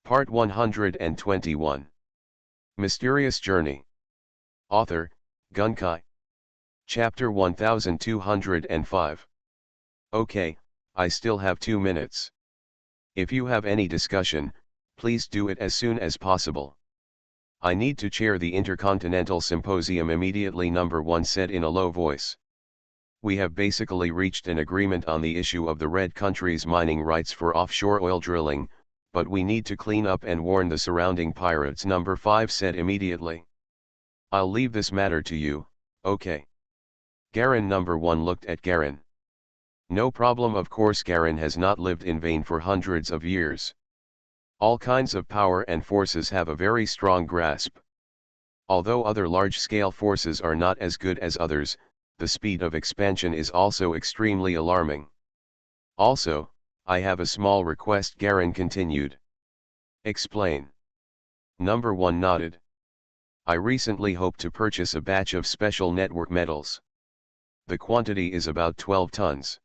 Part 121. Mysterious Journey. Author, Gunkai. Chapter 1205. Okay, I still have 2 minutes. If you have any discussion, please do it as soon as possible. I need to chair the Intercontinental Symposium immediately, number 1 said in a low voice. We have basically reached an agreement on the issue of the Red Country's mining rights for offshore oil drilling, but we need to clean up and warn the surrounding pirates, number 5 said immediately. I'll leave this matter to you, okay? Garen, number 1 looked at Garen. No problem, of course. Garen has not lived in vain for hundreds of years. All kinds of power and forces have a very strong grasp. Although other large-scale forces are not as good as others, the speed of expansion is also extremely alarming. Also, I have a small request, Garen continued. Explain. Number 1 nodded. I recently hope to purchase a batch of special network metals. The quantity is about 12 tons.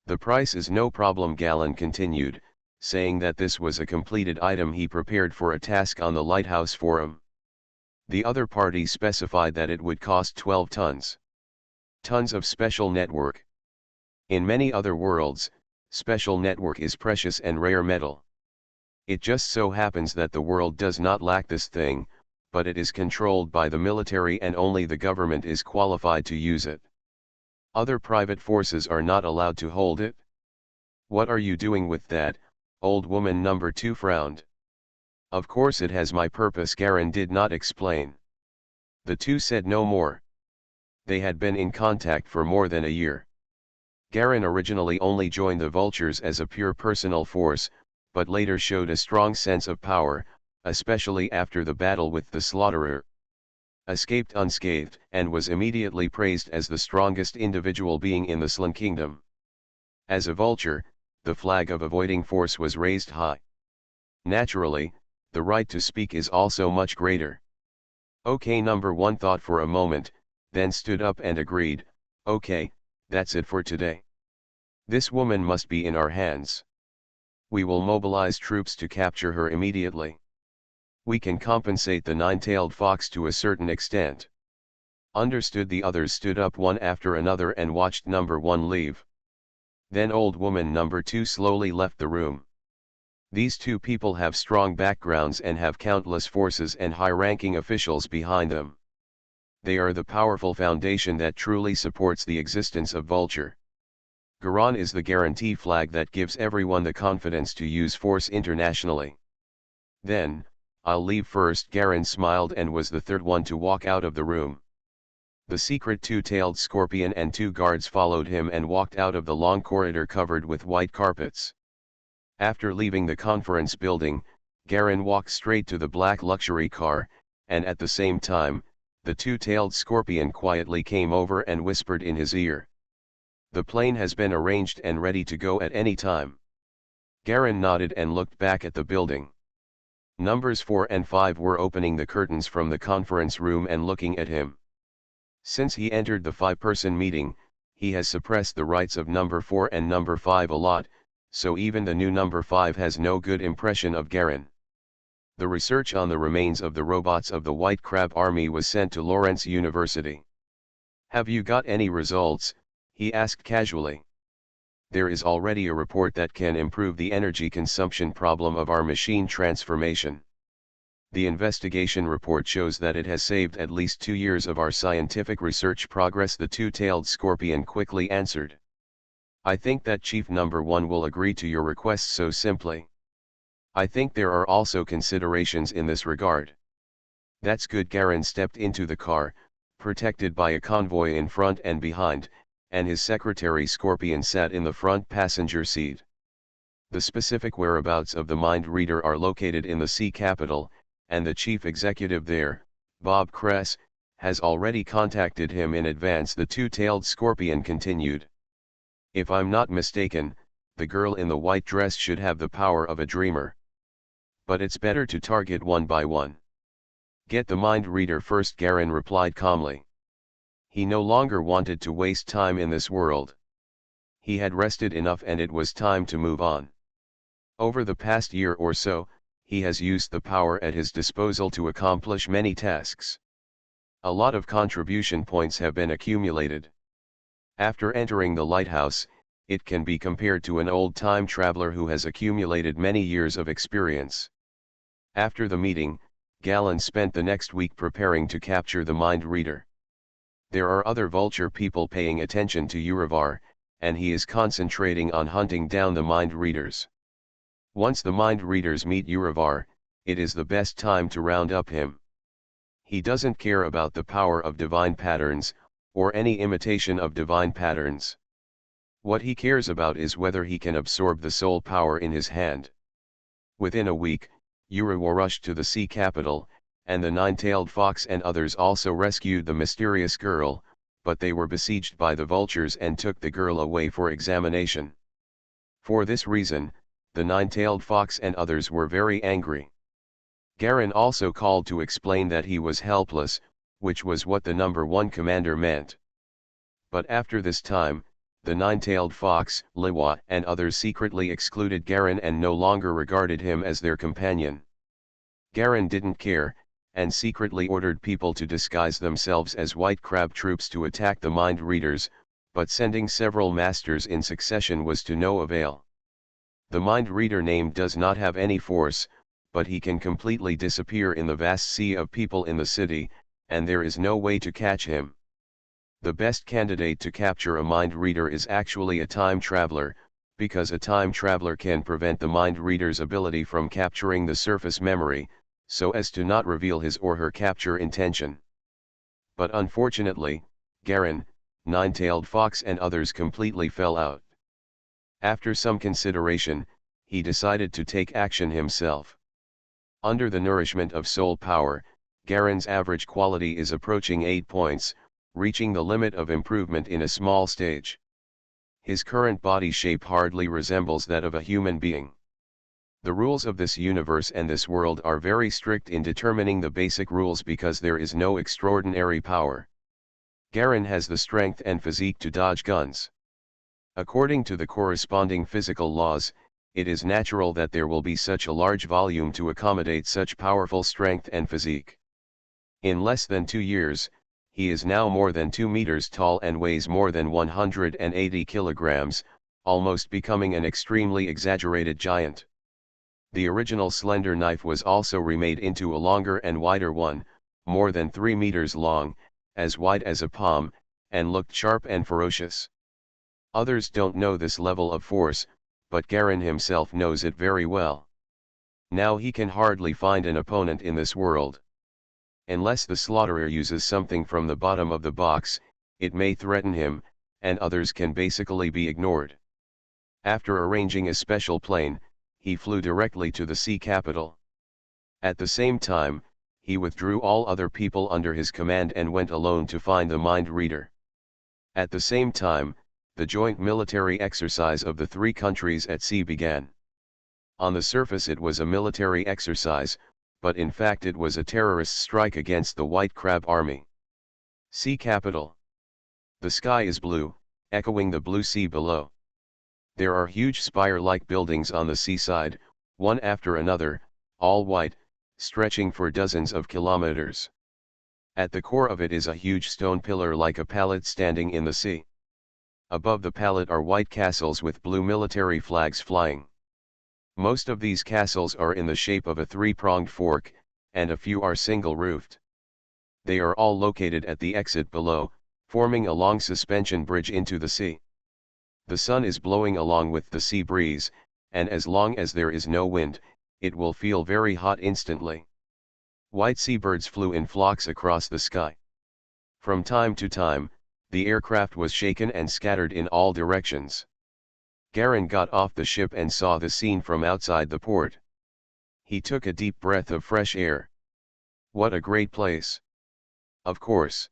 The price is no problem, Galen continued, saying that this was a completed item he prepared for a task on the Lighthouse Forum. The other party specified that it would cost 12 tons. Tons of special network. In many other worlds, special network is precious and rare metal. It just so happens that the world does not lack this thing, but it is controlled by the military and only the government is qualified to use it. Other private forces are not allowed to hold it. What are you doing with that? Old woman number 2 frowned. Of course it has my purpose, Garen did not explain. The two said no more. They had been in contact for more than a year. Garen originally only joined the Vultures as a pure personal force, but later showed a strong sense of power, especially after the battle with the Slaughterer. Escaped unscathed and was immediately praised as the strongest individual being in the Slan Kingdom. As a Vulture, the flag of avoiding force was raised high. Naturally, the right to speak is also much greater. Okay, number 1 thought for a moment, then stood up and agreed, okay, that's it for today. This woman must be in our hands. We will mobilize troops to capture her immediately. We can compensate the nine-tailed fox to a certain extent. Understood. The others stood up one after another and watched number 1 leave. Then old woman number 2 slowly left the room. These two people have strong backgrounds and have countless forces and high-ranking officials behind them. They are the powerful foundation that truly supports the existence of Vulture. Garan is the guarantee flag that gives everyone the confidence to use force internationally. Then, I'll leave first. Garen smiled and was the third one to walk out of the room. The secret two-tailed scorpion and 2 guards followed him and walked out of the long corridor covered with white carpets. After leaving the conference building, Garen walked straight to the black luxury car, and at the same time, the two-tailed scorpion quietly came over and whispered in his ear. The plane has been arranged and ready to go at any time. Garen nodded and looked back at the building. Numbers 4 and 5 were opening the curtains from the conference room and looking at him. Since he entered the 5-person meeting, he has suppressed the rights of number 4 and number 5 a lot, so even the new number 5 has no good impression of Garen. The research on the remains of the robots of the White Crab Army was sent to Lawrence University. Have you got any results? He asked casually. There is already a report that can improve the energy consumption problem of our machine transformation. The investigation report shows that it has saved at least 2 years of our scientific research progress, the two-tailed scorpion quickly answered. I think that Chief Number 1 will agree to your request so simply. I think there are also considerations in this regard. That's good. Garen stepped into the car, protected by a convoy in front and behind, and his secretary Scorpion sat in the front passenger seat. The specific whereabouts of the mind reader are located in the sea capital, and the chief executive there, Bob Kress, has already contacted him in advance, the two-tailed scorpion continued. If I'm not mistaken, the girl in the white dress should have the power of a dreamer. But it's better to target one by one. Get the mind reader first, Garen replied calmly. He no longer wanted to waste time in this world. He had rested enough and it was time to move on. Over the past year or so, he has used the power at his disposal to accomplish many tasks. A lot of contribution points have been accumulated. After entering the lighthouse, it can be compared to an old time traveler who has accumulated many years of experience. After the meeting, Galen spent the next week preparing to capture the mind reader. There are other vulture people paying attention to Urivar, and he is concentrating on hunting down the mind readers. Once the mind readers meet Urivar, it is the best time to round up him. He doesn't care about the power of divine patterns, or any imitation of divine patterns. What he cares about is whether he can absorb the soul power in his hand. Within a week, Urivar rushed to the sea capital, and the nine-tailed fox and others also rescued the mysterious girl, but they were besieged by the vultures and took the girl away for examination. For this reason, the nine-tailed fox and others were very angry. Garen also called to explain that he was helpless, which was what the number 1 commander meant. But after this time, the nine-tailed fox, Liwa, and others secretly excluded Garen and no longer regarded him as their companion. Garen didn't care, and secretly ordered people to disguise themselves as white crab troops to attack the mind readers, but sending several masters in succession was to no avail. The mind reader name does not have any force, but he can completely disappear in the vast sea of people in the city, and there is no way to catch him. The best candidate to capture a mind reader is actually a time traveler, because a time traveler can prevent the mind reader's ability from capturing the surface memory, so as to not reveal his or her capture intention. But unfortunately, Garen, Nine-Tailed Fox and others completely fell out. After some consideration, he decided to take action himself. Under the nourishment of soul power, Garen's average quality is approaching 8 points, reaching the limit of improvement in a small stage. His current body shape hardly resembles that of a human being. The rules of this universe and this world are very strict in determining the basic rules because there is no extraordinary power. Garen has the strength and physique to dodge guns. According to the corresponding physical laws, it is natural that there will be such a large volume to accommodate such powerful strength and physique. In less than 2 years, he is now more than 2 meters tall and weighs more than 180 kilograms, almost becoming an extremely exaggerated giant. The original slender knife was also remade into a longer and wider one, more than 3 meters long, as wide as a palm, and looked sharp and ferocious. Others don't know this level of force, but Garen himself knows it very well. Now he can hardly find an opponent in this world. Unless the slaughterer uses something from the bottom of the box, it may threaten him, and others can basically be ignored. After arranging a special plane, he flew directly to the sea capital. At the same time, he withdrew all other people under his command and went alone to find the mind reader. At the same time, the joint military exercise of the 3 countries at sea began. On the surface it was a military exercise, but in fact it was a terrorist strike against the White Crab Army. Sea capital. The sky is blue, echoing the blue sea below. There are huge spire-like buildings on the seaside, one after another, all white, stretching for dozens of kilometers. At the core of it is a huge stone pillar like a pallet standing in the sea. Above the pallet are white castles with blue military flags flying. Most of these castles are in the shape of a 3-pronged fork, and a few are single-roofed. They are all located at the exit below, forming a long suspension bridge into the sea. The sun is blowing along with the sea breeze, and as long as there is no wind, it will feel very hot instantly. White seabirds flew in flocks across the sky. From time to time, the aircraft was shaken and scattered in all directions. Garen got off the ship and saw the scene from outside the port. He took a deep breath of fresh air. What a great place! Of course.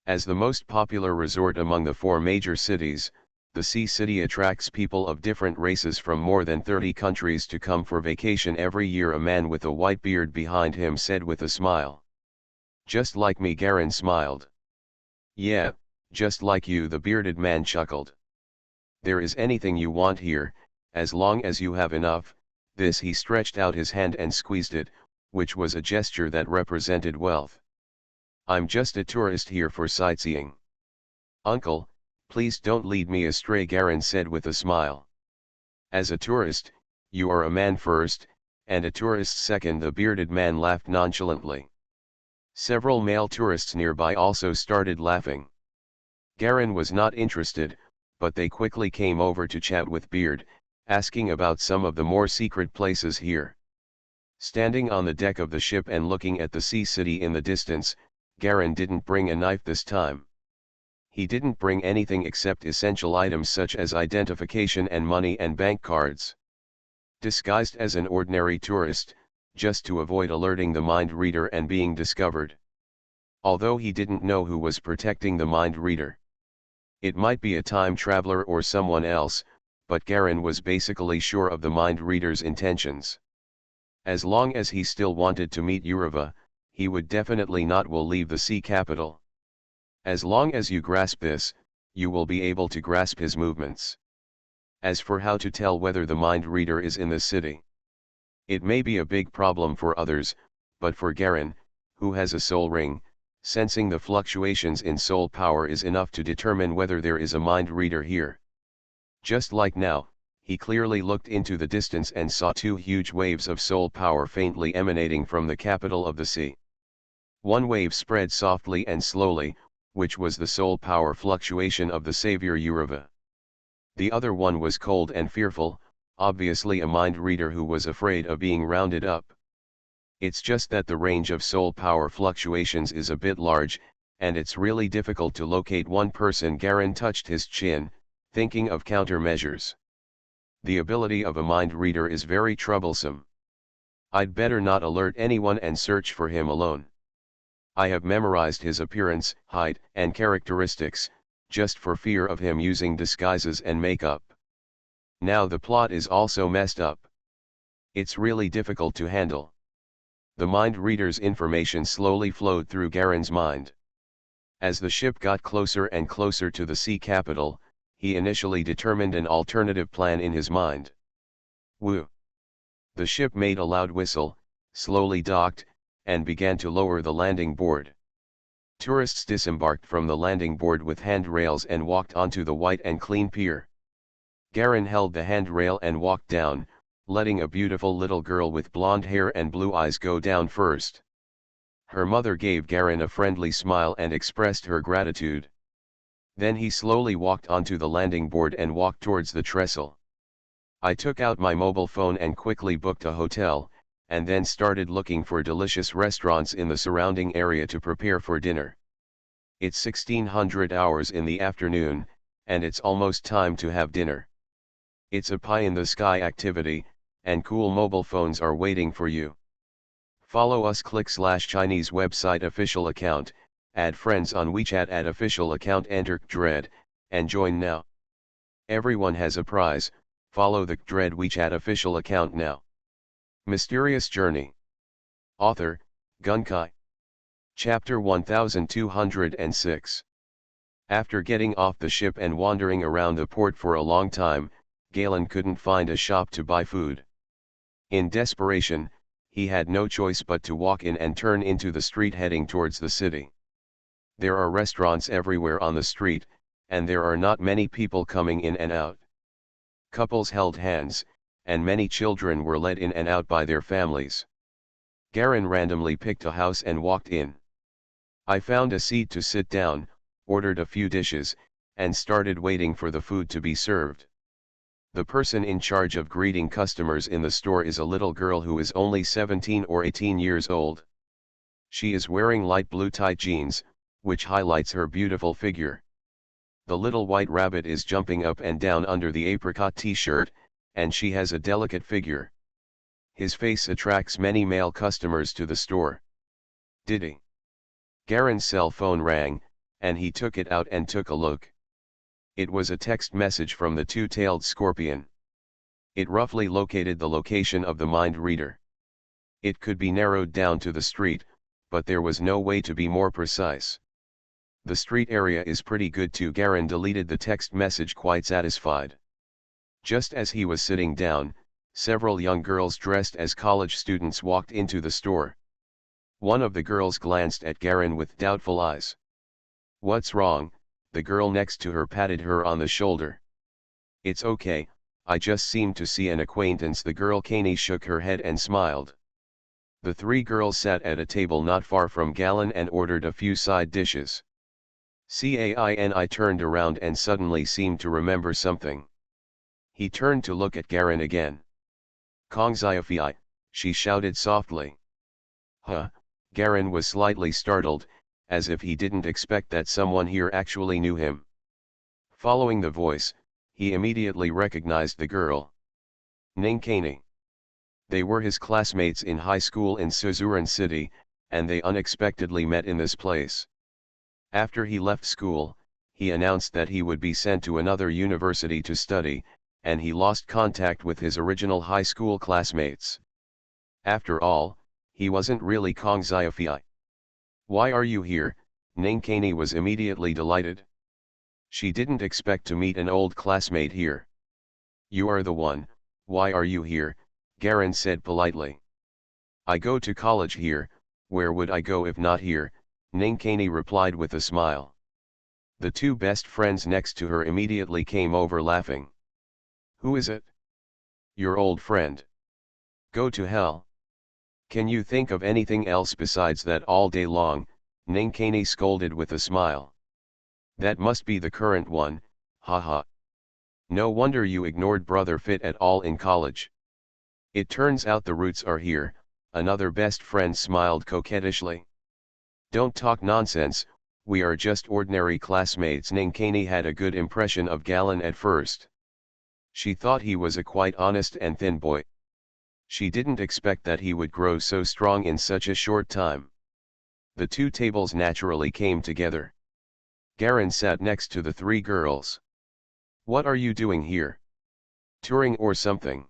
As the most popular resort among the 4 major cities, the Sea City attracts people of different races from more than 30 countries to come for vacation every year. A man with a white beard behind him said with a smile. Just like me, Garen smiled. Yeah, just like you, the bearded man chuckled. There is anything you want here, as long as you have enough, This he stretched out his hand and squeezed it, which was a gesture that represented wealth. "I'm just a tourist here for sightseeing." "Uncle, please don't lead me astray," Garin said with a smile. "As a tourist, you are a man first, and a tourist second," the bearded man laughed nonchalantly. Several male tourists nearby also started laughing. Garin was not interested, but they quickly came over to chat with Beard, asking about some of the more secret places here. Standing on the deck of the ship and looking at the sea city in the distance, Garin didn't bring a knife this time. He didn't bring anything except essential items such as identification and money and bank cards. Disguised as an ordinary tourist, just to avoid alerting the mind reader and being discovered. Although he didn't know who was protecting the mind reader. It might be a time traveler or someone else, but Garin was basically sure of the mind reader's intentions. As long as he still wanted to meet Yureva, he would definitely not will leave the sea capital. As long as you grasp this, you will be able to grasp his movements. As for how to tell whether the mind reader is in the city, it may be a big problem for others, but for Garin, who has a soul ring, sensing the fluctuations in soul power is enough to determine whether there is a mind reader here. Just like now, he clearly looked into the distance and saw two huge waves of soul power faintly emanating from the capital of the sea. One wave spread softly and slowly, which was the soul power fluctuation of the savior Yureva. The other one was cold and fearful, obviously a mind reader who was afraid of being rounded up. It's just that the range of soul power fluctuations is a bit large, and it's really difficult to locate one person. Garin touched his chin, thinking of countermeasures. The ability of a mind reader is very troublesome. I'd better not alert anyone and search for him alone. I have memorized his appearance, height, and characteristics, just for fear of him using disguises and makeup. Now the plot is also messed up. It's really difficult to handle. The mind reader's information slowly flowed through Garin's mind. As the ship got closer and closer to the sea capital, he initially determined an alternative plan in his mind. Woo! The ship made a loud whistle, slowly docked, and began to lower the landing board. Tourists disembarked from the landing board with handrails and walked onto the white and clean pier. Garin held the handrail and walked down, letting a beautiful little girl with blonde hair and blue eyes go down first. Her mother gave Garin a friendly smile and expressed her gratitude. Then he slowly walked onto the landing board and walked towards the trestle. I took out my mobile phone and quickly booked a hotel, and then started looking for delicious restaurants in the surrounding area to prepare for dinner. It's 1600 hours in the afternoon, and it's almost time to have dinner. It's a pie-in-the-sky activity, and cool mobile phones are waiting for you. Follow us /Chinese website official account, add friends on WeChat at official account enter Dread, and join now. Everyone has a prize, follow the Dread WeChat official account now. Mysterious Journey. Author, Gunkai. Chapter 1206. After getting off the ship and wandering around the port for a long time, Galen couldn't find a shop to buy food. In desperation, he had no choice but to walk in and turn into the street heading towards the city. There are restaurants everywhere on the street, and there are not many people coming in and out. Couples held hands, and many children were led in and out by their families. Garin randomly picked a house and walked in. I found a seat to sit down, ordered a few dishes, and started waiting for the food to be served. The person in charge of greeting customers in the store is a little girl who is only 17 or 18 years old. She is wearing light blue tight jeans, which highlights her beautiful figure. The little white rabbit is jumping up and down under the apricot t-shirt, and she has a delicate figure. His face attracts many male customers to the store. Diddy. Garin's cell phone rang, and he took it out and took a look. It was a text message from the two-tailed scorpion. It roughly located the location of the mind reader. It could be narrowed down to the street, but there was no way to be more precise. The street area is pretty good too. Garin deleted the text message quite satisfied. Just as he was sitting down, Several young girls dressed as college students walked into the store. One of the girls glanced at Garen with doubtful eyes. "What's wrong?" The girl next to her patted her on the shoulder. "It's okay, I just seemed to see an acquaintance." The girl Kani shook her head and smiled. The three girls sat at a table not far from Galen and ordered a few side dishes. Caini turned around and suddenly seemed to remember something. He turned to look at Garen again. "Kongziafi," she shouted softly. "Huh?" Garen was slightly startled, as if he didn't expect that someone here actually knew him. Following the voice, he immediately recognized the girl. Ninkani. They were his classmates in high school in Suzuran City, and they unexpectedly met in this place. After he left school, he announced that he would be sent to another university to study, and he lost contact with his original high school classmates. After all, he wasn't really Kongziafi. "Why are you here?" Ninkani was immediately delighted. She didn't expect to meet an old classmate here. "You are the one, why are you here?" Garen said politely. "I go to college here, where would I go if not here?" Ninkani replied with a smile. The two best friends next to her immediately came over laughing. "Who is it?" "Your old friend." "Go to hell. Can you think of anything else besides that all day long?" Ninkani scolded with a smile. "That must be the current one, haha. No wonder you ignored Brother Fit at all in college. It turns out the roots are here." Another best friend smiled coquettishly. "Don't talk nonsense, we are just ordinary classmates." Ninkani had a good impression of Galen at first. She thought he was a quite honest and thin boy. She didn't expect that he would grow so strong in such a short time. The two tables naturally came together. Garen sat next to the three girls. "What are you doing here? Touring or something?"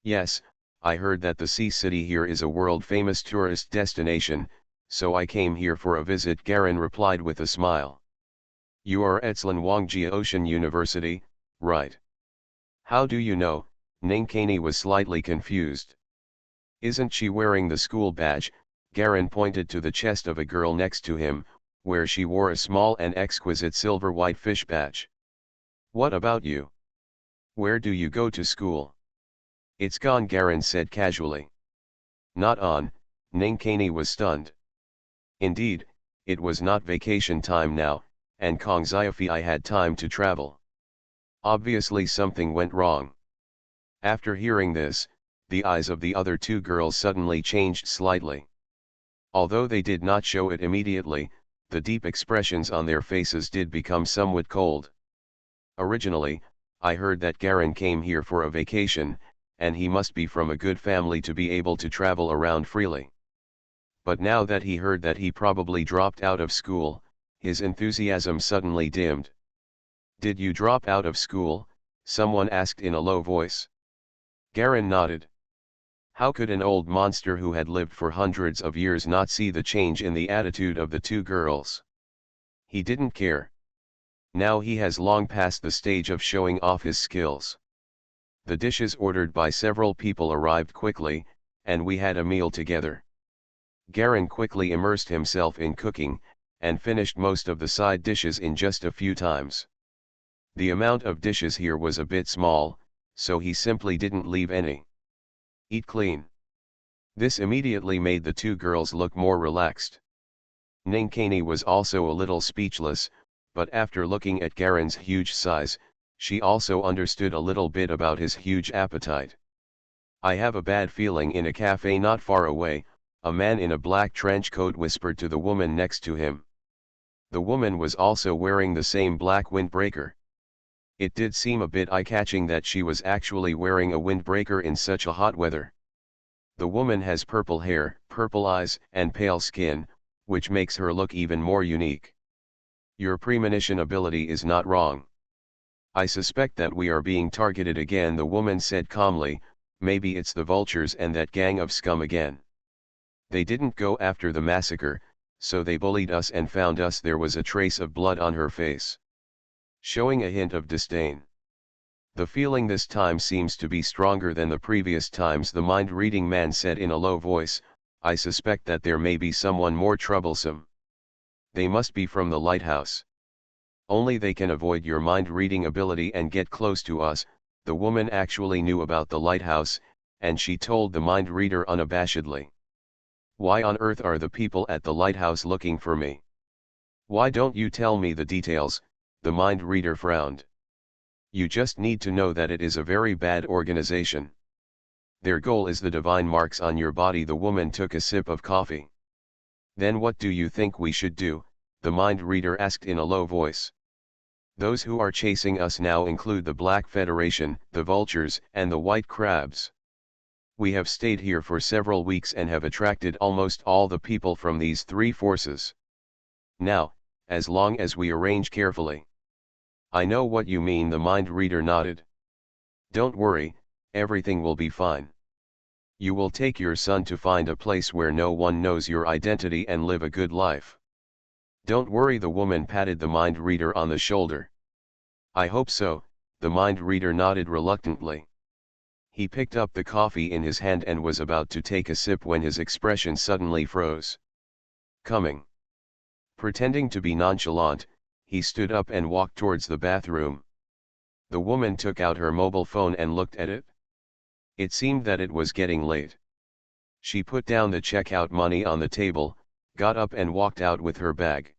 "Yes, I heard that the sea city here is a world-famous tourist destination, so I came here for a visit." Garen replied with a smile. "You are Etzlan Wangjia Ocean University, right?" "How do you know?" Ninkani was slightly confused. "Isn't she wearing the school badge?" Garen pointed to the chest of a girl next to him, where she wore a small and exquisite silver-white fish badge. "What about you? Where do you go to school?" "It's gone," Garen said casually. "Not on?" Ninkani was stunned. Indeed, it was not vacation time now, and Kongziafi had time to travel. Obviously something went wrong. After hearing this, the eyes of the other two girls suddenly changed slightly. Although they did not show it immediately, the deep expressions on their faces did become somewhat cold. "Originally, I heard that Garen came here for a vacation, and he must be from a good family to be able to travel around freely. But now that he heard that he probably dropped out of school, his enthusiasm suddenly dimmed." "Did you drop out of school?" someone asked in a low voice. Garen nodded. How could an old monster who had lived for hundreds of years not see the change in the attitude of the two girls? He didn't care. Now he has long passed the stage of showing off his skills. The dishes ordered by several people arrived quickly, and we had a meal together. Garen quickly immersed himself in cooking, and finished most of the side dishes in just a few times. The amount of dishes here was a bit small, so he simply didn't leave any. "Eat clean." This immediately made the two girls look more relaxed. Ninkani was also a little speechless, but after looking at Garen's huge size, she also understood a little bit about his huge appetite. "I have a bad feeling." In a cafe not far away, a man in a black trench coat whispered to the woman next to him. The woman was also wearing the same black windbreaker. It did seem a bit eye-catching that she was actually wearing a windbreaker in such a hot weather. The woman has purple hair, purple eyes, and pale skin, which makes her look even more unique. "Your premonition ability is not wrong. I suspect that we are being targeted again," the woman said calmly. "Maybe it's the vultures and that gang of scum again. They didn't go after the massacre, so they bullied us and found us." There was a trace of blood on her face, showing a hint of disdain. The feeling this time seems to be stronger than the previous times, the mind-reading man said in a low voice. I suspect that there may be someone more troublesome. They must be from the lighthouse. Only they can avoid your mind-reading ability and get close to us. The woman actually knew about the lighthouse, and she told the mind-reader unabashedly. Why on earth are the people at the lighthouse looking for me? Why don't you tell me the details? The mind-reader frowned. You just need to know that it is a very bad organization. Their goal is the divine marks on your body. The woman took a sip of coffee. Then what do you think we should do? The mind-reader asked in a low voice. Those who are chasing us now include the Black Federation, the vultures, and the white crabs. We have stayed here for several weeks and have attracted almost all the people from these three forces. Now, as long as we arrange carefully. I know what you mean, the mind-reader nodded. Don't worry, everything will be fine. You will take your son to find a place where no one knows your identity and live a good life. Don't worry, the woman patted the mind-reader on the shoulder. I hope so, the mind-reader nodded reluctantly. He picked up the coffee in his hand and was about to take a sip when his expression suddenly froze. Coming. Pretending to be nonchalant, he stood up and walked towards the bathroom. The woman took out her mobile phone and looked at it. It seemed that it was getting late. She put down the checkout money on the table, got up and walked out with her bag.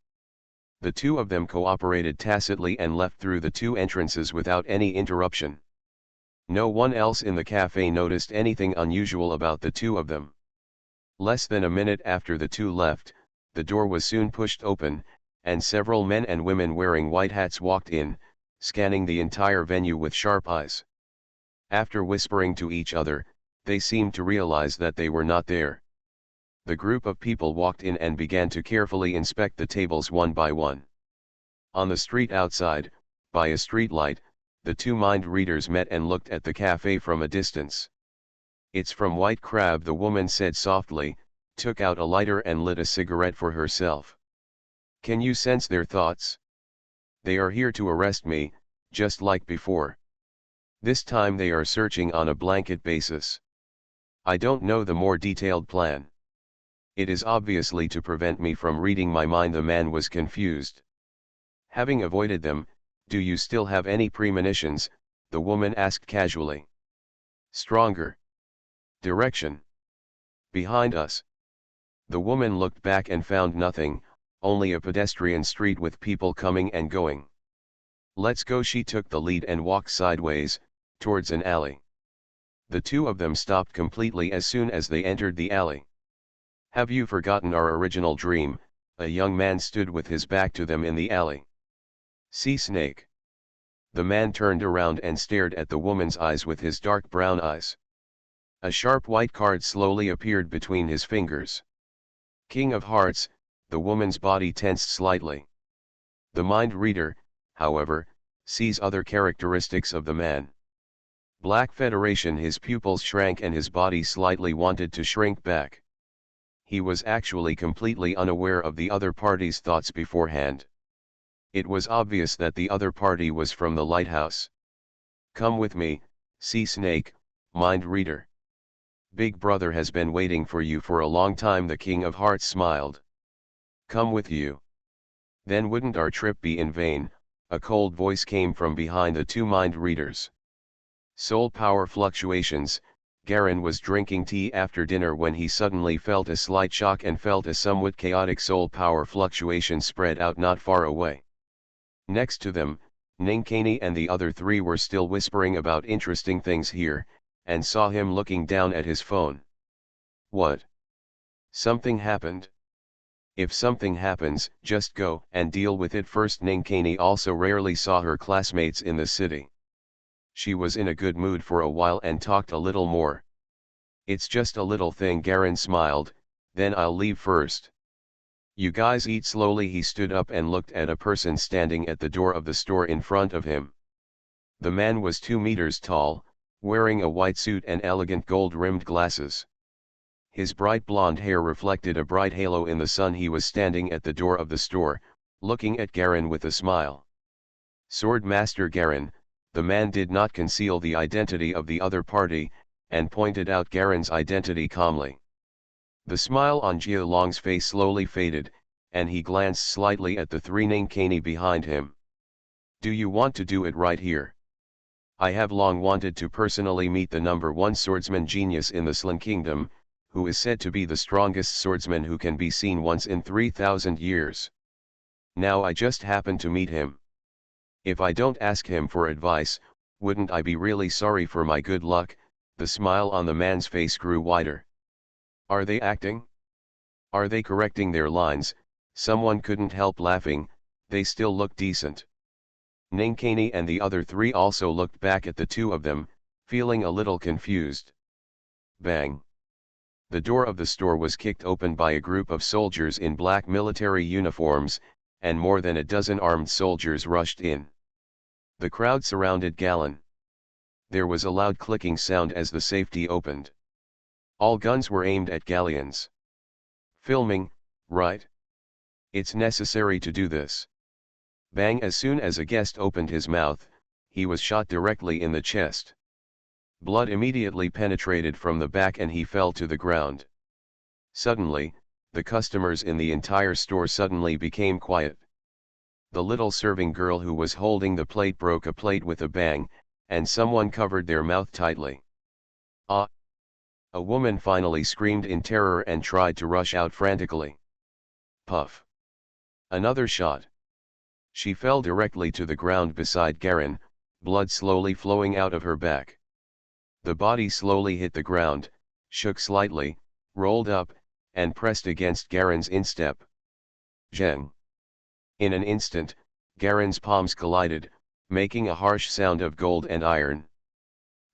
The two of them cooperated tacitly and left through the two entrances without any interruption. No one else in the cafe noticed anything unusual about the two of them. Less than a minute after the two left, the door was soon pushed open, and several men and women wearing white hats walked in, scanning the entire venue with sharp eyes. After whispering to each other, they seemed to realize that they were not there. The group of people walked in and began to carefully inspect the tables one by one. On the street outside, by a streetlight, the two mind-readers met and looked at the cafe from a distance. It's from White Crab, the woman said softly, took out a lighter and lit a cigarette for herself. Can you sense their thoughts? They are here to arrest me, just like before. This time they are searching on a blanket basis. I don't know the more detailed plan. It is obviously to prevent me from reading my mind. The man was confused. Having avoided them, do you still have any premonitions? The woman asked casually. Stronger. Direction. Behind us. The woman looked back and found nothing, only a pedestrian street with people coming and going. Let's go. She took the lead and walked sideways, towards an alley. The two of them stopped completely as soon as they entered the alley. Have you forgotten our original dream? A young man stood with his back to them in the alley. Sea snake. The man turned around and stared at the woman's eyes with his dark brown eyes. A sharp white card slowly appeared between his fingers. King of Hearts. The woman's body tensed slightly. The mind reader, however, sees other characteristics of the man. Black Federation. His pupils shrank and his body slightly wanted to shrink back. He was actually completely unaware of the other party's thoughts beforehand. It was obvious that the other party was from the lighthouse. Come with me, Sea Snake, mind reader. Big Brother has been waiting for you for a long time. The King of Hearts smiled. Come with you. Then wouldn't our trip be in vain? A cold voice came from behind the two mind readers. Soul power fluctuations. Garen was drinking tea after dinner when he suddenly felt a slight shock and felt a somewhat chaotic soul power fluctuation spread out not far away. Next to them, Ninkani and the other three were still whispering about interesting things here, and saw him looking down at his phone. What? Something happened? If something happens, just go and deal with it first. Ninkani also rarely saw her classmates in the city. She was in a good mood for a while and talked a little more. It's just a little thing. Garen smiled, then I'll leave first. You guys eat slowly. He stood up and looked at a person standing at the door of the store in front of him. The man was 2 meters tall, wearing a white suit and elegant gold-rimmed glasses. His bright blonde hair reflected a bright halo in the sun. He was standing at the door of the store, looking at Garen with a smile. Sword Master Garen, The man did not conceal the identity of the other party, and pointed out Garen's identity calmly. The smile on Jia Long's face slowly faded, and he glanced slightly at the three Ninkani behind him. Do you want to do it right here? I have long wanted to personally meet the #1 swordsman genius in the Slan Kingdom, who is said to be the strongest swordsman who can be seen once in 3,000 years. Now I just happen to meet him. If I don't ask him for advice, wouldn't I be really sorry for my good luck? The smile on the man's face grew wider. Are they acting? Are they correcting their lines? Someone couldn't help laughing. They still look decent. Ninkani and the other three also looked back at the two of them, feeling a little confused. Bang! The door of the store was kicked open by a group of soldiers in black military uniforms, and more than a dozen armed soldiers rushed in. The crowd surrounded Galen. There was a loud clicking sound as the safety opened. All guns were aimed at galleons. Filming, right? It's necessary to do this. Bang! As soon as a guest opened his mouth, he was shot directly in the chest. Blood immediately penetrated from the back and he fell to the ground. Suddenly, the customers in the entire store suddenly became quiet. The little serving girl who was holding the plate broke a plate with a bang, and someone covered their mouth tightly. Ah! A woman finally screamed in terror and tried to rush out frantically. Puff! Another shot. She fell directly to the ground beside Garen, blood slowly flowing out of her back. The body slowly hit the ground, shook slightly, rolled up, and pressed against Garen's instep. Zheng. In an instant, Garen's palms collided, making a harsh sound of gold and iron.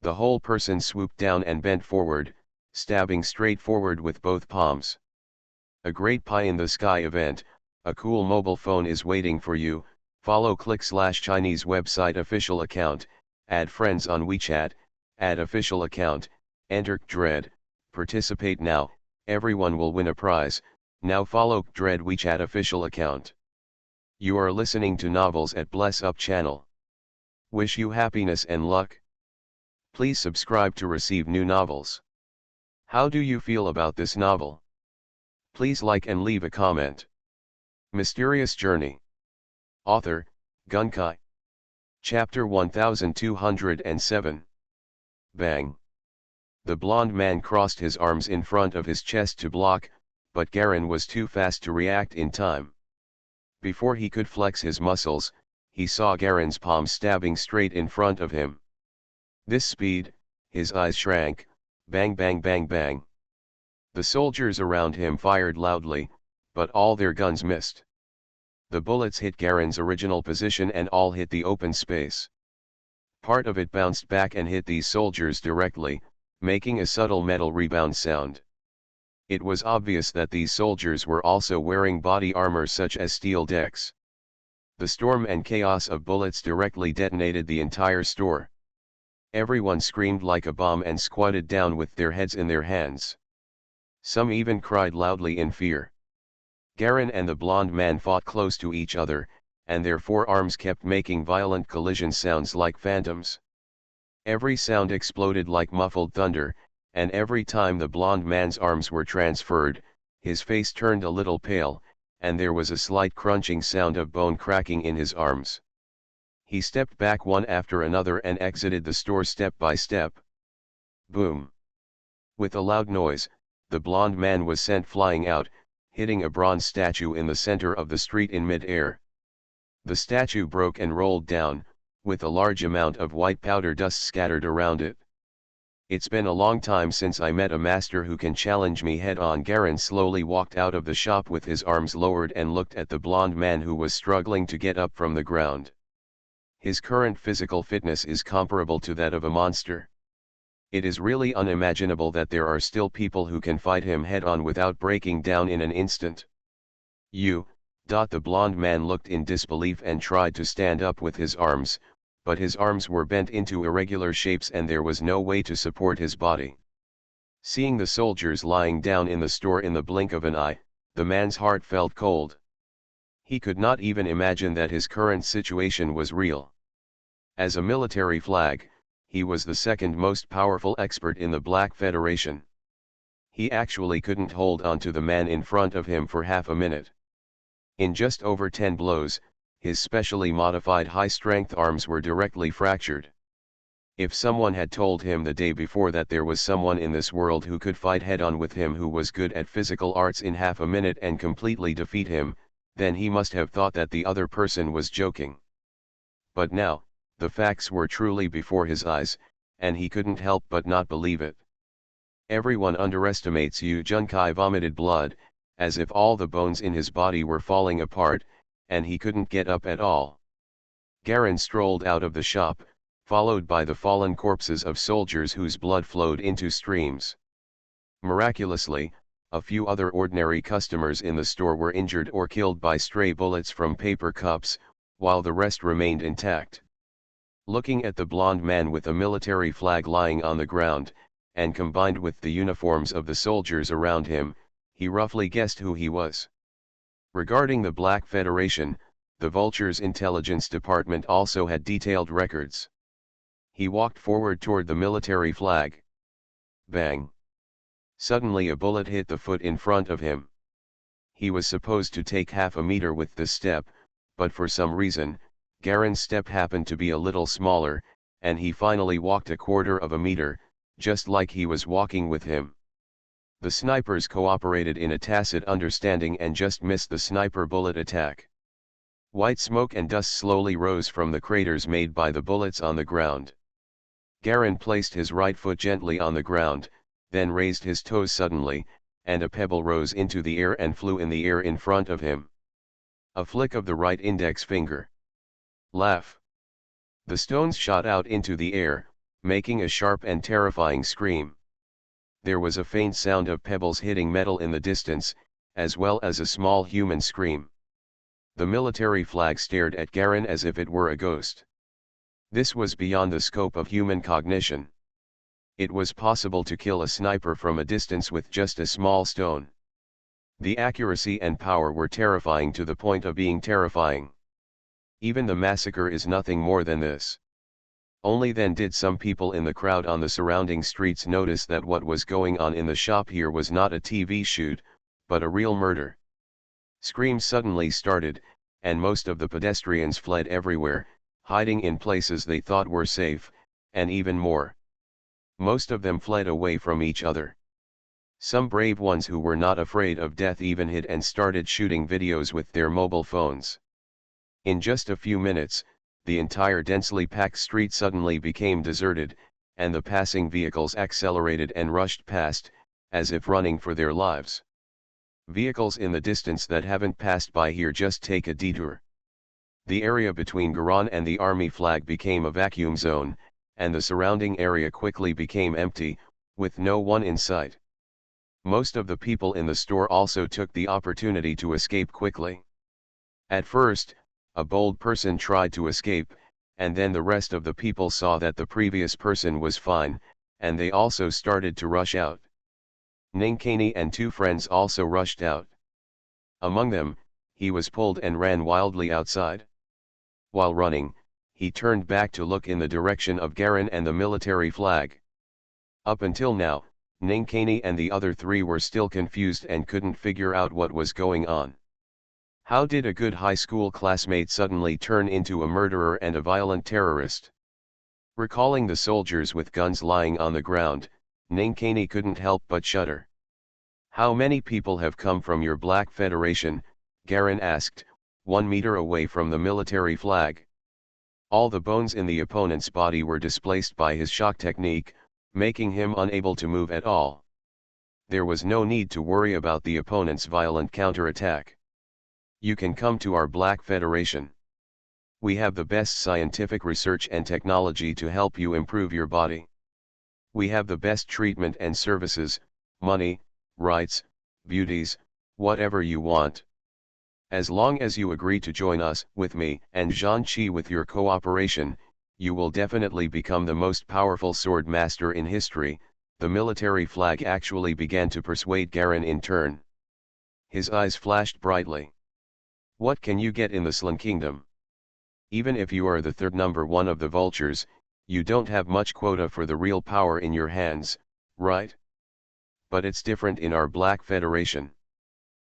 The whole person swooped down and bent forward, stabbing straight forward with both palms. A great pie in the sky event. A cool mobile phone is waiting for you. Follow /Chinese website official account, add friends on WeChat, add official account, enter Dread, participate now, everyone will win a prize. Now follow Dread WeChat official account. You are listening to novels at Bless Up channel. Wish you happiness and luck. Please subscribe to receive new novels. How do you feel about this novel? Please like and leave a comment. Mysterious Journey. Author, Gunkai. Chapter 1207. Bang. The blond man crossed his arms in front of his chest to block, but Garen was too fast to react in time. Before he could flex his muscles, he saw Garen's palm stabbing straight in front of him. This speed, his eyes shrank. Bang bang bang bang. The soldiers around him fired loudly, but all their guns missed. The bullets hit Garen's original position and all hit the open space. Part of it bounced back and hit these soldiers directly, making a subtle metal rebound sound. It was obvious that these soldiers were also wearing body armor such as steel decks. The storm and chaos of bullets directly detonated the entire store. Everyone screamed like a bomb and squatted down with their heads in their hands. Some even cried loudly in fear. Garen and the blond man fought close to each other, and their forearms kept making violent collision sounds like phantoms. Every sound exploded like muffled thunder, and every time the blond man's arms were transferred, his face turned a little pale, and there was a slight crunching sound of bone cracking in his arms. He stepped back one after another and exited the store step by step. Boom! With a loud noise, the blond man was sent flying out, hitting a bronze statue in the center of the street in mid-air. The statue broke and rolled down, with a large amount of white powder dust scattered around it. It's been a long time since I met a master who can challenge me head-on. Garen slowly walked out of the shop with his arms lowered and looked at the blond man who was struggling to get up from the ground. His current physical fitness is comparable to that of a monster. It is really unimaginable that there are still people who can fight him head-on without breaking down in an instant. The blond man looked in disbelief and tried to stand up with his arms, but his arms were bent into irregular shapes and there was no way to support his body. Seeing the soldiers lying down in the store in the blink of an eye, the man's heart felt cold. He could not even imagine that his current situation was real. As a military flag, he was the second most powerful expert in the Black Federation. He actually couldn't hold on to the man in front of him for half a minute. In just over 10 blows, his specially modified high-strength arms were directly fractured. If someone had told him the day before that there was someone in this world who could fight head-on with him, who was good at physical arts in half a minute and completely defeat him, then he must have thought that the other person was joking. But now, the facts were truly before his eyes, and he couldn't help but not believe it. Everyone underestimates you. Junkai vomited blood, as if all the bones in his body were falling apart, and he couldn't get up at all. Garen strolled out of the shop, followed by the fallen corpses of soldiers whose blood flowed into streams. Miraculously, a few other ordinary customers in the store were injured or killed by stray bullets from paper cups, while the rest remained intact. Looking at the blond man with a military flag lying on the ground, and combined with the uniforms of the soldiers around him, he roughly guessed who he was. Regarding the Black Federation, the Vulture's intelligence department also had detailed records. He walked forward toward the military flag. Bang! Suddenly a bullet hit the foot in front of him. He was supposed to take half a meter with this step, but for some reason, Garen's step happened to be a little smaller, and he finally walked a quarter of a meter, just like he was walking with him. The snipers cooperated in a tacit understanding and just missed the sniper bullet attack. White smoke and dust slowly rose from the craters made by the bullets on the ground. Garen placed his right foot gently on the ground, then raised his toes suddenly, and a pebble rose into the air and flew in the air in front of him. A flick of the right index finger. Laugh. The stones shot out into the air, making a sharp and terrifying scream. There was a faint sound of pebbles hitting metal in the distance, as well as a small human scream. The military flag stared at Garen as if it were a ghost. This was beyond the scope of human cognition. It was possible to kill a sniper from a distance with just a small stone. The accuracy and power were terrifying to the point of being terrifying. Even the massacre is nothing more than this. Only then did some people in the crowd on the surrounding streets notice that what was going on in the shop here was not a TV shoot, but a real murder. Screams suddenly started, and most of the pedestrians fled everywhere, hiding in places they thought were safe, and even more. Most of them fled away from each other. Some brave ones who were not afraid of death even hid and started shooting videos with their mobile phones. In just a few minutes, the entire densely packed street suddenly became deserted, and the passing vehicles accelerated and rushed past, as if running for their lives. Vehicles in the distance that haven't passed by here just take a detour. The area between Garan and the army flag became a vacuum zone, and the surrounding area quickly became empty, with no one in sight. Most of the people in the store also took the opportunity to escape quickly. At first, a bold person tried to escape, and then the rest of the people saw that the previous person was fine, and they also started to rush out. Ninkani and two friends also rushed out. Among them, he was pulled and ran wildly outside. While running, he turned back to look in the direction of Garen and the military flag. Up until now, Ninkani and the other three were still confused and couldn't figure out what was going on. How did a good high school classmate suddenly turn into a murderer and a violent terrorist? Recalling the soldiers with guns lying on the ground, Ninkani couldn't help but shudder. How many people have come from your Black Federation? Garen asked, 1 meter away from the military flag. All the bones in the opponent's body were displaced by his shock technique, making him unable to move at all. There was no need to worry about the opponent's violent counterattack. You can come to our Black Federation. We have the best scientific research and technology to help you improve your body. We have the best treatment and services, money, rights, beauties, whatever you want. As long as you agree to join us, with me, and Zhang-Chi with your cooperation, you will definitely become the most powerful sword master in history. The military flag actually began to persuade Garen in turn. His eyes flashed brightly. What can you get in the Slan Kingdom? Even if you are the third number one of the vultures, you don't have much quota for the real power in your hands, right? But it's different in our Black Federation.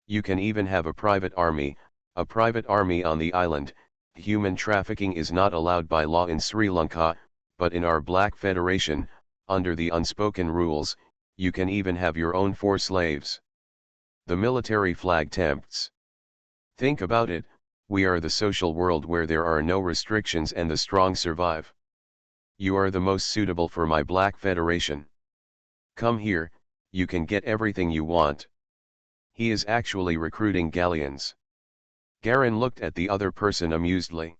You can even have a private army on the island. Human trafficking is not allowed by law in Sri Lanka, but in our Black Federation, under the unspoken rules, you can even have your own 4 slaves. The military flag tempts. Think about it, we are the social world where there are no restrictions and the strong survive. You are the most suitable for my Black Federation. Come here, you can get everything you want. He is actually recruiting galleons. Garen looked at the other person amusedly.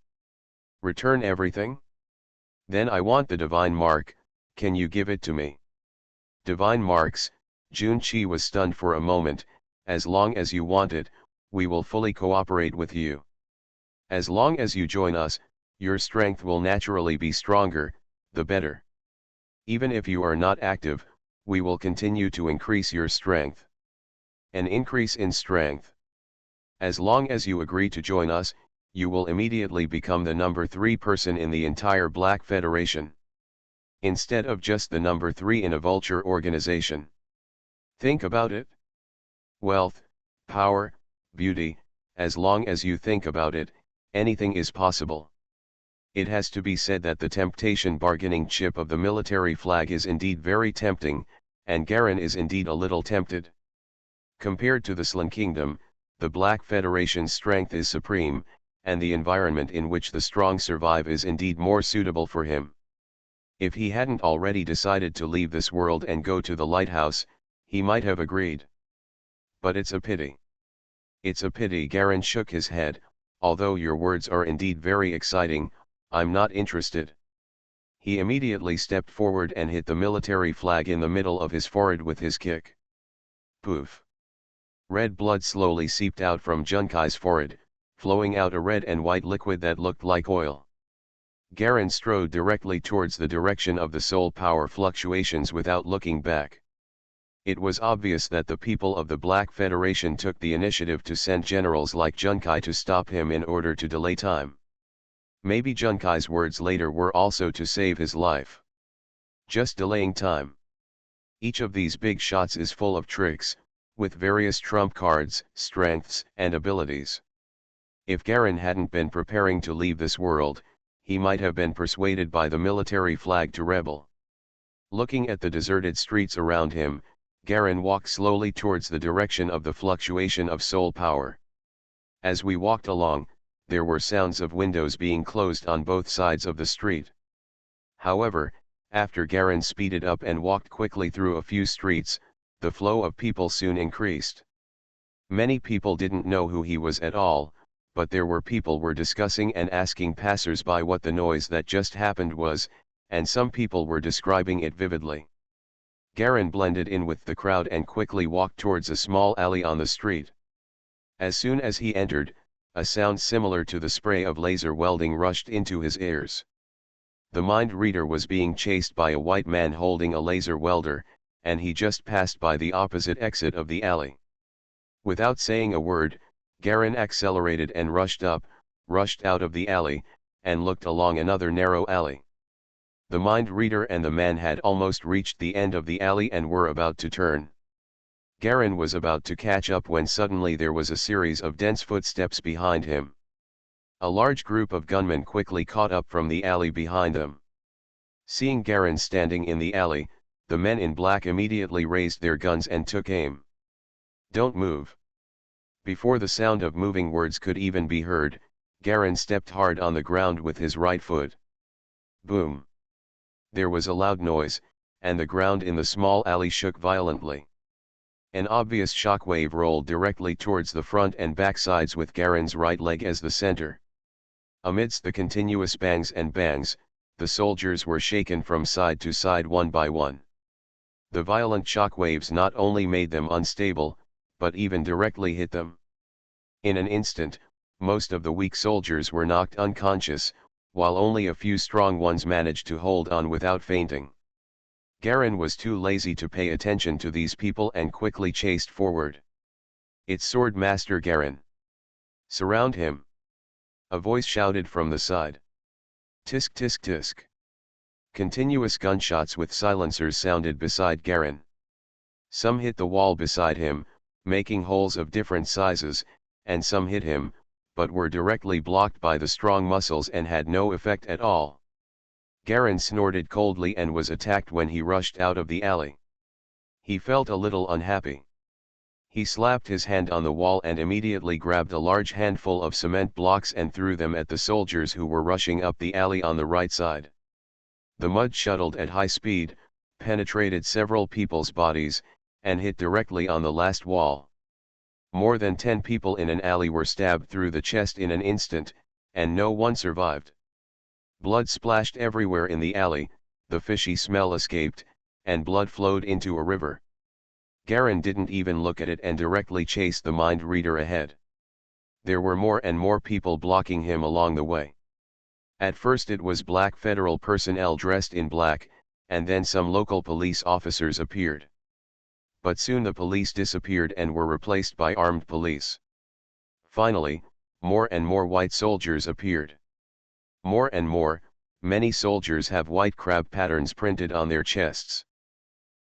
Return everything? Then I want the divine mark, can you give it to me? Divine marks, Junchi was stunned for a moment. As long as you want it, we will fully cooperate with you. As long as you join us, your strength will naturally be stronger, the better. Even if you are not active, we will continue to increase your strength. An increase in strength. As long as you agree to join us, you will immediately become the number 3 person in the entire Black Federation. Instead of just the number 3 in a vulture organization. Think about it. Wealth, power, beauty, as long as you think about it, anything is possible. It has to be said that the temptation bargaining chip of the military flag is indeed very tempting, and Garen is indeed a little tempted. Compared to the Slan Kingdom, the Black Federation's strength is supreme, and the environment in which the strong survive is indeed more suitable for him. If he hadn't already decided to leave this world and go to the lighthouse, he might have agreed. But it's a pity. It's a pity. Garen shook his head. Although your words are indeed very exciting, I'm not interested. He immediately stepped forward and hit the military flag in the middle of his forehead with his kick. Poof. Red blood slowly seeped out from Junkai's forehead, flowing out a red and white liquid that looked like oil. Garen strode directly towards the direction of the soul power fluctuations without looking back. It was obvious that the people of the Black Federation took the initiative to send generals like Junkai to stop him in order to delay time. Maybe Junkai's words later were also to save his life. Just delaying time. Each of these big shots is full of tricks, with various trump cards, strengths, and abilities. If Garen hadn't been preparing to leave this world, he might have been persuaded by the military flag to rebel. Looking at the deserted streets around him, Garen walked slowly towards the direction of the fluctuation of soul power. As we walked along, there were sounds of windows being closed on both sides of the street. However, after Garen speeded up and walked quickly through a few streets, the flow of people soon increased. Many people didn't know who he was at all, but there were people were discussing and asking passers-by what the noise that just happened was, and some people were describing it vividly. Garen blended in with the crowd and quickly walked towards a small alley on the street. As soon as he entered, a sound similar to the spray of laser welding rushed into his ears. The mind reader was being chased by a white man holding a laser welder, and he just passed by the opposite exit of the alley. Without saying a word, Garen accelerated and rushed out of the alley, and looked along another narrow alley. The mind reader and the man had almost reached the end of the alley and were about to turn. Garen was about to catch up when suddenly there was a series of dense footsteps behind him. A large group of gunmen quickly caught up from the alley behind them. Seeing Garen standing in the alley, the men in black immediately raised their guns and took aim. "Don't move." Before the sound of moving words could even be heard, Garen stepped hard on the ground with his right foot. Boom. There was a loud noise, and the ground in the small alley shook violently. An obvious shockwave rolled directly towards the front and back sides with Garen's right leg as the center. Amidst the continuous bangs and bangs, the soldiers were shaken from side to side one by one. The violent shockwaves not only made them unstable, but even directly hit them. In an instant, most of the weak soldiers were knocked unconscious, while only a few strong ones managed to hold on without fainting. Garen was too lazy to pay attention to these people and quickly chased forward. "It's Sword Master Garen. Surround him." A voice shouted from the side. Tisk tisk tisk. Continuous gunshots with silencers sounded beside Garin. Some hit the wall beside him, making holes of different sizes, and some hit him, but were directly blocked by the strong muscles and had no effect at all. Garin snorted coldly and was attacked when he rushed out of the alley. He felt a little unhappy. He slapped his hand on the wall and immediately grabbed a large handful of cement blocks and threw them at the soldiers who were rushing up the alley on the right side. The mud shuttled at high speed, penetrated several people's bodies, and hit directly on the last wall. More than 10 people in an alley were stabbed through the chest in an instant, and no one survived. Blood splashed everywhere in the alley, the fishy smell escaped, and blood flowed into a river. Garin didn't even look at it and directly chased the mind reader ahead. There were more and more people blocking him along the way. At first it was black federal personnel dressed in black, and then some local police officers appeared. But soon the police disappeared and were replaced by armed police. Finally, more and more white soldiers appeared. More and more, many soldiers have white crab patterns printed on their chests.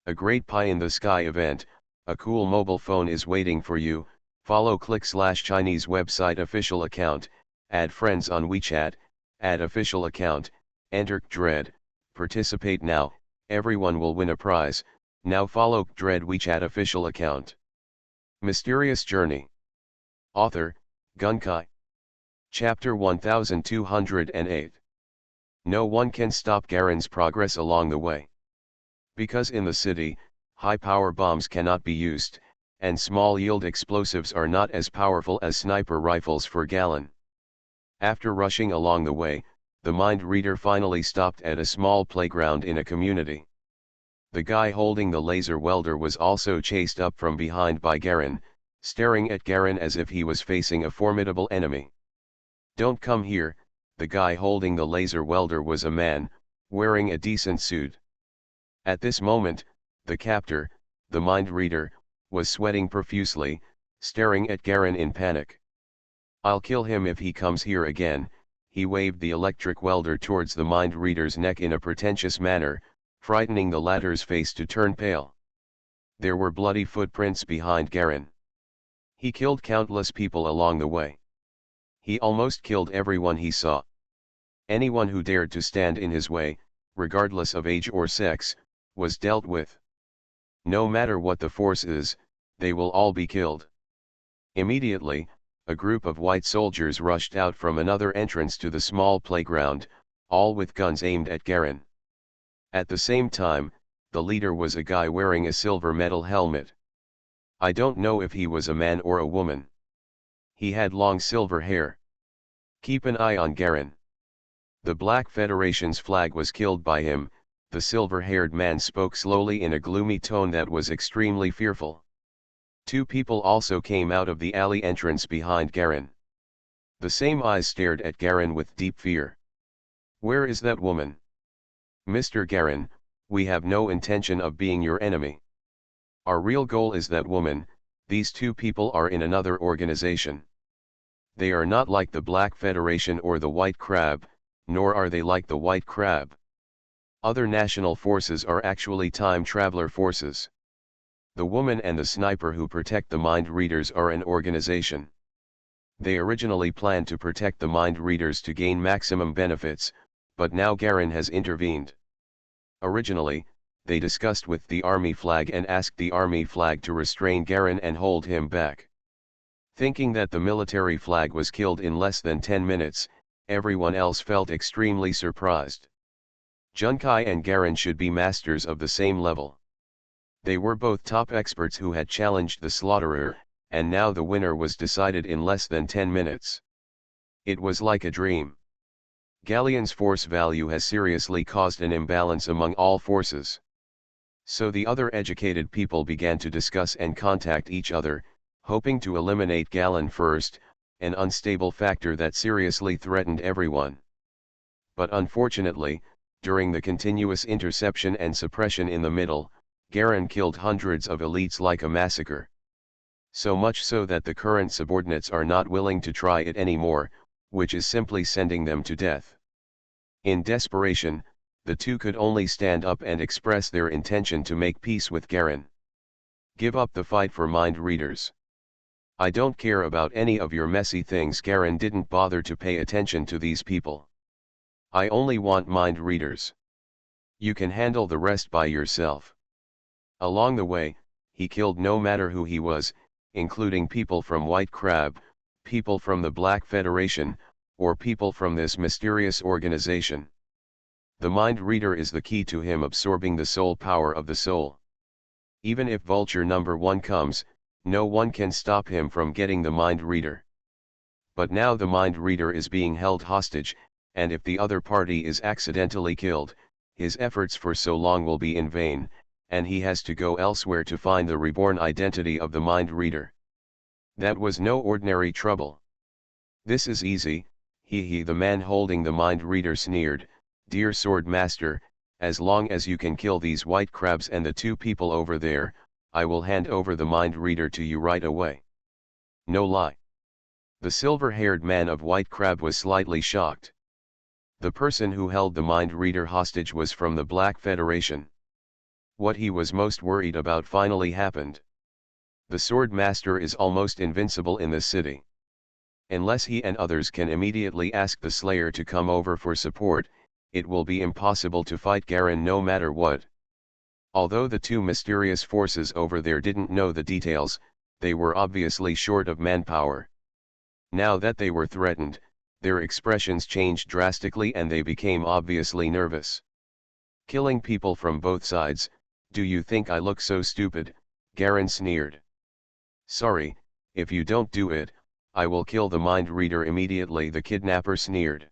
A great pie in the sky event, a cool mobile phone is waiting for you. Follow /Chinese website official account, add friends on WeChat, add official account, enter Dread, participate now, everyone will win a prize. Now follow Dread WeChat official account. Mysterious Journey. Author, Gunkai. Chapter 1208. No one can stop Garin's progress along the way. Because in the city, high-power bombs cannot be used, and small-yield explosives are not as powerful as sniper rifles for Gallon. After rushing along the way, the mind reader finally stopped at a small playground in a community. The guy holding the laser welder was also chased up from behind by Garin, staring at Garin as if he was facing a formidable enemy. Don't come here. The guy holding the laser welder was a man, wearing a decent suit. At this moment, the captor, the mind reader, was sweating profusely, staring at Garin in panic. I'll kill him if he comes here again. He waved the electric welder towards the mind reader's neck in a pretentious manner, frightening the latter's face to turn pale. There were bloody footprints behind Garin. He killed countless people along the way. He almost killed everyone he saw. Anyone who dared to stand in his way, regardless of age or sex, was dealt with. No matter what the force is, they will all be killed. Immediately, a group of white soldiers rushed out from another entrance to the small playground, all with guns aimed at Garin. At the same time, the leader was a guy wearing a silver metal helmet. I don't know if he was a man or a woman. He had long silver hair. Keep an eye on Garin. The Black Federation's flag was killed by him. The silver-haired man spoke slowly in a gloomy tone that was extremely fearful. 2 people also came out of the alley entrance behind Garin. The same eyes stared at Garin with deep fear. Where is that woman? Mr. Garin, we have no intention of being your enemy. Our real goal is that woman. These 2 people are in another organization. They are not like the Black Federation or the White Crab, nor are they like the White Crab. Other national forces are actually time traveler forces. The woman and the sniper who protect the mind readers are an organization. They originally planned to protect the mind readers to gain maximum benefits, but now Garin has intervened. Originally, they discussed with the army flag and asked the army flag to restrain Garin and hold him back. Thinking that the military flag was killed in less than 10 minutes, everyone else felt extremely surprised. Junkai and Garin should be masters of the same level. They were both top experts who had challenged the slaughterer, and now the winner was decided in less than 10 minutes. It was like a dream. Galleon's force value has seriously caused an imbalance among all forces. So the other educated people began to discuss and contact each other, hoping to eliminate Gallon first, an unstable factor that seriously threatened everyone. But unfortunately, during the continuous interception and suppression in the middle, Garin killed hundreds of elites like a massacre. So much so that the current subordinates are not willing to try it anymore, which is simply sending them to death. In desperation, the two could only stand up and express their intention to make peace with Garen. Give up the fight for mind readers. I don't care about any of your messy things. Garen didn't bother to pay attention to these people. I only want mind readers. You can handle the rest by yourself. Along the way, he killed no matter who he was, including people from White Crab, people from the Black Federation, or people from this mysterious organization. The mind reader is the key to him absorbing the soul power of the soul. Even if Vulture number 1 comes, no one can stop him from getting the mind reader. But now the mind reader is being held hostage, and if the other party is accidentally killed, his efforts for so long will be in vain, and he has to go elsewhere to find the reborn identity of the mind reader. That was no ordinary trouble. This is easy, the man holding the mind reader sneered, "Dear Sword Master, as long as you can kill these white crabs and the 2 people over there, I will hand over the mind reader to you right away." No lie. The silver-haired man of White Crab was slightly shocked. The person who held the mind reader hostage was from the Black Federation. What he was most worried about finally happened. The Sword Master is almost invincible in the city. Unless he and others can immediately ask the Slayer to come over for support, it will be impossible to fight Garen no matter what. Although the 2 mysterious forces over there didn't know the details, they were obviously short of manpower. Now that they were threatened, their expressions changed drastically and they became obviously nervous. "Killing people from both sides, do you think I look so stupid?" Garen sneered. "Sorry, if you don't do it, I will kill the mind reader immediately," the kidnapper sneered.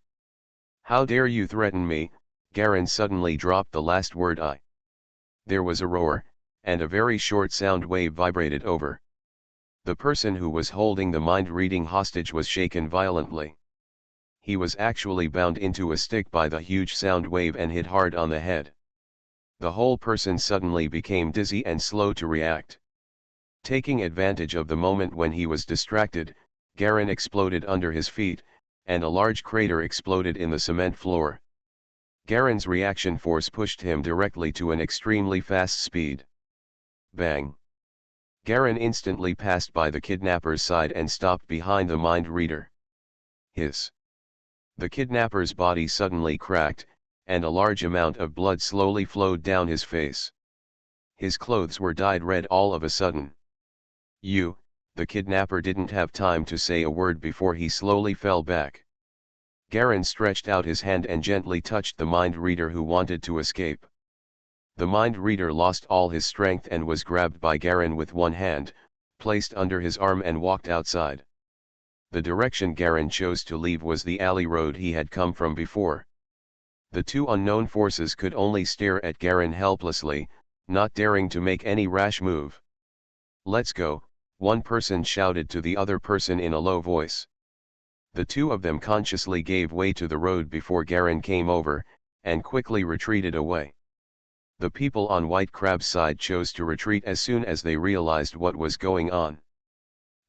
"How dare you threaten me?" Garen suddenly dropped the last word "I." There was a roar, and a very short sound wave vibrated over. The person who was holding the mind-reading hostage was shaken violently. He was actually bound into a stick by the huge sound wave and hit hard on the head. The whole person suddenly became dizzy and slow to react. Taking advantage of the moment when he was distracted, Garen exploded under his feet, and a large crater exploded in the cement floor. Garen's reaction force pushed him directly to an extremely fast speed. Bang! Garen instantly passed by the kidnapper's side and stopped behind the mind reader. Hiss! The kidnapper's body suddenly cracked, and a large amount of blood slowly flowed down his face. His clothes were dyed red all of a sudden. The kidnapper didn't have time to say a word before he slowly fell back. Garen stretched out his hand and gently touched the mind reader who wanted to escape. The mind reader lost all his strength and was grabbed by Garen with one hand, placed under his arm and walked outside. The direction Garen chose to leave was the alley road he had come from before. The 2 unknown forces could only stare at Garen helplessly, not daring to make any rash move. "Let's go," one person shouted to the other person in a low voice. The 2 of them consciously gave way to the road before Garen came over, and quickly retreated away. The people on White Crab's side chose to retreat as soon as they realized what was going on.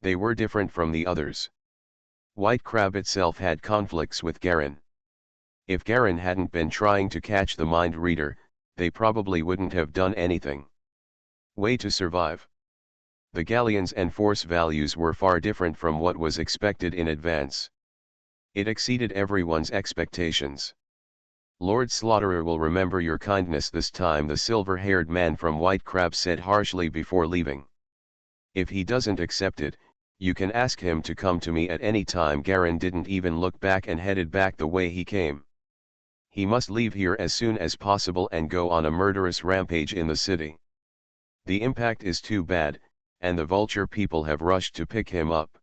They were different from the others. White Crab itself had conflicts with Garen. If Garen hadn't been trying to catch the mind reader, they probably wouldn't have done anything. Way to survive. The galleons and force values were far different from what was expected in advance. It exceeded everyone's expectations. "Lord Slaughterer will remember your kindness this time," the silver-haired man from White Crab said harshly before leaving. "If he doesn't accept it, you can ask him to come to me at any time." Garen didn't even look back and headed back the way he came. He must leave here as soon as possible and go on a murderous rampage in the city. The impact is too bad, and the Vulture people have rushed to pick him up.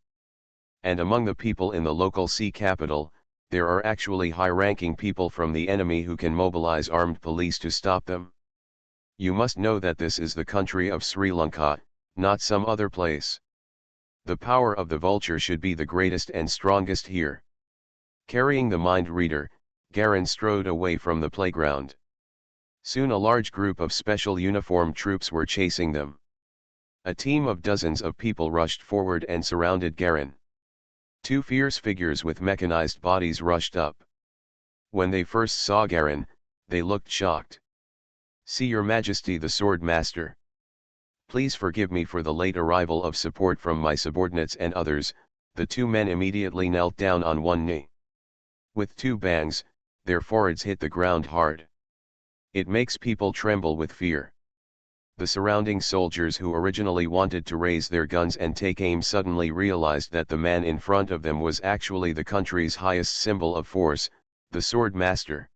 And among the people in the local sea capital, there are actually high-ranking people from the enemy who can mobilize armed police to stop them. You must know that this is the country of Sri Lanka, not some other place. The power of the Vulture should be the greatest and strongest here. Carrying the mind reader, Garen strode away from the playground. Soon a large group of special uniformed troops were chasing them. A team of dozens of people rushed forward and surrounded Garen. Two fierce figures with mechanized bodies rushed up. When they first saw Garin, they looked shocked. "See your majesty, the sword master. Please forgive me for the late arrival of support from my subordinates and others." The two men immediately knelt down on one knee. With two bangs, their foreheads hit the ground hard. It makes people tremble with fear. The surrounding soldiers who originally wanted to raise their guns and take aim suddenly realized that the man in front of them was actually the country's highest symbol of force, the sword master.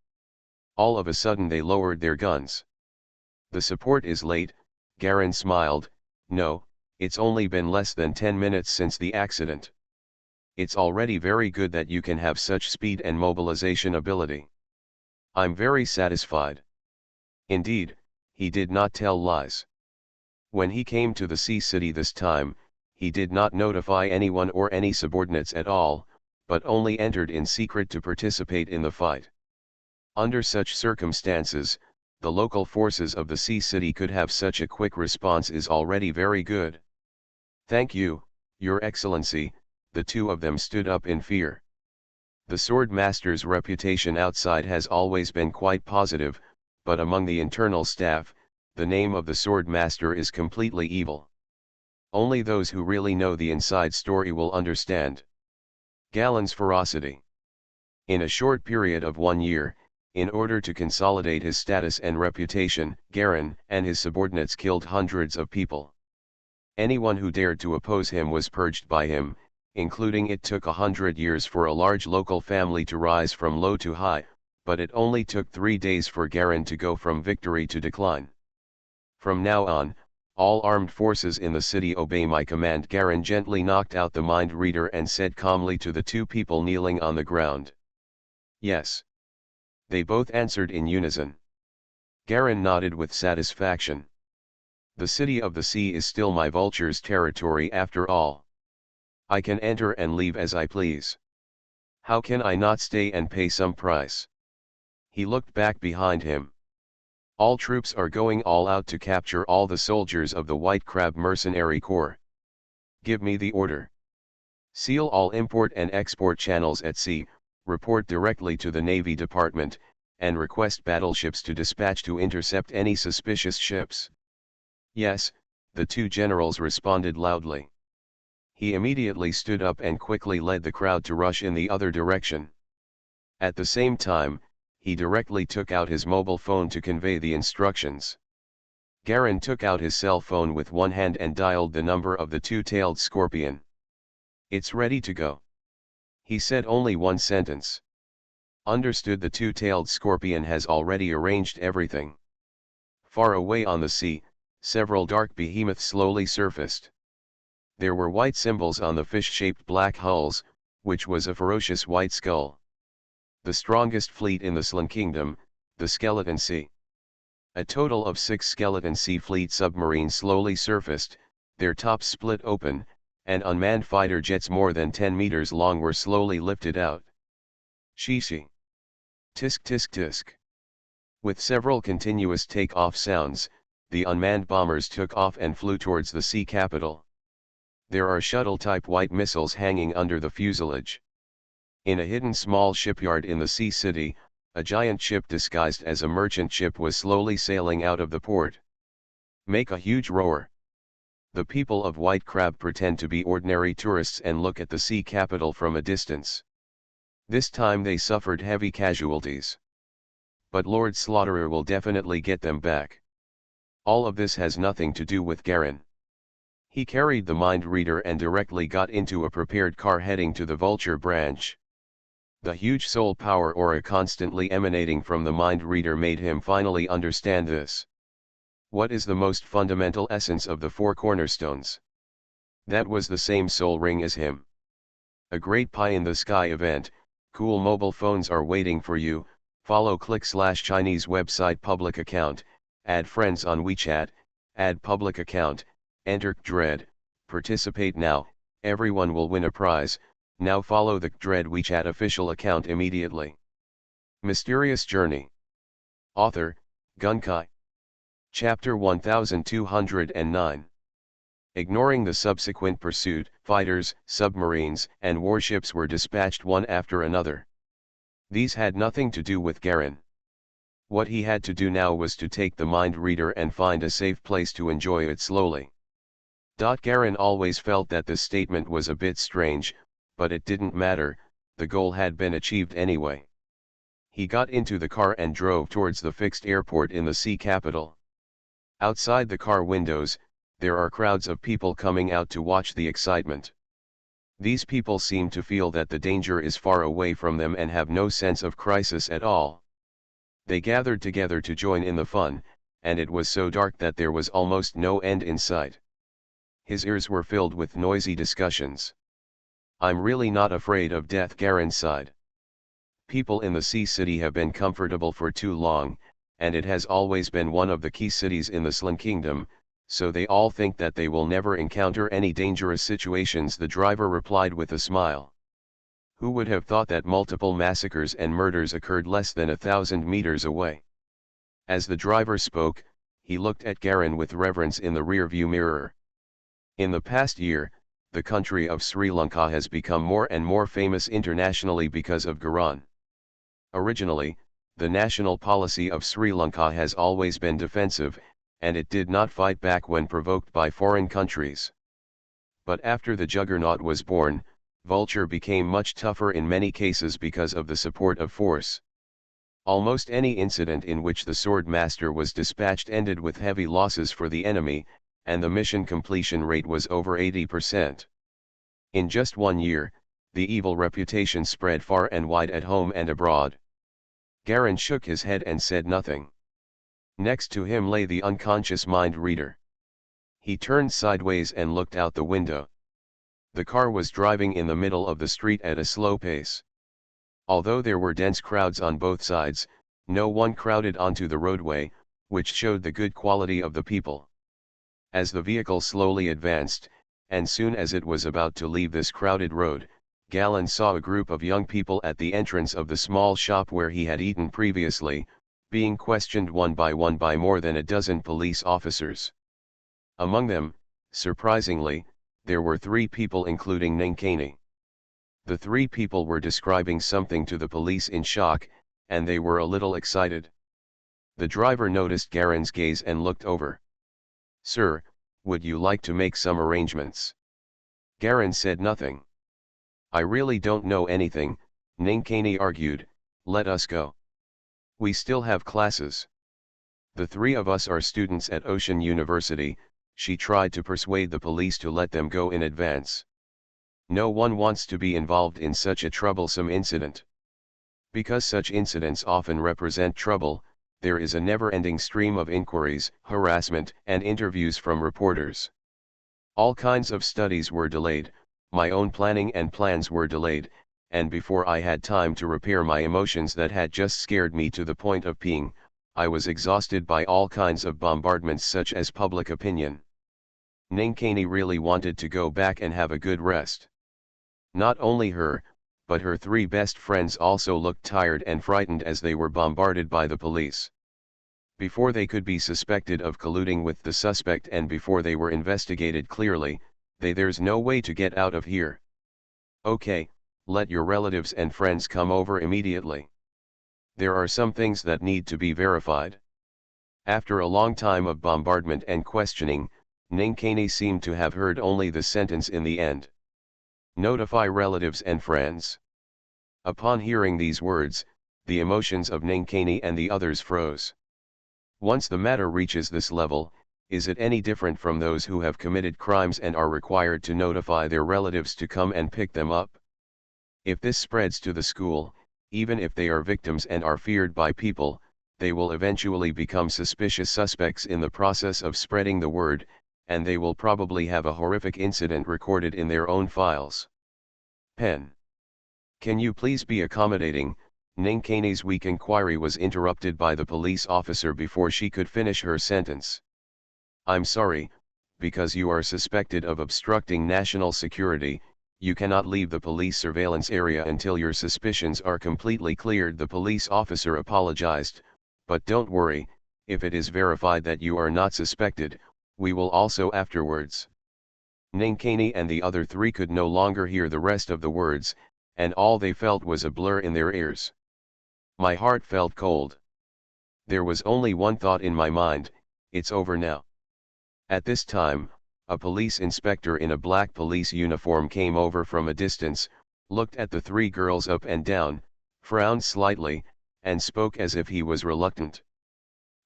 All of a sudden they lowered their guns. "The support is late," Garin smiled. "No, it's only been less than 10 minutes since the accident. It's already very good that you can have such speed and mobilization ability. I'm very satisfied." Indeed, he did not tell lies. When he came to the sea city this time, he did not notify anyone or any subordinates at all, but only entered in secret to participate in the fight. Under such circumstances, the local forces of the sea city could have such a quick response is already very good. "Thank you, Your Excellency." The two of them stood up in fear. The sword master's reputation outside has always been quite positive, but among the internal staff, the name of the sword master is completely evil. Only those who really know the inside story will understand Galen's ferocity. In a short period of 1 year, in order to consolidate his status and reputation, Garin and his subordinates killed hundreds of people. Anyone who dared to oppose him was purged by him, including it took 100 years for a large local family to rise from low to high, but it only took 3 days for Garin to go from victory to decline. "From now on, all armed forces in the city obey my command." Garin gently knocked out the mind reader and said calmly to the two people kneeling on the ground. "Yes." They both answered in unison. Garin nodded with satisfaction. "The city of the sea is still my vulture's territory after all. I can enter and leave as I please. How can I not stay and pay some price?" He looked back behind him. "All troops are going all out to capture all the soldiers of the White Crab Mercenary Corps. Give me the order. Seal all import and export channels at sea, report directly to the Navy Department, and request battleships to dispatch to intercept any suspicious ships." "Yes," the two generals responded loudly. He immediately stood up and quickly led the crowd to rush in the other direction. At the same time, he directly took out his mobile phone to convey the instructions. Garin took out his cell phone with one hand and dialed the number of the two-tailed scorpion. "It's ready to go." He said only one sentence. Understood. The two-tailed scorpion has already arranged everything. Far away on the sea, several dark behemoths slowly surfaced. There were white symbols on the fish-shaped black hulls, which was a ferocious white skull. The strongest fleet in the Slan Kingdom, the Skeleton Sea. A total of 6 Skeleton Sea Fleet submarines slowly surfaced, their tops split open, and unmanned fighter jets more than 10 meters long were slowly lifted out. Shishi. Tisk tisk tisk. With several continuous take-off sounds, the unmanned bombers took off and flew towards the sea capital. There are shuttle-type white missiles hanging under the fuselage. In a hidden small shipyard in the sea city, a giant ship disguised as a merchant ship was slowly sailing out of the port. Make a huge roar. The people of White Crab pretend to be ordinary tourists and look at the sea capital from a distance. This time they suffered heavy casualties. But Lord Slaughterer will definitely get them back. All of this has nothing to do with Garin. He carried the mind reader and directly got into a prepared car heading to the Vulture branch. The huge soul power aura constantly emanating from the mind reader made him finally understand this. What is the most fundamental essence of the 4 cornerstones? That was the same soul ring as him. A great pie in the sky event, cool mobile phones are waiting for you. Follow /Chinese website public account, add friends on WeChat, add public account, enter Dread, participate now, everyone will win a prize. Now follow the Dread WeChat official account immediately. Mysterious Journey. Author, Gunkai. Chapter 1209. Ignoring the subsequent pursuit, fighters, submarines, and warships were dispatched one after another. These had nothing to do with Garin. What he had to do now was to take the mind reader and find a safe place to enjoy it slowly. Garin always felt that this statement was a bit strange, but it didn't matter, the goal had been achieved anyway. He got into the car and drove towards the fixed airport in the sea capital. Outside the car windows, there are crowds of people coming out to watch the excitement. These people seem to feel that the danger is far away from them and have no sense of crisis at all. They gathered together to join in the fun, and it was so dark that there was almost no end in sight. His ears were filled with noisy discussions. "I'm really not afraid of death," Garin sighed. "People in the sea city have been comfortable for too long, and it has always been one of the key cities in the Slan Kingdom, so they all think that they will never encounter any dangerous situations," the driver replied with a smile. Who would have thought that multiple massacres and murders occurred less than 1,000 meters away? As the driver spoke, he looked at Garin with reverence in the rear-view mirror. In the past year, the country of Sri Lanka has become more and more famous internationally because of Garin. Originally, the national policy of Sri Lanka has always been defensive, and it did not fight back when provoked by foreign countries. But after the juggernaut was born, Vulture became much tougher in many cases because of the support of force. Almost any incident in which the Sword Master was dispatched ended with heavy losses for the enemy, and the mission completion rate was over 80%. In just 1 year, the evil reputation spread far and wide at home and abroad. Garin shook his head and said nothing. Next to him lay the unconscious mind reader. He turned sideways and looked out the window. The car was driving in the middle of the street at a slow pace. Although there were dense crowds on both sides, no one crowded onto the roadway, which showed the good quality of the people. As the vehicle slowly advanced, and soon as it was about to leave this crowded road, Garin saw a group of young people at the entrance of the small shop where he had eaten previously, being questioned one by more than a dozen police officers. Among them, surprisingly, there were 3 people including Nankani. The 3 people were describing something to the police in shock, and they were a little excited. The driver noticed Garin's gaze and looked over. "Sir, would you like to make some arrangements?" Garin said nothing. "I really don't know anything," Nankani argued, "let us go. We still have classes. The 3 of us are students at Ocean University." She tried to persuade the police to let them go in advance. No one wants to be involved in such a troublesome incident. Because such incidents often represent trouble, there is a never-ending stream of inquiries, harassment, and interviews from reporters. All kinds of studies were delayed, my own planning and plans were delayed, and before I had time to repair my emotions that had just scared me to the point of peeing, I was exhausted by all kinds of bombardments such as public opinion. Nankani really wanted to go back and have a good rest. Not only her, but her 3 best friends also looked tired and frightened as they were bombarded by the police. Before they could be suspected of colluding with the suspect and before they were investigated clearly, there's no way to get out of here. Okay, let your relatives and friends come over immediately. There are some things that need to be verified. After a long time of bombardment and questioning, Nankani seemed to have heard only the sentence in the end. Notify relatives and friends. Upon hearing these words, the emotions of Nankani and the others froze. Once the matter reaches this level, is it any different from those who have committed crimes and are required to notify their relatives to come and pick them up? If this spreads to the school, even if they are victims and are feared by people, they will eventually become suspicious suspects in the process of spreading the word, and they will probably have a horrific incident recorded in their own files. Pen. Can you please be accommodating? Nankani's weak inquiry was interrupted by the police officer before she could finish her sentence. I'm sorry, because you are suspected of obstructing national security, you cannot leave the police surveillance area until your suspicions are completely cleared. The police officer apologized, but don't worry, if it is verified that you are not suspected, we will also afterwards. Ninkani and the other three could no longer hear the rest of the words, and all they felt was a blur in their ears. My heart felt cold. There was only one thought in my mind: it's over now. At this time, a police inspector in a black police uniform came over from a distance, looked at the three girls up and down, frowned slightly, and spoke as if he was reluctant.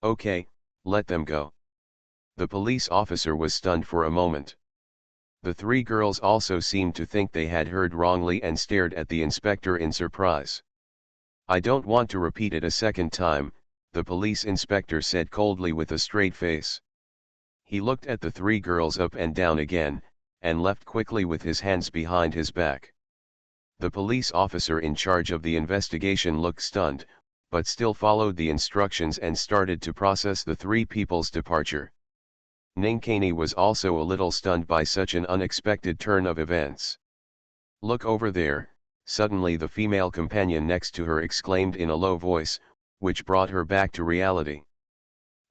"Okay, let them go." The police officer was stunned for a moment. The three girls also seemed to think they had heard wrongly and stared at the inspector in surprise. "I don't want to repeat it a second time," the police inspector said coldly with a straight face. He looked at the three girls up and down again, and left quickly with his hands behind his back. The police officer in charge of the investigation looked stunned, but still followed the instructions and started to process the three people's departure. Ninkani was also a little stunned by such an unexpected turn of events. "Look over there," suddenly the female companion next to her exclaimed in a low voice, which brought her back to reality.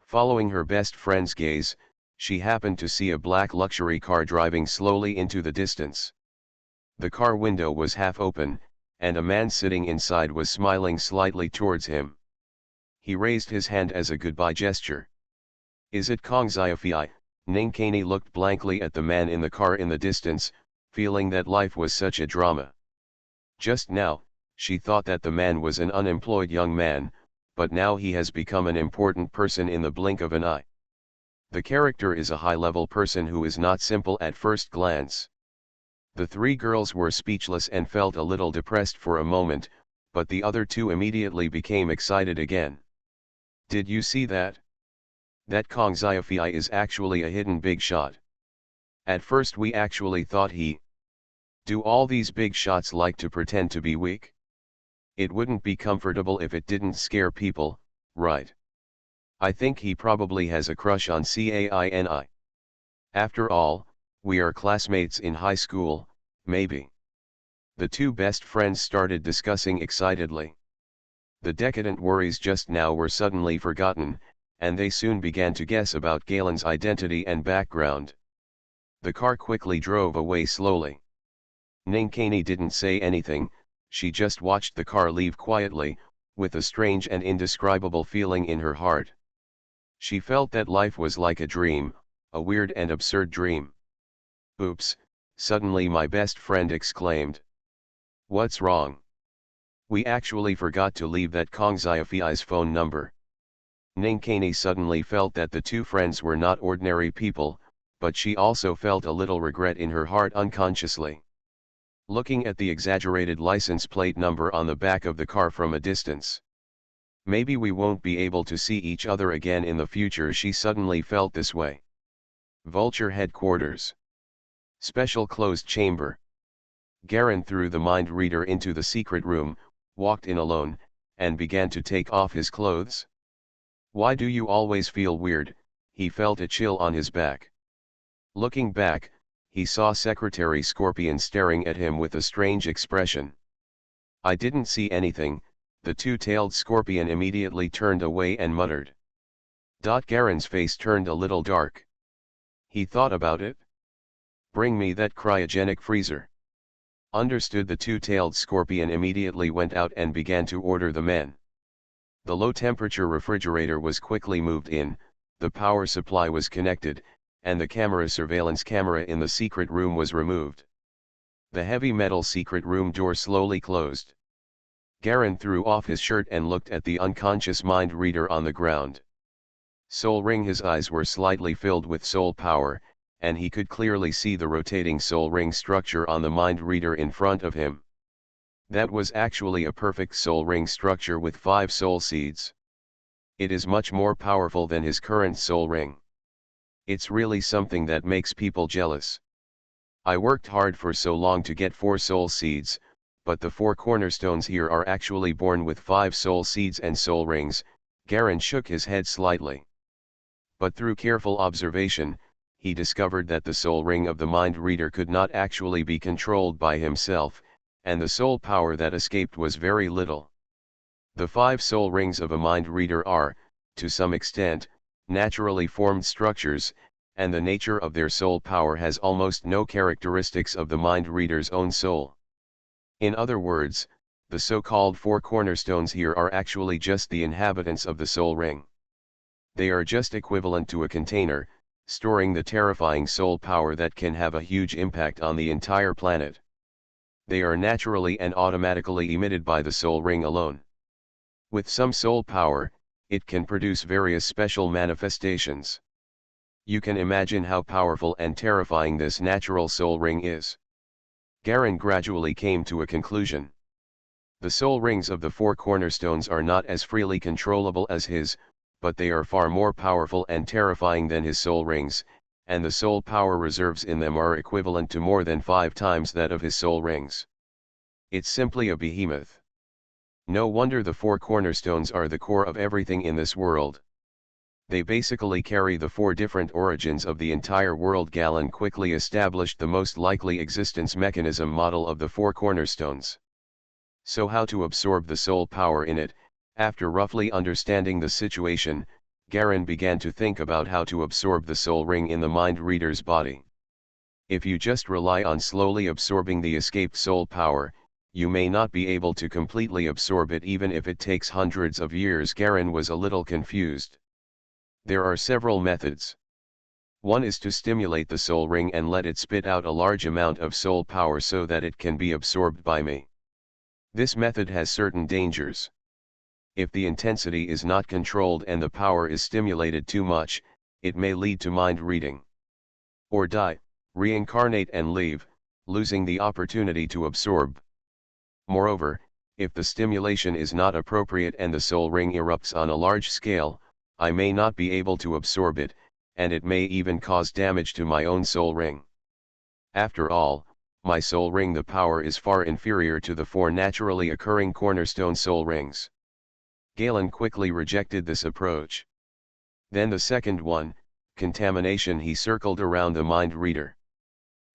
Following her best friend's gaze, she happened to see a black luxury car driving slowly into the distance. The car window was half open, and a man sitting inside was smiling slightly towards him. He raised his hand as a goodbye gesture. "Is it Kong Sci-fi?" Ninkani looked blankly at the man in the car in the distance, feeling that life was such a drama. Just now, she thought that the man was an unemployed young man, but now he has become an important person in the blink of an eye. The character is a high-level person who is not simple at first glance. The three girls were speechless and felt a little depressed for a moment, but the other two immediately became excited again. "Did you see that? That Kong Sci-fi is actually a hidden big shot. At first we actually thought do all these big shots like to pretend to be weak? It wouldn't be comfortable if it didn't scare people, right? I think he probably has a crush on Kaini. After all, we are classmates in high school, maybe." The two best friends started discussing excitedly. The decadent worries just now were suddenly forgotten, and they soon began to guess about Galen's identity and background. The car quickly drove away slowly. Ninkani didn't say anything, she just watched the car leave quietly, with a strange and indescribable feeling in her heart. She felt that life was like a dream, a weird and absurd dream. "Oops," suddenly my best friend exclaimed. "What's wrong?" "We actually forgot to leave that Kong Sci-fi's phone number." Ninkani suddenly felt that the two friends were not ordinary people, but she also felt a little regret in her heart unconsciously. Looking at the exaggerated license plate number on the back of the car from a distance. Maybe we won't be able to see each other again in the future, she suddenly felt this way. Vulture headquarters. Special closed chamber. Garen threw the mind reader into the secret room, walked in alone, and began to take off his clothes. "Why do you always feel weird?" He felt a chill on his back. Looking back, he saw Secretary Scorpion staring at him with a strange expression. "I didn't see anything," the two-tailed scorpion immediately turned away and muttered. Garen's face turned a little dark. He thought about it. "Bring me that cryogenic freezer." Understood. The two-tailed scorpion immediately went out and began to order the men. The low-temperature refrigerator was quickly moved in, the power supply was connected, and the surveillance camera in the secret room was removed. The heavy metal secret room door slowly closed. Garen threw off his shirt and looked at the unconscious mind reader on the ground. Soul ring. His eyes were slightly filled with soul power, and he could clearly see the rotating soul ring structure on the mind reader in front of him. That was actually a perfect soul ring structure with 5 soul seeds. It is much more powerful than his current soul ring. It's really something that makes people jealous. I worked hard for so long to get 4 soul seeds, but the 4 cornerstones here are actually born with 5 soul seeds and soul rings. Garen shook his head slightly. But through careful observation, he discovered that the soul ring of the mind reader could not actually be controlled by himself, and the soul power that escaped was very little. The 5 soul rings of a mind reader are, to some extent, naturally formed structures, and the nature of their soul power has almost no characteristics of the mind reader's own soul. In other words, the so-called four cornerstones here are actually just the inhabitants of the soul ring. They are just equivalent to a container, storing the terrifying soul power that can have a huge impact on the entire planet. They are naturally and automatically emitted by the soul ring alone. With some soul power, it can produce various special manifestations. You can imagine how powerful and terrifying this natural soul ring is. Garen gradually came to a conclusion. The soul rings of the four cornerstones are not as freely controllable as his, but they are far more powerful and terrifying than his soul rings, and the soul power reserves in them are equivalent to more than 5 times that of his soul rings. It's simply a behemoth. No wonder the four cornerstones are the core of everything in this world. They basically carry the 4 different origins of the entire world. Galen quickly established the most likely existence mechanism model of the 4 cornerstones. So how to absorb the soul power in it? After roughly understanding the situation, Garen began to think about how to absorb the soul ring in the mind reader's body. If you just rely on slowly absorbing the escaped soul power, you may not be able to completely absorb it even if it takes hundreds of years. Garen was a little confused. There are several methods. One is to stimulate the soul ring and let it spit out a large amount of soul power so that it can be absorbed by me. This method has certain dangers. If the intensity is not controlled and the power is stimulated too much, it may lead to mind reading. Or die, reincarnate and leave, losing the opportunity to absorb. Moreover, if the stimulation is not appropriate and the soul ring erupts on a large scale, I may not be able to absorb it, and it may even cause damage to my own soul ring. After all, my soul ring, the power is far inferior to the 4 naturally occurring cornerstone soul rings. Galen quickly rejected this approach. Then the second one, contamination. He circled around the mind reader.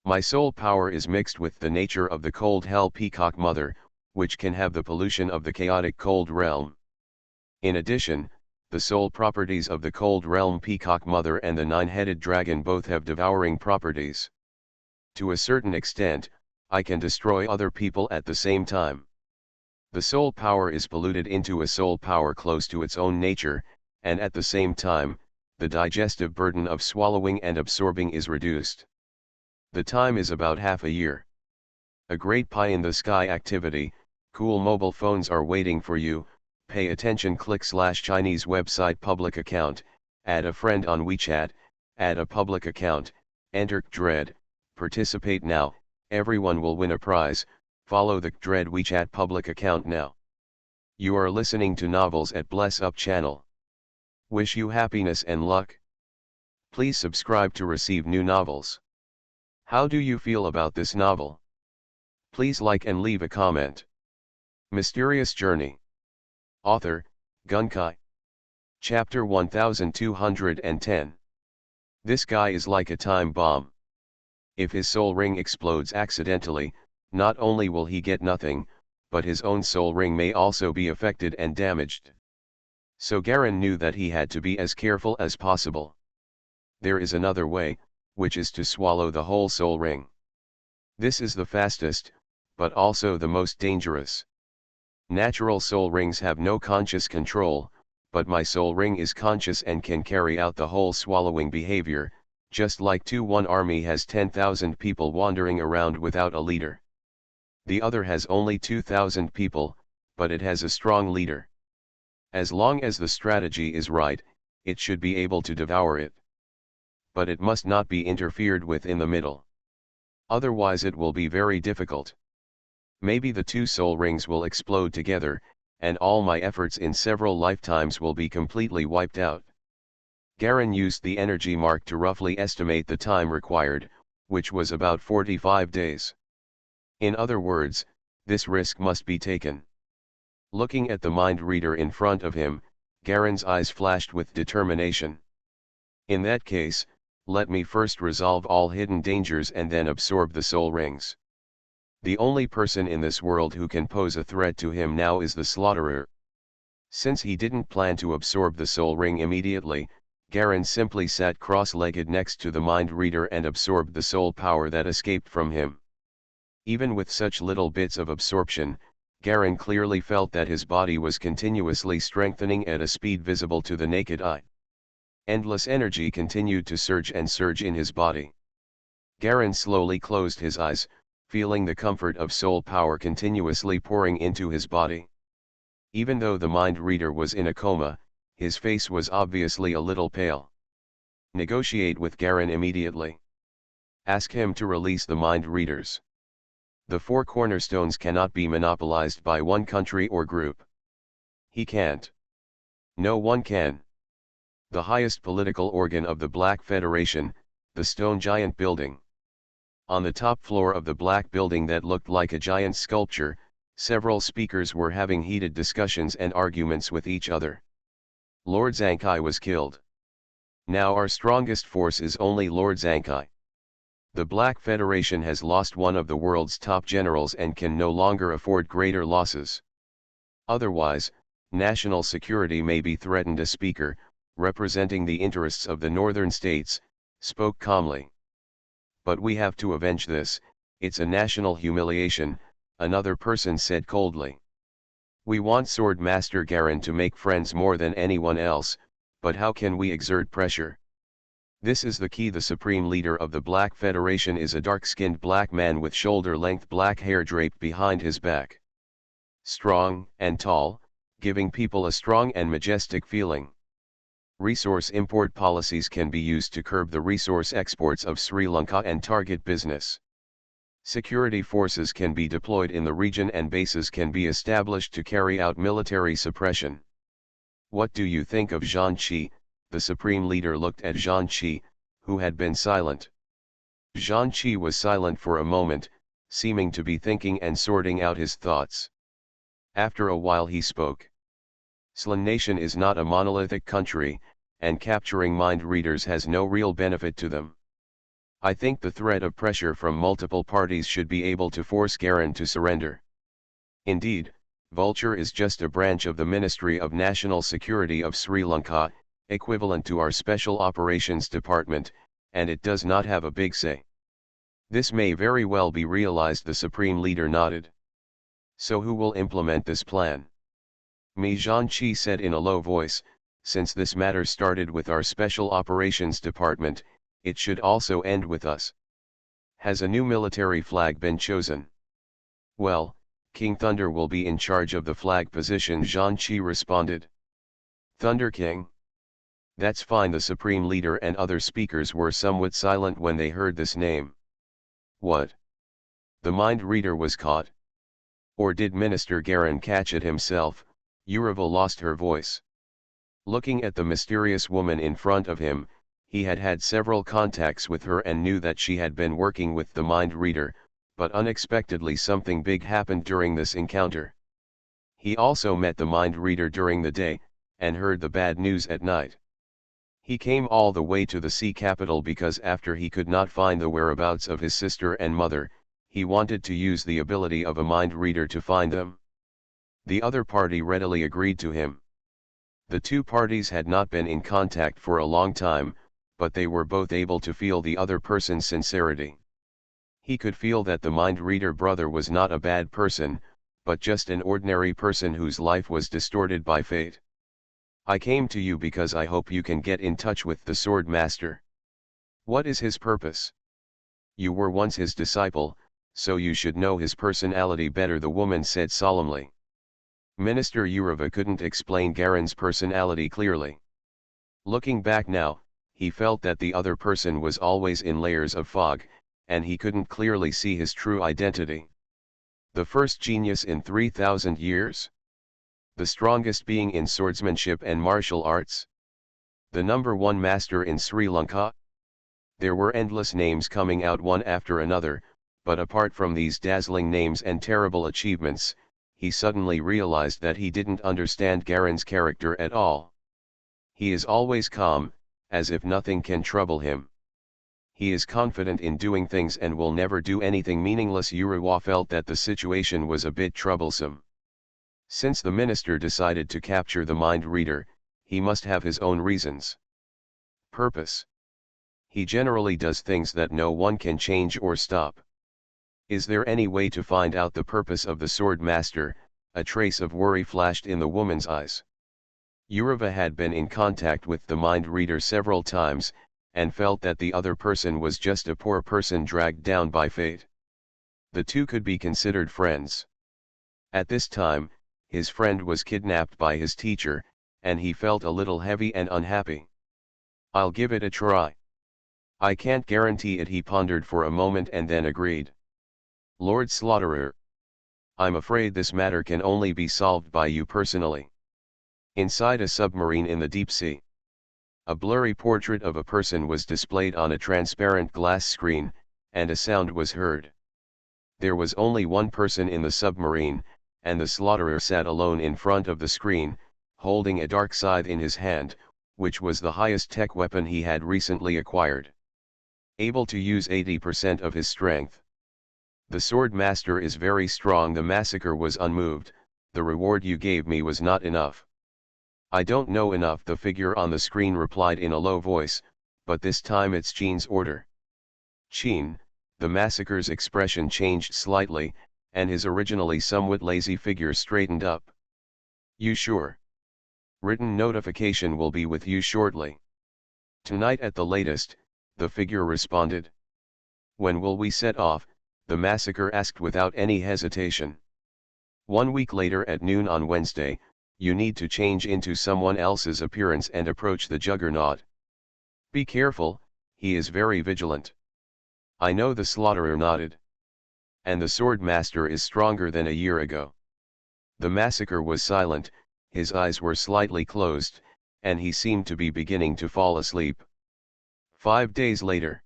My soul power is mixed with the nature of the cold hell peacock mother, which can have the pollution of the chaotic cold realm. In addition, the soul properties of the cold realm peacock mother and the 9-headed dragon both have devouring properties. To a certain extent, I can destroy other people at the same time. The soul power is polluted into a soul power close to its own nature, and at the same time, the digestive burden of swallowing and absorbing is reduced. The time is about half a year. A great pie in the sky activity. Cool mobile phones are waiting for you. Pay attention. /Chinese website public account, add a friend on WeChat, add a public account, enter Dread, participate now, everyone will win a prize. Follow the Dread WeChat public account now. You are listening to Novels at Bless Up channel. Wish you happiness and luck. Please subscribe to receive new novels. How do you feel about this novel? Please like and leave a comment. Mysterious Journey. Author, Gunkai. Chapter 1210. This guy is like a time bomb. If his soul ring explodes accidentally, not only will he get nothing, but his own soul ring may also be affected and damaged. So Garen knew that he had to be as careful as possible. There is another way, which is to swallow the whole soul ring. This is the fastest, but also the most dangerous. Natural soul rings have no conscious control, but my soul ring is conscious and can carry out the whole swallowing behavior, just like one army has 10,000 people wandering around without a leader. The other has only 2,000 people, but it has a strong leader. As long as the strategy is right, it should be able to devour it. But it must not be interfered with in the middle. Otherwise it will be very difficult. Maybe the 2 soul rings will explode together, and all my efforts in several lifetimes will be completely wiped out. Garen used the energy mark to roughly estimate the time required, which was about 45 days. In other words, this risk must be taken. Looking at the mind reader in front of him, Garen's eyes flashed with determination. In that case, let me first resolve all hidden dangers and then absorb the soul rings. The only person in this world who can pose a threat to him now is the slaughterer. Since he didn't plan to absorb the soul ring immediately, Garen simply sat cross-legged next to the mind reader and absorbed the soul power that escaped from him. Even with such little bits of absorption, Garen clearly felt that his body was continuously strengthening at a speed visible to the naked eye. Endless energy continued to surge and surge in his body. Garen slowly closed his eyes, feeling the comfort of soul power continuously pouring into his body. Even though the mind reader was in a coma, his face was obviously a little pale. Negotiate with Garen immediately. Ask him to release the mind readers. The four cornerstones cannot be monopolized by one country or group. He can't. No one can. The highest political organ of the Black Federation, the stone giant building. On the top floor of the black building that looked like a giant sculpture, several speakers were having heated discussions and arguments with each other. Lord Zankai was killed. Now our strongest force is only Lord Zankai. The Black Federation has lost one of the world's top generals and can no longer afford greater losses. Otherwise, national security may be threatened. A speaker, representing the interests of the northern states, spoke calmly. But we have to avenge this, it's a national humiliation, another person said coldly. We want Sword Master Garen to make friends more than anyone else, but how can we exert pressure? This is the key. The supreme leader of the Black Federation is a dark-skinned black man with shoulder-length black hair draped behind his back. Strong and tall, giving people a strong and majestic feeling. Resource import policies can be used to curb the resource exports of Sri Lanka and target business. Security forces can be deployed in the region and bases can be established to carry out military suppression. What do you think of Zhang Qi? The supreme leader looked at Zhang Qi, who had been silent. Zhang Qi was silent for a moment, seeming to be thinking and sorting out his thoughts. After a while he spoke. Slan Nation is not a monolithic country, and capturing mind readers has no real benefit to them. I think the threat of pressure from multiple parties should be able to force Garen to surrender. Indeed, Vulture is just a branch of the Ministry of National Security of Sri Lanka, equivalent to our Special Operations Department, and it does not have a big say. This may very well be realized. The Supreme Leader nodded. So who will implement this plan? Me, Zhang Qi said in a low voice. Since this matter started with our Special Operations Department, it should also end with us. Has a new military flag been chosen? Well, King Thunder will be in charge of the flag position, Zhang Qi responded. Thunder King? That's fine. The Supreme Leader and other speakers were somewhat silent when they heard this name. What? The mind reader was caught? Or did Minister Garen catch it himself? Urival lost her voice. Looking at the mysterious woman in front of him, he had had several contacts with her and knew that she had been working with the mind reader, but unexpectedly something big happened during this encounter. He also met the mind reader during the day, and heard the bad news at night. He came all the way to the sea capital because after he could not find the whereabouts of his sister and mother, he wanted to use the ability of a mind reader to find them. The other party readily agreed to him. The two parties had not been in contact for a long time, but they were both able to feel the other person's sincerity. He could feel that the mind reader brother was not a bad person, but just an ordinary person whose life was distorted by fate. I came to you because I hope you can get in touch with the Sword Master. What is his purpose? You were once his disciple, so you should know his personality better, the woman said solemnly. Minister Uriva couldn't explain Garen's personality clearly. Looking back now, he felt that the other person was always in layers of fog, and he couldn't clearly see his true identity. The first genius in 3,000 years? The strongest being in swordsmanship and martial arts? The #1 master in Sri Lanka? There were endless names coming out one after another, but apart from these dazzling names and terrible achievements, he suddenly realized that he didn't understand Garen's character at all. He is always calm, as if nothing can trouble him. He is confident in doing things and will never do anything meaningless. Uriwa felt that the situation was a bit troublesome. Since the minister decided to capture the mind reader, he must have his own reasons. Purpose. He generally does things that no one can change or stop. Is there any way to find out the purpose of the sword master? A trace of worry flashed in the woman's eyes. Yureva had been in contact with the mind reader several times, and felt that the other person was just a poor person dragged down by fate. The two could be considered friends. At this time, his friend was kidnapped by his teacher, and he felt a little heavy and unhappy. I'll give it a try. I can't guarantee it, he pondered for a moment and then agreed. Lord Slaughterer. I'm afraid this matter can only be solved by you personally. Inside a submarine in the deep sea. A blurry portrait of a person was displayed on a transparent glass screen, and a sound was heard. There was only one person in the submarine, and the slaughterer sat alone in front of the screen, holding a dark scythe in his hand, which was the highest tech weapon he had recently acquired. Able to use 80% of his strength. The sword master is very strong. The massacre was unmoved. The reward you gave me was not enough. I don't know enough, the figure on the screen replied in a low voice, but this time it's Qin's order. Qin. The massacre's expression changed slightly, and his originally somewhat lazy figure straightened up. You sure? Written notification will be with you shortly. Tonight at the latest, the figure responded. When will we set off? The massacre asked without any hesitation. 1 week later at noon on Wednesday. You need to change into someone else's appearance and approach the juggernaut. Be careful, he is very vigilant. I know, the slaughterer nodded. And the sword master is stronger than a year ago. The massacre was silent, his eyes were slightly closed, and he seemed to be beginning to fall asleep. 5 days later.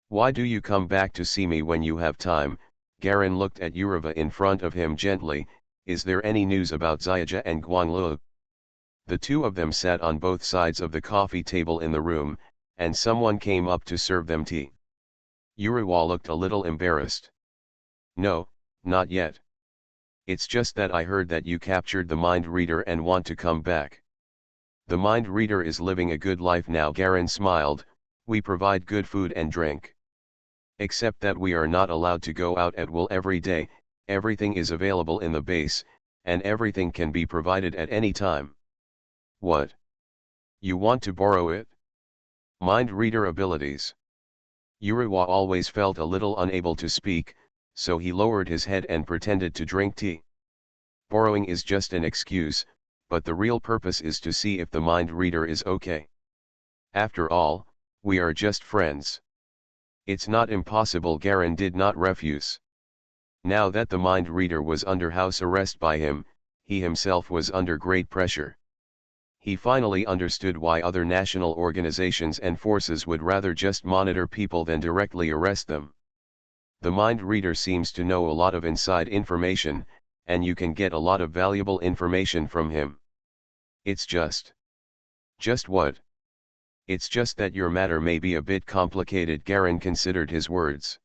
Why do you come back to see me when you have time? Garen looked at Yureva in front of him gently. Is there any news about Xiaojia and Guanglu? The two of them sat on both sides of the coffee table in the room, and someone came up to serve them tea. Yureva looked a little embarrassed. No, not yet. It's just that I heard that you captured the mind reader and want to come back. The mind reader is living a good life now. Garen smiled. We provide good food and drink. Except that we are not allowed to go out at will every day. Everything is available in the base, and everything can be provided at any time. What? You want to borrow it? Mind reader abilities. Yureva always felt a little unable to speak, so he lowered his head and pretended to drink tea. Borrowing is just an excuse, but the real purpose is to see if the mind reader is okay. After all, we are just friends. It's not impossible. Garen did not refuse. Now that the mind reader was under house arrest by him, he himself was under great pressure. He finally understood why other national organizations and forces would rather just monitor people than directly arrest them. The mind reader seems to know a lot of inside information, and you can get a lot of valuable information from him. It's just. Just what? It's just that your matter may be a bit complicated. Garen considered his words.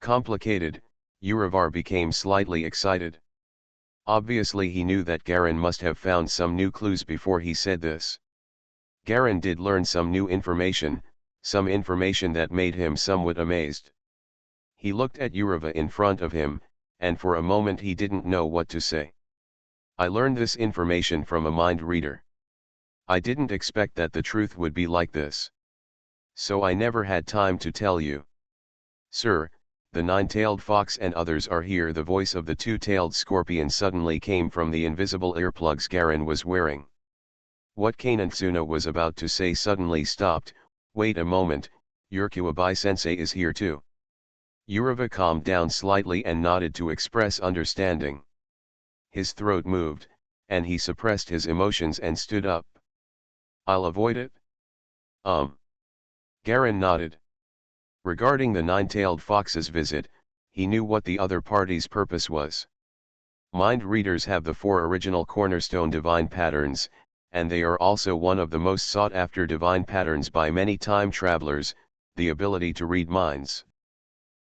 Complicated? Yureva became slightly excited. Obviously he knew that Garen must have found some new clues before he said this. Garen did learn some new information, some information that made him somewhat amazed. He looked at Yureva in front of him, and for a moment he didn't know what to say. I learned this information from a mind reader. I didn't expect that the truth would be like this. So I never had time to tell you. Sir, the nine-tailed fox and others are here. The voice of the two-tailed scorpion suddenly came from the invisible earplugs Garen was wearing. What Kanantsuna was about to say suddenly stopped. Wait a moment, Yurkuwabai-sensei is here too. Yureva calmed down slightly and nodded to express understanding. His throat moved, and he suppressed his emotions and stood up. I'll avoid it? Garen nodded. Regarding the nine-tailed fox's visit, he knew what the other party's purpose was. Mind readers have the 4 original cornerstone divine patterns, and they are also one of the most sought-after divine patterns by many time travelers, the ability to read minds.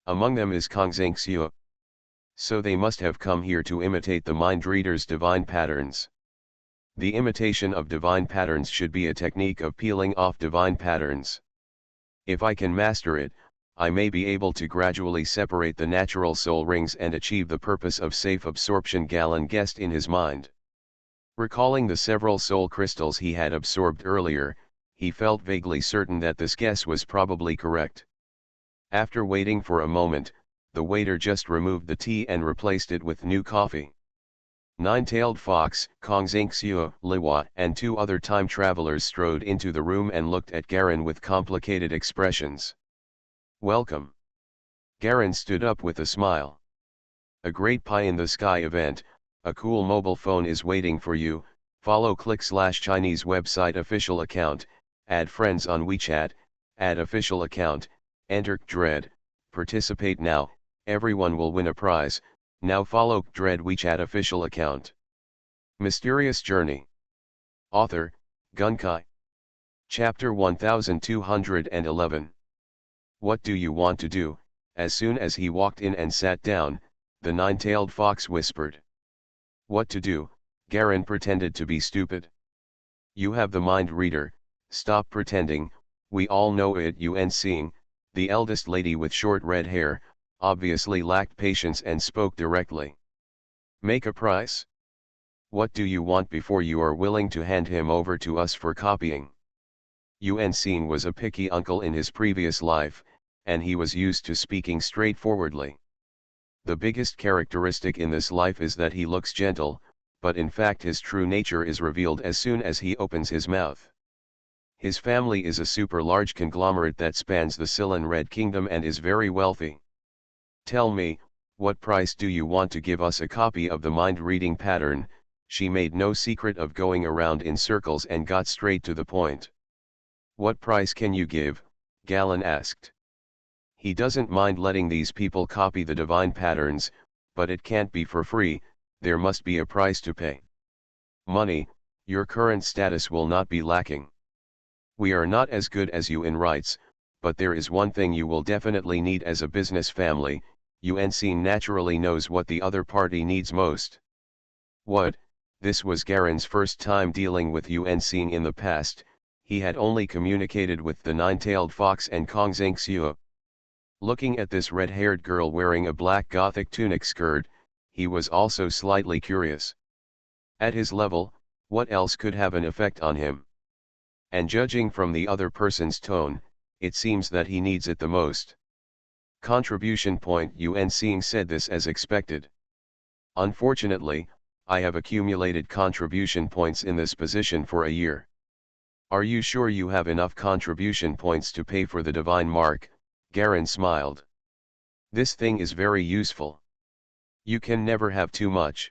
Among them is Kongzangxiu. So they must have come here to imitate the mind reader's divine patterns. The imitation of divine patterns should be a technique of peeling off divine patterns. If I can master it, I may be able to gradually separate the natural soul rings and achieve the purpose of safe absorption. Galen guessed in his mind. Recalling the several soul crystals he had absorbed earlier, he felt vaguely certain that this guess was probably correct. After waiting for a moment, the waiter just removed the tea and replaced it with new coffee. Nine-tailed fox, Kong Xingxiu, Liwa, and two other time travelers strode into the room and looked at Garen with complicated expressions. Welcome. Garen stood up with a smile. A great pie-in-the-sky event, a cool mobile phone is waiting for you. Follow /Chinese website official account, add friends on WeChat, add official account, enter Dread, participate now, everyone will win a prize. Now follow Dread WeChat official account. Mysterious Journey. Author, Gunkai. Chapter 1211. What do you want to do? As soon as he walked in and sat down, the nine-tailed fox whispered. What to do? Garen pretended to be stupid. You have the mind reader, stop pretending, we all know it. Yun Xing, the eldest lady with short red hair, obviously lacked patience and spoke directly. Make a price? What do you want before you are willing to hand him over to us for copying? Yun Xing was a picky uncle in his previous life, and he was used to speaking straightforwardly. The biggest characteristic in this life is that he looks gentle, but in fact his true nature is revealed as soon as he opens his mouth. His family is a super large conglomerate that spans the Silan Red Kingdom and is very wealthy. Tell me, what price do you want to give us a copy of the mind-reading pattern? She made no secret of going around in circles and got straight to the point. What price can you give? Galen asked. He doesn't mind letting these people copy the divine patterns, but it can't be for free, there must be a price to pay. Money, your current status will not be lacking. We are not as good as you in rights, but there is one thing you will definitely need as a business family. Yun Xing naturally knows what the other party needs most. What? This was Garen's first time dealing with Yun Xing in the past, he had only communicated with the nine-tailed fox and Kong Xingxiu. Looking at this red-haired girl wearing a black gothic tunic skirt, he was also slightly curious. At his level, what else could have an effect on him? And judging from the other person's tone, it seems that he needs it the most. Contribution point. Yun Xing said this as expected. Unfortunately, I have accumulated contribution points in this position for a year. Are you sure you have enough contribution points to pay for the divine mark? Garen smiled. This thing is very useful. You can never have too much.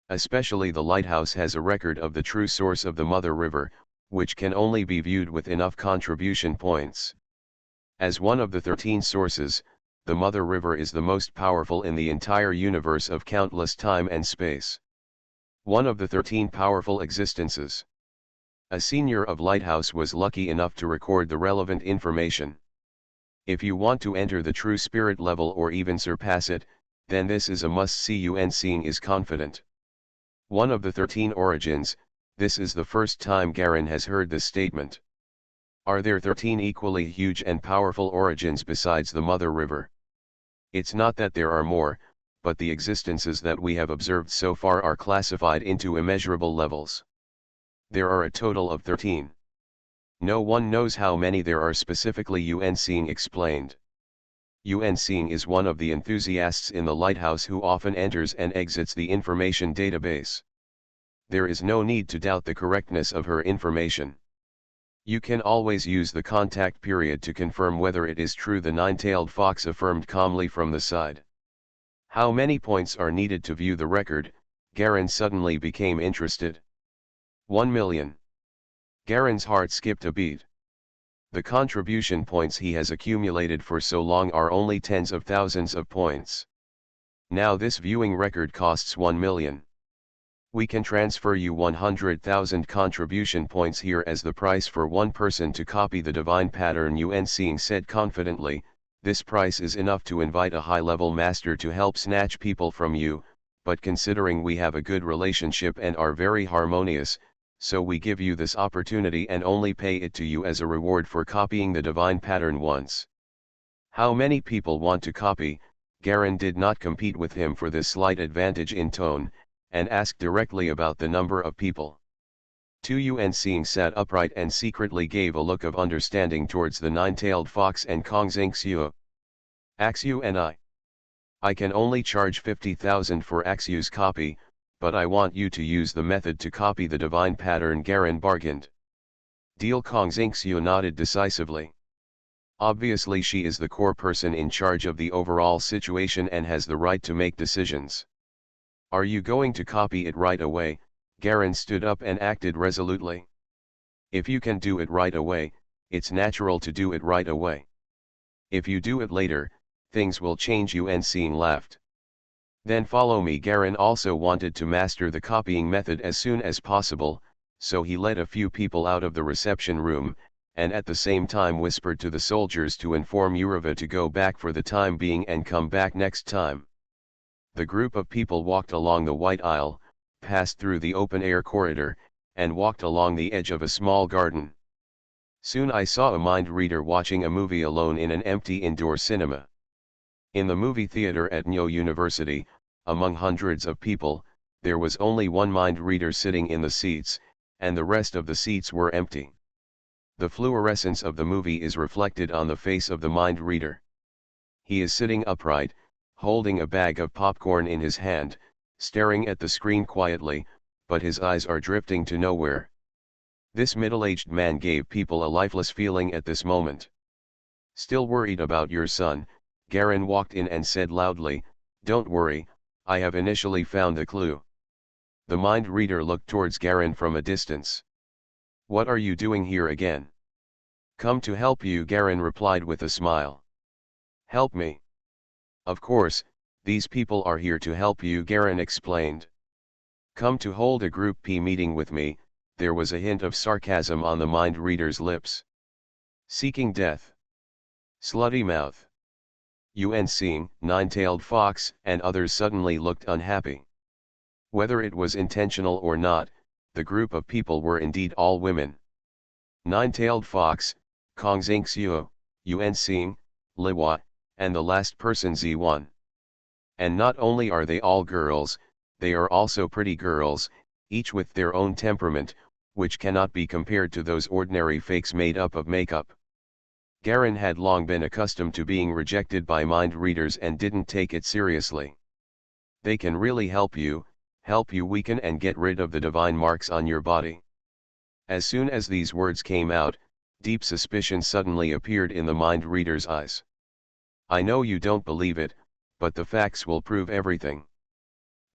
Especially the lighthouse has a record of the true source of the Mother River, which can only be viewed with enough contribution points. As one of the 13 sources, the Mother River is the most powerful in the entire universe of countless time and space. One of the 13 powerful existences. A senior of Lighthouse was lucky enough to record the relevant information. If you want to enter the true spirit level or even surpass it, then this is a must-see. Yun Xing is confident. One of the 13 origins, this is the first time Garen has heard this statement. Are there 13 equally huge and powerful origins besides the Mother River? It's not that there are more, but the existences that we have observed so far are classified into immeasurable levels. There are a total of 13. No one knows how many there are specifically. Yun Xing explained. Yun Xing is one of the enthusiasts in the lighthouse who often enters and exits the information database. There is no need to doubt the correctness of her information. You can always use the contact period to confirm whether it is true, the nine-tailed fox affirmed calmly from the side. How many points are needed to view the record? Garen suddenly became interested. 1 million. Garen's heart skipped a beat. The contribution points he has accumulated for so long are only tens of thousands of points. Now this viewing record costs 1 million. We can transfer you 100,000 contribution points here as the price for one person to copy the divine pattern. Yun Xing said confidently, this price is enough to invite a high-level master to help snatch people from you, but considering we have a good relationship and are very harmonious, so we give you this opportunity and only pay it to you as a reward for copying the divine pattern once. How many people want to copy? Garen did not compete with him for this slight advantage in tone, and asked directly about the number of people. Tu Yuan Seeing sat upright and secretly gave a look of understanding towards the nine-tailed fox and Kong Xingxiu. Axu and I can only charge 50,000 for Axu's copy, but I want you to use the method to copy the divine pattern, Garen bargained. Deal. Kong Xingxiu nodded decisively. Obviously she is the core person in charge of the overall situation and has the right to make decisions. Are you going to copy it right away? Garen stood up and acted resolutely. If you can do it right away, it's natural to do it right away. If you do it later, things will change. Yuan Seeing laughed. Then follow me. Garen also wanted to master the copying method as soon as possible, so he led a few people out of the reception room, and at the same time whispered to the soldiers to inform Yureva to go back for the time being and come back next time. The group of people walked along the white aisle, passed through the open-air corridor, and walked along the edge of a small garden. Soon I saw a mind reader watching a movie alone in an empty indoor cinema. In the movie theater at Nyo University, among hundreds of people, there was only one mind reader sitting in the seats, and the rest of the seats were empty. The fluorescence of the movie is reflected on the face of the mind reader. He is sitting upright, holding a bag of popcorn in his hand, staring at the screen quietly, but his eyes are drifting to nowhere. This middle-aged man gave people a lifeless feeling at this moment. Still worried about your son? Garen walked in and said loudly, "Don't worry, I have initially found the clue." The mind reader looked towards Garen from a distance. "What are you doing here again?" "Come to help you," Garen replied with a smile. "Help me?" "Of course, these people are here to help you," Garen explained. "Come to hold a Group P meeting with me." There was a hint of sarcasm on the mind reader's lips. "Seeking death? Slutty mouth." Yuan Seeing, Nine-Tailed Fox, and others suddenly looked unhappy. Whether it was intentional or not, the group of people were indeed all women. Nine-Tailed Fox, Kong Xingxiu, Yuan Seeing, Liwa, and the last person Z1. And not only are they all girls, they are also pretty girls, each with their own temperament, which cannot be compared to those ordinary fakes made up of makeup. Garen had long been accustomed to being rejected by mind readers and didn't take it seriously. They can really help you weaken and get rid of the divine marks on your body. As soon as these words came out, deep suspicion suddenly appeared in the mind reader's eyes. "I know you don't believe it, but the facts will prove everything."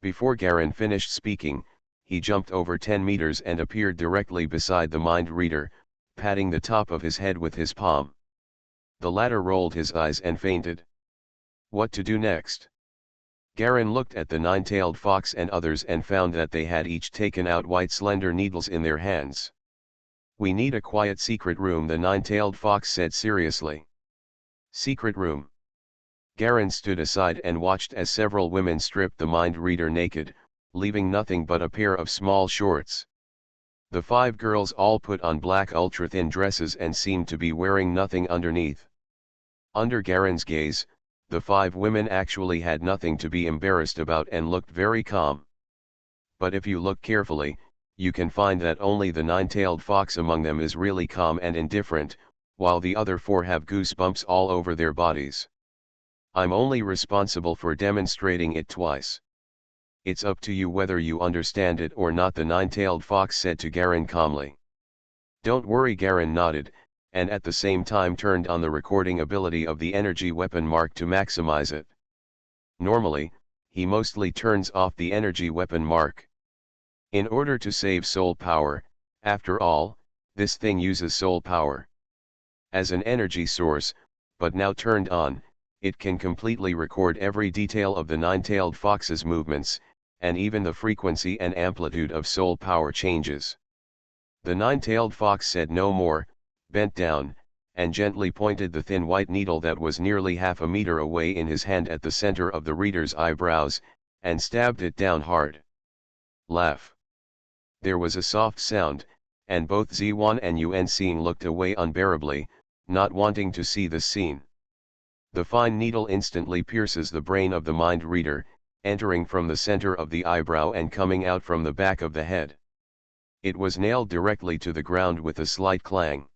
Before Garen finished speaking, he jumped over 10 meters and appeared directly beside the mind reader, patting the top of his head with his palm. The latter rolled his eyes and fainted. What to do next? Garen looked at the nine-tailed fox and others and found that they had each taken out white slender needles in their hands. "We need a quiet secret room," the nine-tailed fox said seriously. "Secret room?" Garen stood aside and watched as several women stripped the mind reader naked, leaving nothing but a pair of small shorts. The 5 girls all put on black ultra-thin dresses and seemed to be wearing nothing underneath. Under Garen's gaze, the 5 women actually had nothing to be embarrassed about and looked very calm. But if you look carefully, you can find that only the nine-tailed fox among them is really calm and indifferent, while the other 4 have goosebumps all over their bodies. "I'm only responsible for demonstrating it twice. It's up to you whether you understand it or not," the nine-tailed fox said to Garen calmly. "Don't worry," Garen nodded, and at the same time turned on the recording ability of the energy weapon mark to maximize it. Normally, he mostly turns off the energy weapon mark. In order to save soul power, after all, this thing uses soul power as an energy source, but now turned on, it can completely record every detail of the nine-tailed fox's movements, and even the frequency and amplitude of soul power changes. The nine-tailed fox said no more, bent down, and gently pointed the thin white needle that was nearly half a meter away in his hand at the center of the reader's eyebrows, and stabbed it down hard. Laugh. There was a soft sound, and both Z1 and Yuan Xing looked away unbearably, not wanting to see the scene. The fine needle instantly pierces the brain of the mind reader, entering from the center of the eyebrow and coming out from the back of the head. It was nailed directly to the ground with a slight clang.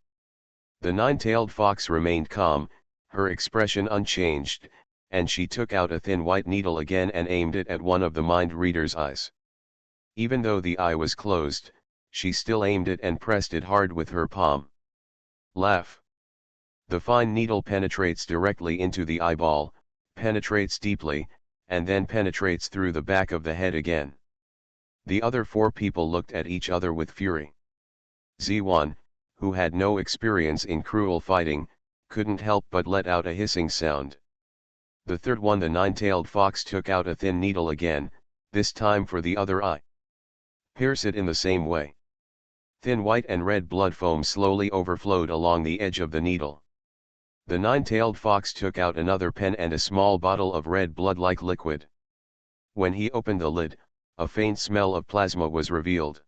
The nine-tailed fox remained calm, her expression unchanged, and she took out a thin white needle again and aimed it at one of the mind reader's eyes. Even though the eye was closed, she still aimed it and pressed it hard with her palm. Laugh. The fine needle penetrates directly into the eyeball, penetrates deeply, and then penetrates through the back of the head again. The other four people looked at each other with fury. Z1, who had no experience in cruel fighting, couldn't help but let out a hissing sound. The third one, the nine-tailed fox, took out a thin needle again, this time for the other eye. Pierce it in the same way. Thin white and red blood foam slowly overflowed along the edge of the needle. The nine-tailed fox took out another pen and a small bottle of red blood-like liquid. When he opened the lid, a faint smell of plasma was revealed.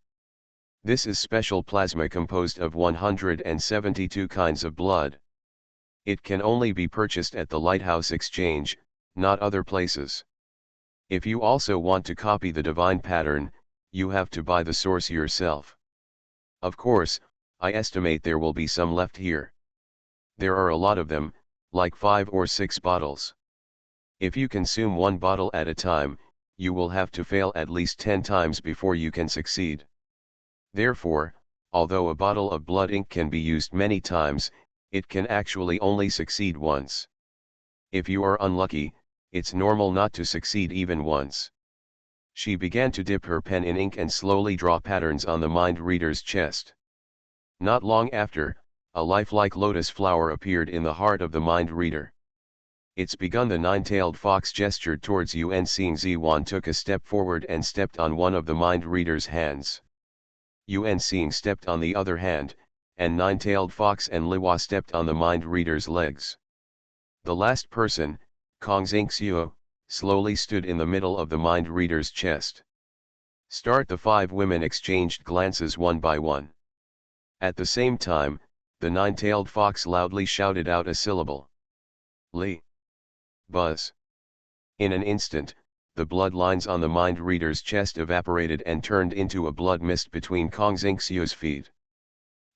This is special plasma composed of 172 kinds of blood. It can only be purchased at the Lighthouse Exchange, not other places. If you also want to copy the divine pattern, you have to buy the source yourself. Of course, I estimate there will be some left here. There are a lot of them, like 5 or 6 bottles. If you consume one bottle at a time, you will have to fail at least 10 times before you can succeed. Therefore, although a bottle of blood ink can be used many times, it can actually only succeed once. If you are unlucky, it's normal not to succeed even once. She began to dip her pen in ink and slowly draw patterns on the mind reader's chest. Not long after, a lifelike lotus flower appeared in the heart of the mind reader. It's begun. The nine-tailed fox gestured towards Yuan Xing. Z1 took a step forward and stepped on one of the mind reader's hands. Yuan Xing stepped on the other hand, and nine-tailed fox and Liwa stepped on the mind reader's legs. The last person, Kong Xingxiu, slowly stood in the middle of the mind reader's chest. Start. The 5 women exchanged glances one by one. At the same time, the nine-tailed fox loudly shouted out a syllable. Li. Buzz. In an instant, the blood lines on the mind reader's chest evaporated and turned into a blood mist between Kong Xingxiu's feet.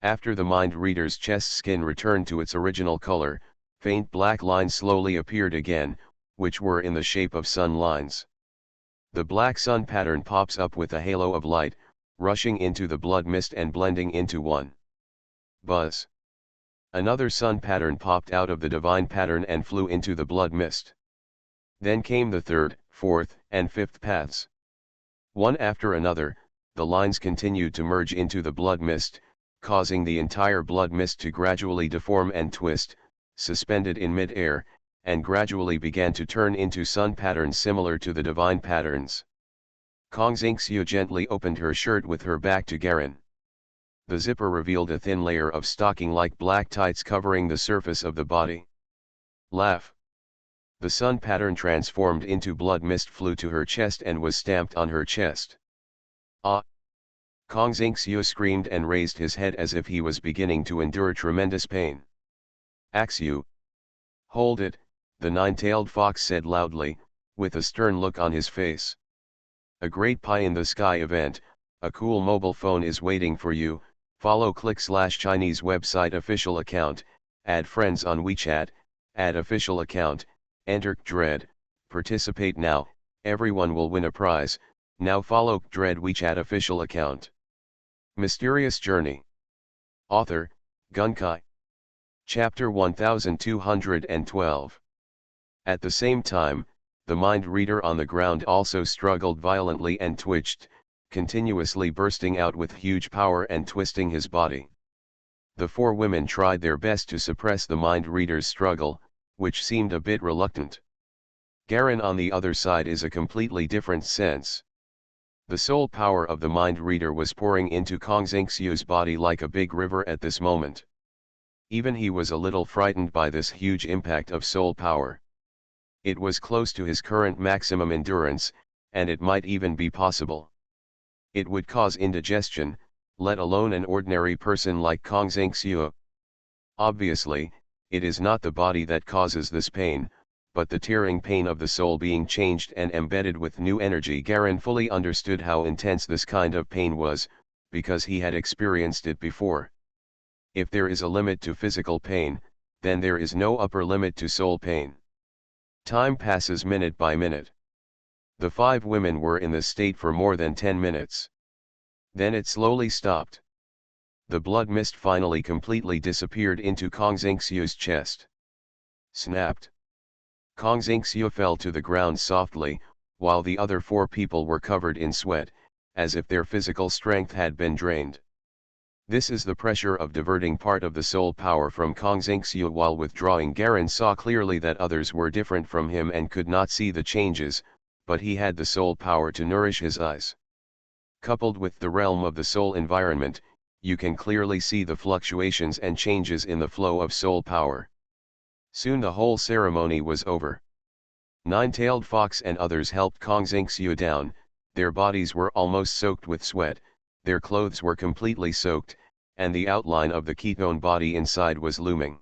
After the mind reader's chest skin returned to its original color, faint black lines slowly appeared again, which were in the shape of sun lines. The black sun pattern pops up with a halo of light, rushing into the blood mist and blending into one. Buzz. Another sun pattern popped out of the divine pattern and flew into the blood mist. Then came the third, fourth, and fifth paths. One after another, the lines continued to merge into the blood mist, causing the entire blood mist to gradually deform and twist, suspended in mid-air, and gradually began to turn into sun patterns similar to the divine patterns. Kong Xingxiu gently opened her shirt with her back to Garen. The zipper revealed a thin layer of stocking-like black tights covering the surface of the body. Laugh. The sun pattern transformed into blood mist, flew to her chest and was stamped on her chest. Ah! Kong Xingxiu screamed and raised his head as if he was beginning to endure tremendous pain. Axu. Hold it, the nine-tailed fox said loudly, with a stern look on his face. A great pie in the sky event, a cool mobile phone is waiting for you. Follow /Chinese website official account, add friends on WeChat, add official account, enter Dread, participate now, everyone will win a prize. Now follow Dread WeChat official account. Mysterious Journey. Author, Gunkai. Chapter 1212. At the same time, the mind reader on the ground also struggled violently and twitched, continuously bursting out with huge power and twisting his body. The 4 women tried their best to suppress the mind reader's struggle, which seemed a bit reluctant. Garen on the other side is a completely different sense. The soul power of the mind reader was pouring into Kong Xingxiu's body like a big river at this moment. Even he was a little frightened by this huge impact of soul power. It was close to his current maximum endurance, and it might even be possible. It would cause indigestion, let alone an ordinary person like Kong Xingxiu. Obviously, it is not the body that causes this pain, but the tearing pain of the soul being changed and embedded with new energy. Garen fully understood how intense this kind of pain was, because he had experienced it before. If there is a limit to physical pain, then there is no upper limit to soul pain. Time passes minute by minute. The 5 women were in this state for more than 10 minutes. Then it slowly stopped. The blood mist finally completely disappeared into Kong Xingxiu's chest. Snapped. Kong Xingxiu fell to the ground softly, while the other 4 people were covered in sweat, as if their physical strength had been drained. This is the pressure of diverting part of the soul power from Kong Xingxiu while withdrawing. Garen saw clearly that others were different from him and could not see the changes, but he had the soul power to nourish his eyes. Coupled with the realm of the soul environment, you can clearly see the fluctuations and changes in the flow of soul power. Soon the whole ceremony was over. Nine-tailed fox and others helped Kong Xingxiu down. Their bodies were almost soaked with sweat, their clothes were completely soaked, and the outline of the ketone body inside was looming.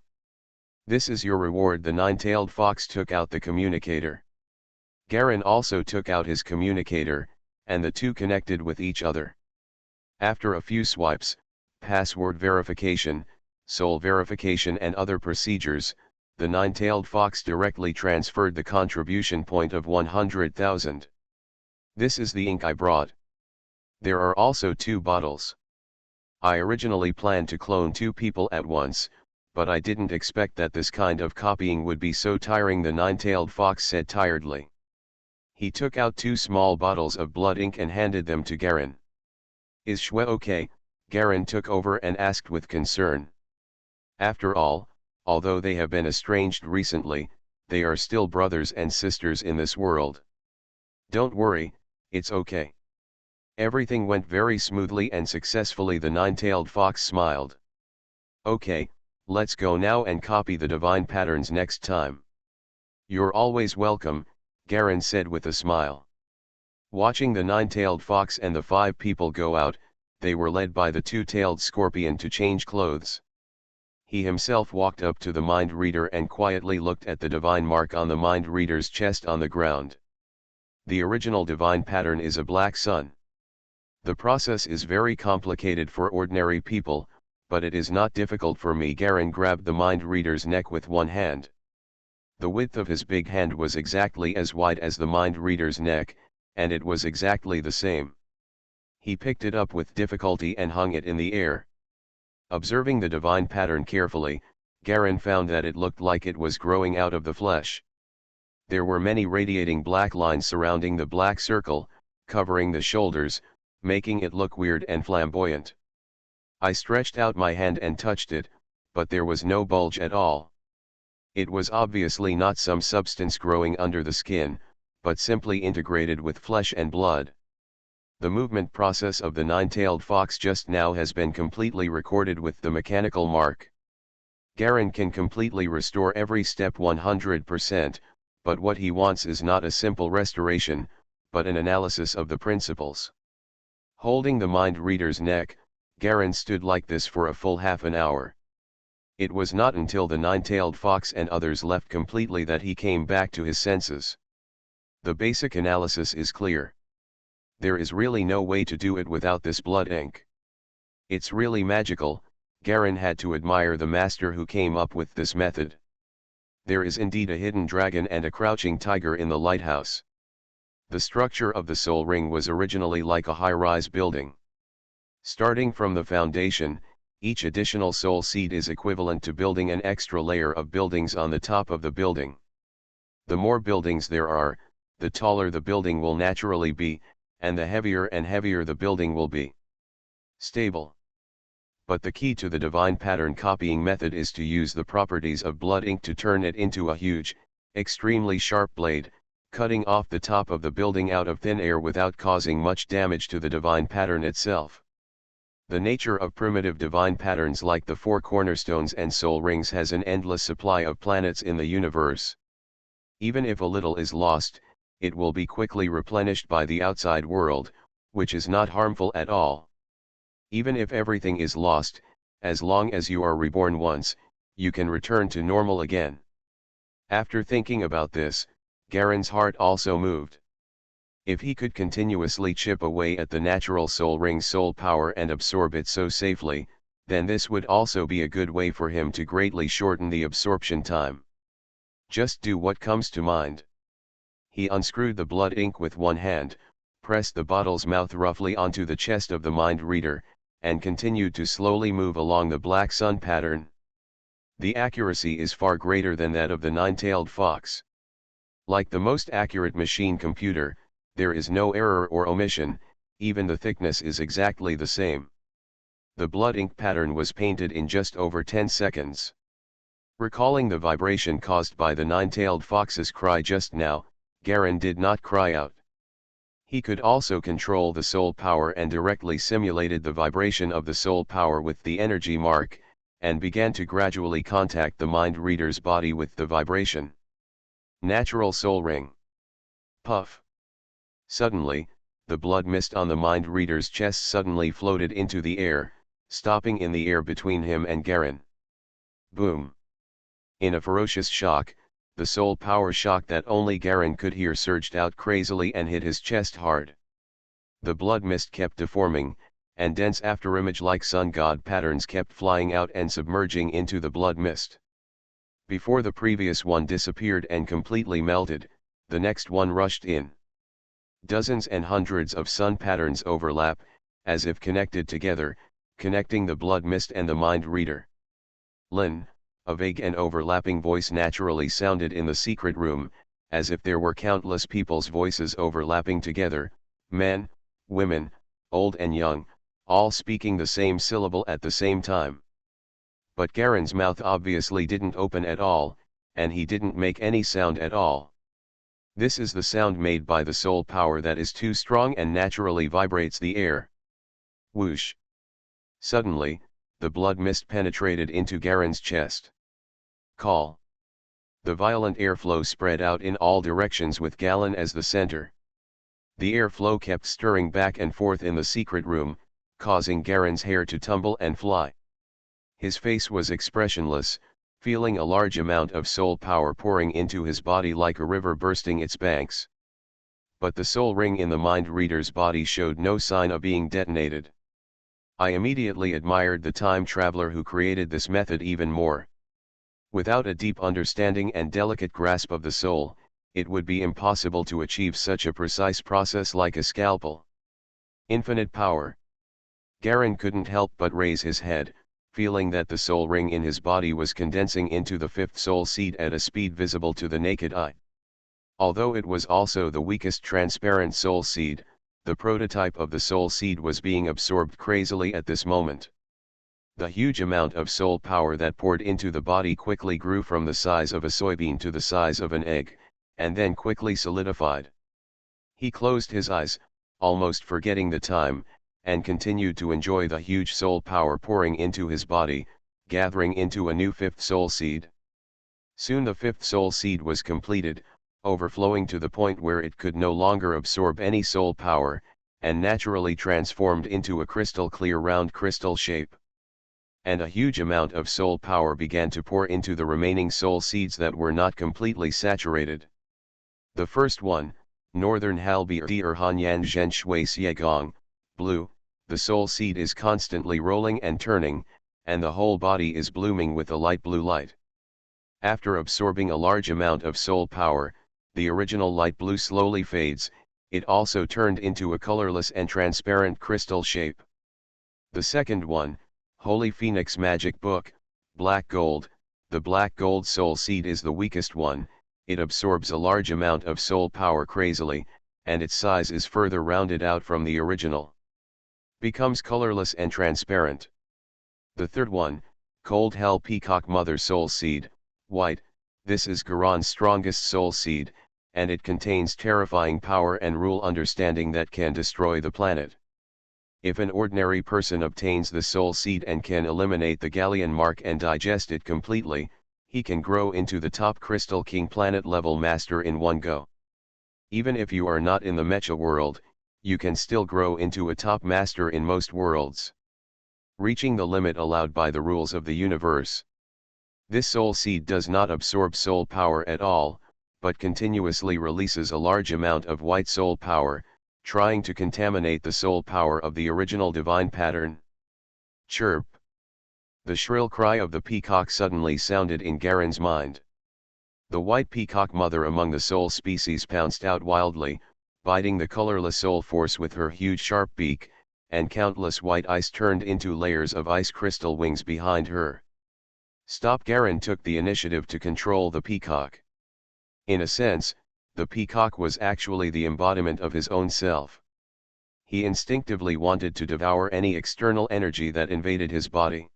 This is your reward. The nine-tailed fox took out the communicator. Garen also took out his communicator, and the two connected with each other. After a few swipes, password verification, soul verification and other procedures, the nine-tailed fox directly transferred the contribution point of 100,000. This is the ink I brought. There are also 2 bottles. I originally planned to clone 2 people at once, but I didn't expect that this kind of copying would be so tiring, the nine-tailed fox said tiredly. He took out 2 small bottles of blood ink and handed them to Garen. Is Shui okay? Garen took over and asked with concern. After all, although they have been estranged recently, they are still brothers and sisters in this world. Don't worry, it's okay. Everything went very smoothly and successfully. The nine-tailed fox smiled. Okay, let's go now and copy the divine patterns next time. You're always welcome, Garen said with a smile. Watching the nine-tailed fox and the 5 people go out, they were led by the 2-tailed scorpion to change clothes. He himself walked up to the mind reader and quietly looked at the divine mark on the mind reader's chest on the ground. The original divine pattern is a black sun. The process is very complicated for ordinary people, but it is not difficult for me. Garen grabbed the mind reader's neck with one hand. The width of his big hand was exactly as wide as the mind reader's neck, and it was exactly the same. He picked it up with difficulty and hung it in the air. Observing the divine pattern carefully, Garen found that it looked like it was growing out of the flesh. There were many radiating black lines surrounding the black circle, covering the shoulders, making it look weird and flamboyant. I stretched out my hand and touched it, but there was no bulge at all. It was obviously not some substance growing under the skin, but simply integrated with flesh and blood. The movement process of the nine-tailed fox just now has been completely recorded with the mechanical mark. Garen can completely restore every step 100%, but what he wants is not a simple restoration, but an analysis of the principles. Holding the mind reader's neck, Garen stood like this for a full half an hour. It was not until the nine-tailed fox and others left completely that he came back to his senses. The basic analysis is clear. There is really no way to do it without this blood ink. It's really magical. Garen had to admire the master who came up with this method. There is indeed a hidden dragon and a crouching tiger in the lighthouse. The structure of the soul ring was originally like a high-rise building. Starting from the foundation, each additional soul seed is equivalent to building an extra layer of buildings on the top of the building. The more buildings there are, the taller the building will naturally be, and the heavier and heavier the building will be. Stable. But the key to the divine pattern copying method is to use the properties of blood ink to turn it into a huge, extremely sharp blade, cutting off the top of the building out of thin air without causing much damage to the divine pattern itself. The nature of primitive divine patterns like the 4 cornerstones and soul rings has an endless supply of planets in the universe. Even if a little is lost, it will be quickly replenished by the outside world, which is not harmful at all. Even if everything is lost, as long as you are reborn once, you can return to normal again. After thinking about this, Garen's heart also moved. If he could continuously chip away at the natural soul ring's soul power and absorb it so safely, then this would also be a good way for him to greatly shorten the absorption time. Just do what comes to mind. He unscrewed the blood ink with one hand, pressed the bottle's mouth roughly onto the chest of the mind reader, and continued to slowly move along the black sun pattern. The accuracy is far greater than that of the nine-tailed fox. Like the most accurate machine computer, there is no error or omission, even the thickness is exactly the same. The blood ink pattern was painted in just over 10 seconds. Recalling the vibration caused by the nine-tailed fox's cry just now, Garen did not cry out. He could also control the soul power and directly simulated the vibration of the soul power with the energy mark, and began to gradually contact the mind reader's body with the vibration. Natural soul ring. Puff. Suddenly, the blood mist on the mind reader's chest suddenly floated into the air, stopping in the air between him and Garen. Boom. In a ferocious shock, the soul power shock that only Garen could hear surged out crazily and hit his chest hard. The blood mist kept deforming, and dense afterimage-like sun god patterns kept flying out and submerging into the blood mist. Before the previous one disappeared and completely melted, the next one rushed in. Dozens and hundreds of sun patterns overlap, as if connected together, connecting the blood mist and the mind reader. Lin, a vague and overlapping voice naturally sounded in the secret room, as if there were countless people's voices overlapping together, men, women, old and young, all speaking the same syllable at the same time. But Garen's mouth obviously didn't open at all, and he didn't make any sound at all. This is the sound made by the soul power that is too strong and naturally vibrates the air. Whoosh! Suddenly, the blood mist penetrated into Garen's chest. Call. The violent airflow spread out in all directions with Galen as the center. The airflow kept stirring back and forth in the secret room, causing Garen's hair to tumble and fly. His face was expressionless, feeling a large amount of soul power pouring into his body like a river bursting its banks. But the soul ring in the mind reader's body showed no sign of being detonated. I immediately admired the time traveler who created this method even more. Without a deep understanding and delicate grasp of the soul, it would be impossible to achieve such a precise process like a scalpel. Infinite power. Garen couldn't help but raise his head, feeling that the soul ring in his body was condensing into the fifth soul seed at a speed visible to the naked eye. Although it was also the weakest transparent soul seed, the prototype of the soul seed was being absorbed crazily at this moment. The huge amount of soul power that poured into the body quickly grew from the size of a soybean to the size of an egg, and then quickly solidified. He closed his eyes, almost forgetting the time, and continued to enjoy the huge soul power pouring into his body, gathering into a new fifth soul seed. Soon the fifth soul seed was completed, overflowing to the point where it could no longer absorb any soul power, and naturally transformed into a crystal clear round crystal shape. And a huge amount of soul power began to pour into the remaining soul seeds that were not completely saturated. The first one, Northern Halbi or Hanyan Zhen Shui Siegong, blue, the soul seed is constantly rolling and turning, and the whole body is blooming with a light blue light. After absorbing a large amount of soul power, the original light blue slowly fades, it also turned into a colorless and transparent crystal shape. The second one, Holy Phoenix Magic Book, black gold, the black gold soul seed is the weakest one, it absorbs a large amount of soul power crazily, and its size is further rounded out from the original. Becomes colorless and transparent. The third one, Cold Hell Peacock Mother Soul Seed, white, this is Garon's strongest soul seed, and it contains terrifying power and rule understanding that can destroy the planet. If an ordinary person obtains the soul seed and can eliminate the Galleon mark and digest it completely, he can grow into the top Crystal King planet level master in one go. Even if you are not in the mecha world, you can still grow into a top master in most worlds, reaching the limit allowed by the rules of the universe. This soul seed does not absorb soul power at all, but continuously releases a large amount of white soul power, trying to contaminate the soul power of the original divine pattern. Chirp. The shrill cry of the peacock suddenly sounded in Garen's mind. The white peacock mother among the soul species pounced out wildly, biting the colorless soul force with her huge sharp beak, and countless white ice turned into layers of ice crystal wings behind her. Stop! Garen took the initiative to control the peacock. In a sense, the peacock was actually the embodiment of his own self. He instinctively wanted to devour any external energy that invaded his body.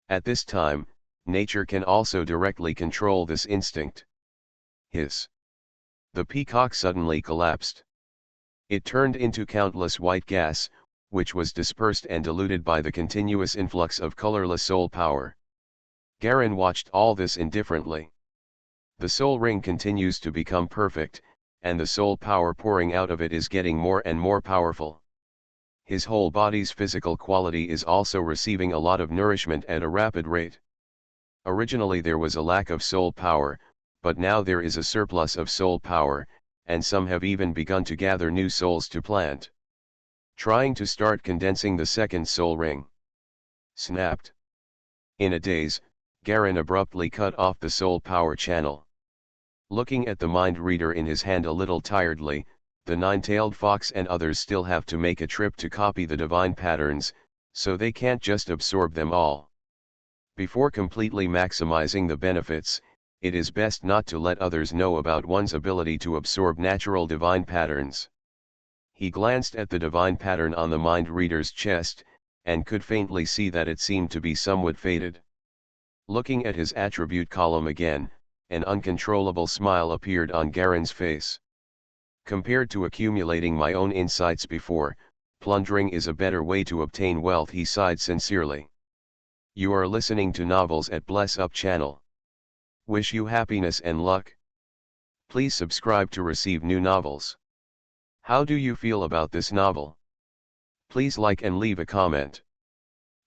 At this time, nature can also directly control this instinct. Hiss! The peacock suddenly collapsed. It turned into countless white gas, which was dispersed and diluted by the continuous influx of colorless soul power. Garen watched all this indifferently. The soul ring continues to become perfect, and the soul power pouring out of it is getting more and more powerful. His whole body's physical quality is also receiving a lot of nourishment at a rapid rate. Originally there was a lack of soul power, but now there is a surplus of soul power, and some have even begun to gather new souls to plant, trying to start condensing the second soul ring. Snapped. In a daze, Garen abruptly cut off the soul power channel. Looking at the mind reader in his hand a little tiredly, the nine-tailed fox and others still have to make a trip to copy the divine patterns, so they can't just absorb them all. Before completely maximizing the benefits, it is best not to let others know about one's ability to absorb natural divine patterns. He glanced at the divine pattern on the mind reader's chest, and could faintly see that it seemed to be somewhat faded. Looking at his attribute column again, an uncontrollable smile appeared on Garen's face. Compared to accumulating my own insights before, plundering is a better way to obtain wealth, he sighed sincerely. You are listening to Novels at Bless Up channel. Wish you happiness and luck. Please subscribe to receive new novels. How do you feel about this novel? Please like and leave a comment.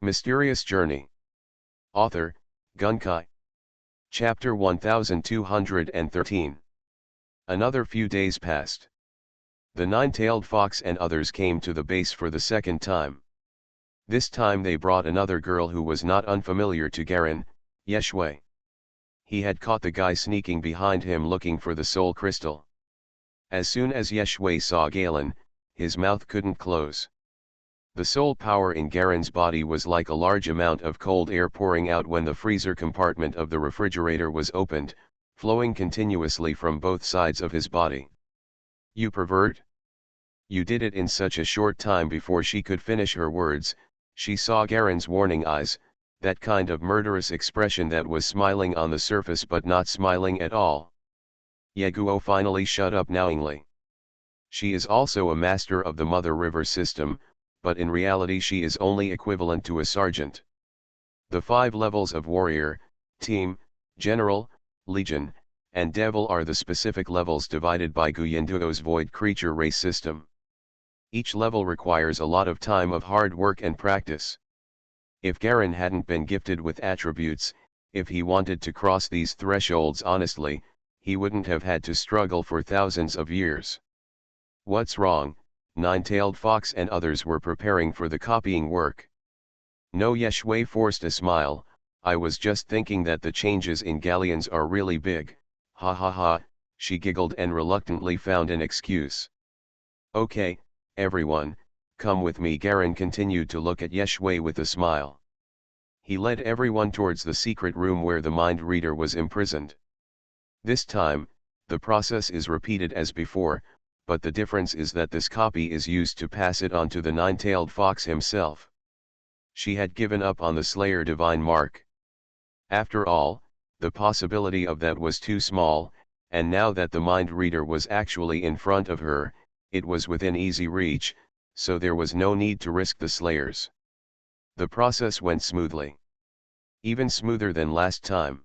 Mysterious Journey. Author, Gunkai. Chapter 1213. Another few days passed. The nine-tailed fox and others came to the base for the second time. This time they brought another girl who was not unfamiliar to Garen, Yeshui. He had caught the guy sneaking behind him looking for the soul crystal. As soon as Yeshui saw Galen, his mouth couldn't close. The soul power in Garen's body was like a large amount of cold air pouring out when the freezer compartment of the refrigerator was opened, flowing continuously from both sides of his body. You pervert! You did it in such a short time. Before she could finish her words, she saw Garen's warning eyes, that kind of murderous expression that was smiling on the surface but not smiling at all. Yeguo finally shut up knowingly. She is also a master of the Mother River system, but in reality she is only equivalent to a sergeant. The 5 levels of warrior, team, general, legion, and devil are the specific levels divided by Guyenduo's void creature race system. Each level requires a lot of time of hard work and practice. If Garen hadn't been gifted with attributes, if he wanted to cross these thresholds honestly, he wouldn't have had to struggle for thousands of years. What's wrong? Nine-tailed fox and others were preparing for the copying work. No, Yeshui forced a smile. I was just thinking that the changes in galleons are really big. Ha ha ha, she giggled and reluctantly found an excuse. Okay, everyone, come with me. Garen continued to look at Yeshui with a smile. He led everyone towards the secret room where the mind reader was imprisoned. This time, the process is repeated as before, but the difference is that this copy is used to pass it on to the nine-tailed fox himself. She had given up on the Slayer divine mark. After all, the possibility of that was too small, and now that the mind reader was actually in front of her, it was within easy reach, so there was no need to risk the Slayers. The process went smoothly. Even smoother than last time.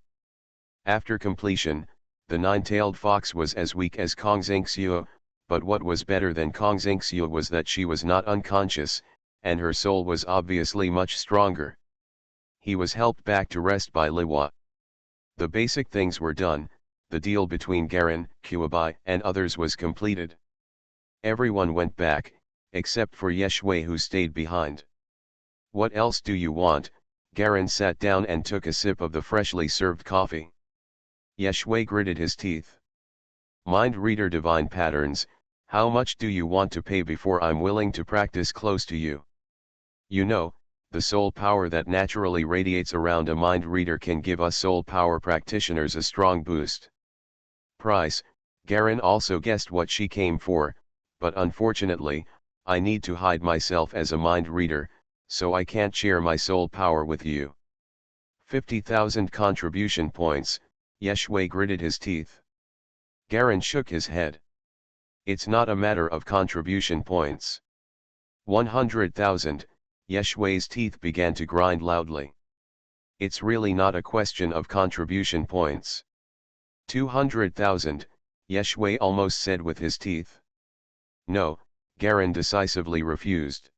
After completion, the nine-tailed fox was as weak as Kong Xingxiu, but what was better than Kong Xingxiu was that she was not unconscious, and her soul was obviously much stronger. He was helped back to rest by Liwa. The basic things were done, the deal between Garen, Kuabai, and others was completed. Everyone went back, except for Yeshui, who stayed behind. "What else do you want?" Garen sat down and took a sip of the freshly served coffee. Yeshui gritted his teeth. "Mind reader divine patterns, how much do you want to pay before I'm willing to practice close to you? You know, the soul power that naturally radiates around a mind reader can give us soul power practitioners a strong boost." Price. Garen also guessed what she came for, but unfortunately, I need to hide myself as a mind reader, so I can't share my soul power with you. 50,000 contribution points. Yeshui gritted his teeth. Garen shook his head. "It's not a matter of contribution points." 100,000. Yeshui's teeth began to grind loudly. "It's really not a question of contribution points." 200,000, Yeshui almost said with his teeth. "No," Garen decisively refused.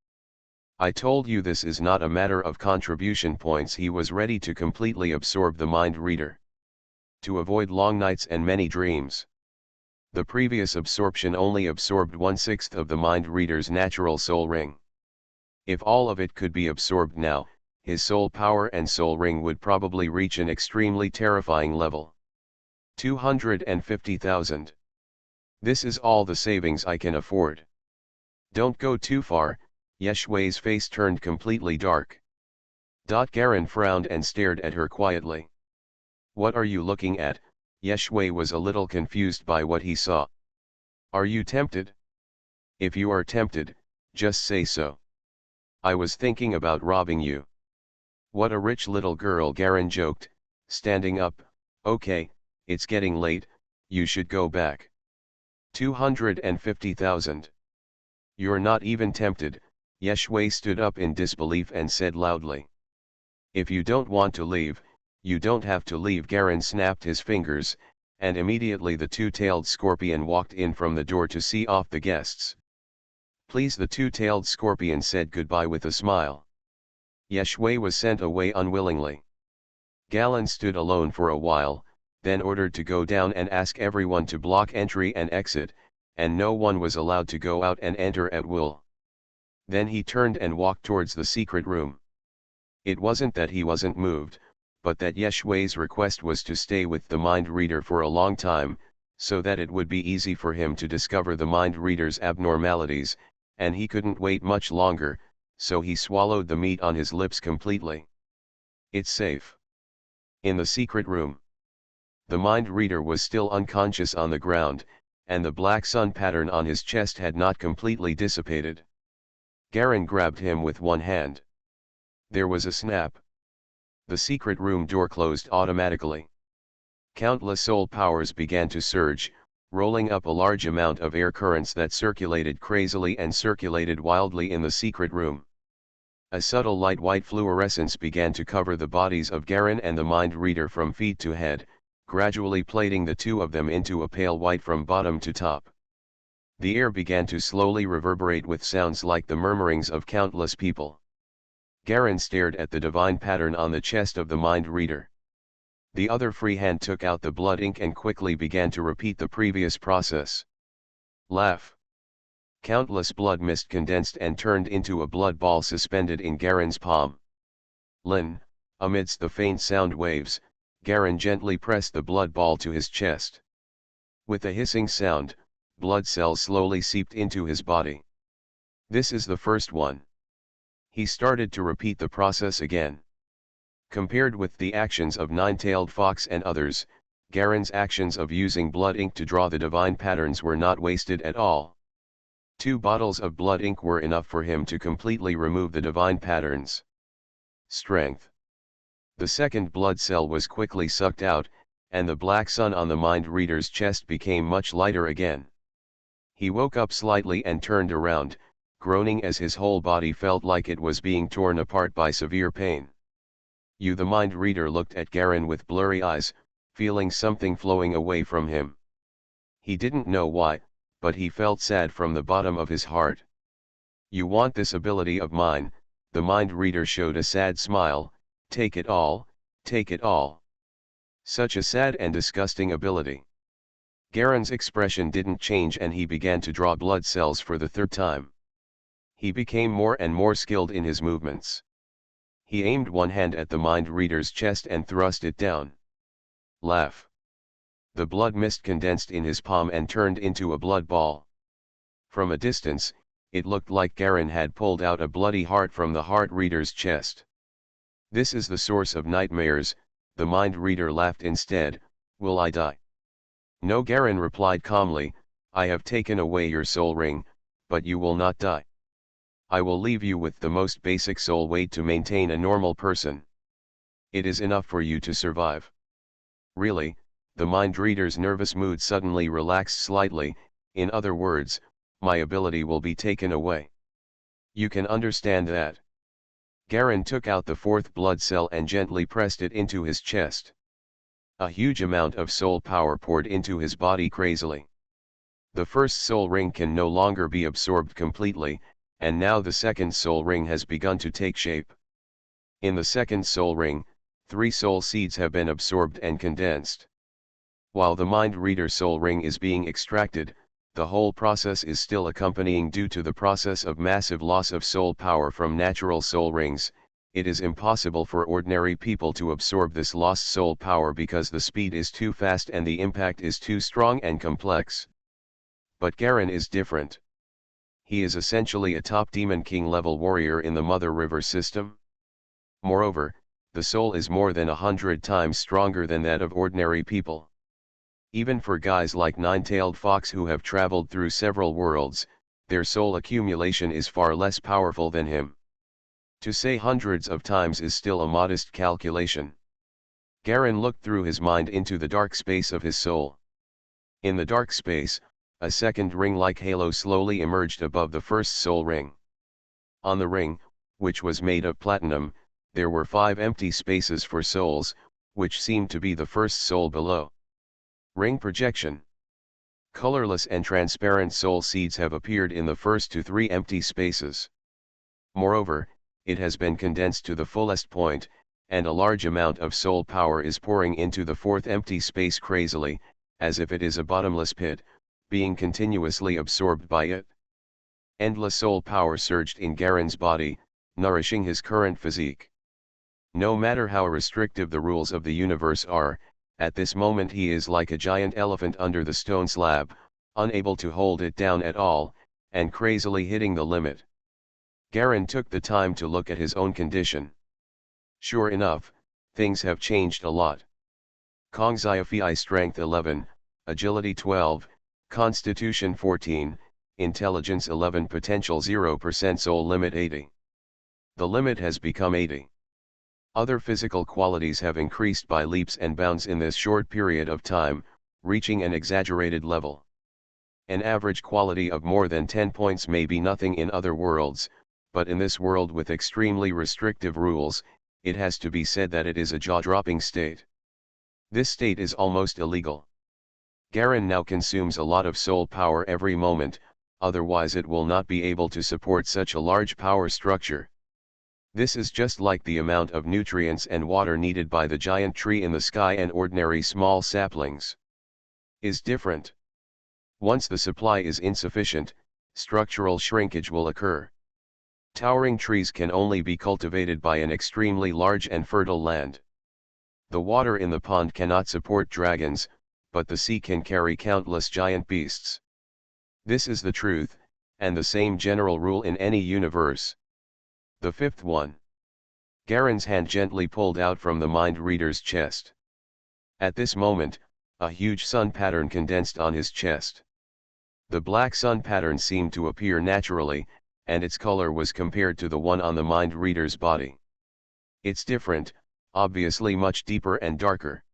"I told you this is not a matter of contribution points." He was ready to completely absorb the mind reader. To avoid long nights and many dreams. The previous absorption only absorbed 1/6 of the mind reader's natural soul ring. If all of it could be absorbed now, his soul power and soul ring would probably reach an extremely terrifying level. 250,000. This is all the savings I can afford. Don't go too far. Yeshui's face turned completely dark. Garen frowned and stared at her quietly. "What are you looking at?" Yeshui was a little confused by what he saw. "Are you tempted? If you are tempted, just say so. I was thinking about robbing you." "What a rich little girl," Garen joked, standing up. "Okay, it's getting late, you should go back." 250,000. "You're not even tempted." Yeshui stood up in disbelief and said loudly. "If you don't want to leave, you don't have to leave." Garen snapped his fingers, and immediately the two-tailed scorpion walked in from the door to see off the guests. "Please." The two-tailed scorpion said goodbye with a smile. Yeshui was sent away unwillingly. Galen stood alone for a while, then ordered to go down and ask everyone to block entry and exit, and no one was allowed to go out and enter at will. Then he turned and walked towards the secret room. It wasn't that he wasn't moved, but that Yeshui's request was to stay with the mind reader for a long time, so that it would be easy for him to discover the mind reader's abnormalities, and he couldn't wait much longer, so he swallowed the meat on his lips completely. "It's safe." In the secret room. The mind reader was still unconscious on the ground, and the black sun pattern on his chest had not completely dissipated. Garen grabbed him with one hand. There was a snap. The secret room door closed automatically. Countless soul powers began to surge, rolling up a large amount of air currents that circulated crazily and circulated wildly in the secret room. A subtle light white fluorescence began to cover the bodies of Garen and the mind reader from feet to head, gradually plating the two of them into a pale white from bottom to top. The air began to slowly reverberate with sounds like the murmurings of countless people. Garen stared at the divine pattern on the chest of the mind reader. The other free hand took out the blood ink and quickly began to repeat the previous process. Laugh. Countless blood mist condensed and turned into a blood ball suspended in Garen's palm. Lin, amidst the faint sound waves, Garen gently pressed the blood ball to his chest. With a hissing sound, blood cells slowly seeped into his body. "This is the first one." He started to repeat the process again. Compared with the actions of Nine-Tailed Fox and others, Garen's actions of using blood ink to draw the divine patterns were not wasted at all. 2 bottles of blood ink were enough for him to completely remove the divine patterns. Strength. The second blood cell was quickly sucked out, and the black sun on the mind reader's chest became much lighter again. He woke up slightly and turned around, groaning as his whole body felt like it was being torn apart by severe pain. The mind reader looked at Garen with blurry eyes, feeling something flowing away from him. He didn't know why, but he felt sad from the bottom of his heart. "You want this ability of mine?" The mind reader showed a sad smile. "Take it all, take it all." Such a sad and disgusting ability. Garen's expression didn't change and he began to draw blood cells for the third time. He became more and more skilled in his movements. He aimed one hand at the mind reader's chest and thrust it down. Laugh. The blood mist condensed in his palm and turned into a blood ball. From a distance, it looked like Garen had pulled out a bloody heart from the heart reader's chest. "This is the source of nightmares," the mind reader laughed instead. "Will I die?" "No," Garen replied calmly, "I have taken away your soul ring, but you will not die. I will leave you with the most basic soul weight to maintain a normal person. It is enough for you to survive." "Really?" The mind reader's nervous mood suddenly relaxed slightly. "In other words, my ability will be taken away. You can understand that." Garen took out the fourth blood cell and gently pressed it into his chest. A huge amount of soul power poured into his body crazily. The first soul ring can no longer be absorbed completely, and now the second soul ring has begun to take shape. In the second soul ring, 3 soul seeds have been absorbed and condensed. While the mind reader soul ring is being extracted, the whole process is still accompanying due to the process of massive loss of soul power from natural soul rings. It is impossible for ordinary people to absorb this lost soul power because the speed is too fast and the impact is too strong and complex. But Garen is different. He is essentially a top Demon King level warrior in the Mother River system. Moreover, the soul is more than 100 times stronger than that of ordinary people. Even for guys like Nine-Tailed Fox who have traveled through several worlds, their soul accumulation is far less powerful than him. To say hundreds of times is still a modest calculation. Garen looked through his mind into the dark space of his soul. In the dark space, a second ring-like halo slowly emerged above the first soul ring. On the ring, which was made of platinum, there were 5 empty spaces for souls, which seemed to be the first soul below. Ring projection. Colorless and transparent soul seeds have appeared in the first 3 empty spaces. Moreover, it has been condensed to the fullest point, and a large amount of soul power is pouring into the 4th empty space crazily, as if it is a bottomless pit, being continuously absorbed by it. Endless soul power surged in Garen's body, nourishing his current physique. No matter how restrictive the rules of the universe are, at this moment he is like a giant elephant under the stone slab, unable to hold it down at all, and crazily hitting the limit. Garen took the time to look at his own condition. Sure enough, things have changed a lot. Kong's Sci-fi strength 11, agility 12, constitution 14, intelligence 11, potential 0%, soul limit 80. The limit has become 80. Other physical qualities have increased by leaps and bounds in this short period of time, reaching an exaggerated level. An average quality of more than 10 points may be nothing in other worlds, but in this world with extremely restrictive rules, it has to be said that it is a jaw-dropping state. This state is almost illegal. Garen now consumes a lot of soul power every moment, otherwise it will not be able to support such a large power structure. This is just like the amount of nutrients and water needed by the giant tree in the sky and ordinary small saplings. Is different. Once the supply is insufficient, structural shrinkage will occur. Towering trees can only be cultivated by an extremely large and fertile land. The water in the pond cannot support dragons, but the sea can carry countless giant beasts. This is the truth, and the same general rule in any universe. The 5th one. Garen's hand gently pulled out from the mind reader's chest. At this moment, a huge sun pattern condensed on his chest. The black sun pattern seemed to appear naturally, and its color was compared to the one on the mind reader's body. It's different, obviously much deeper and darker.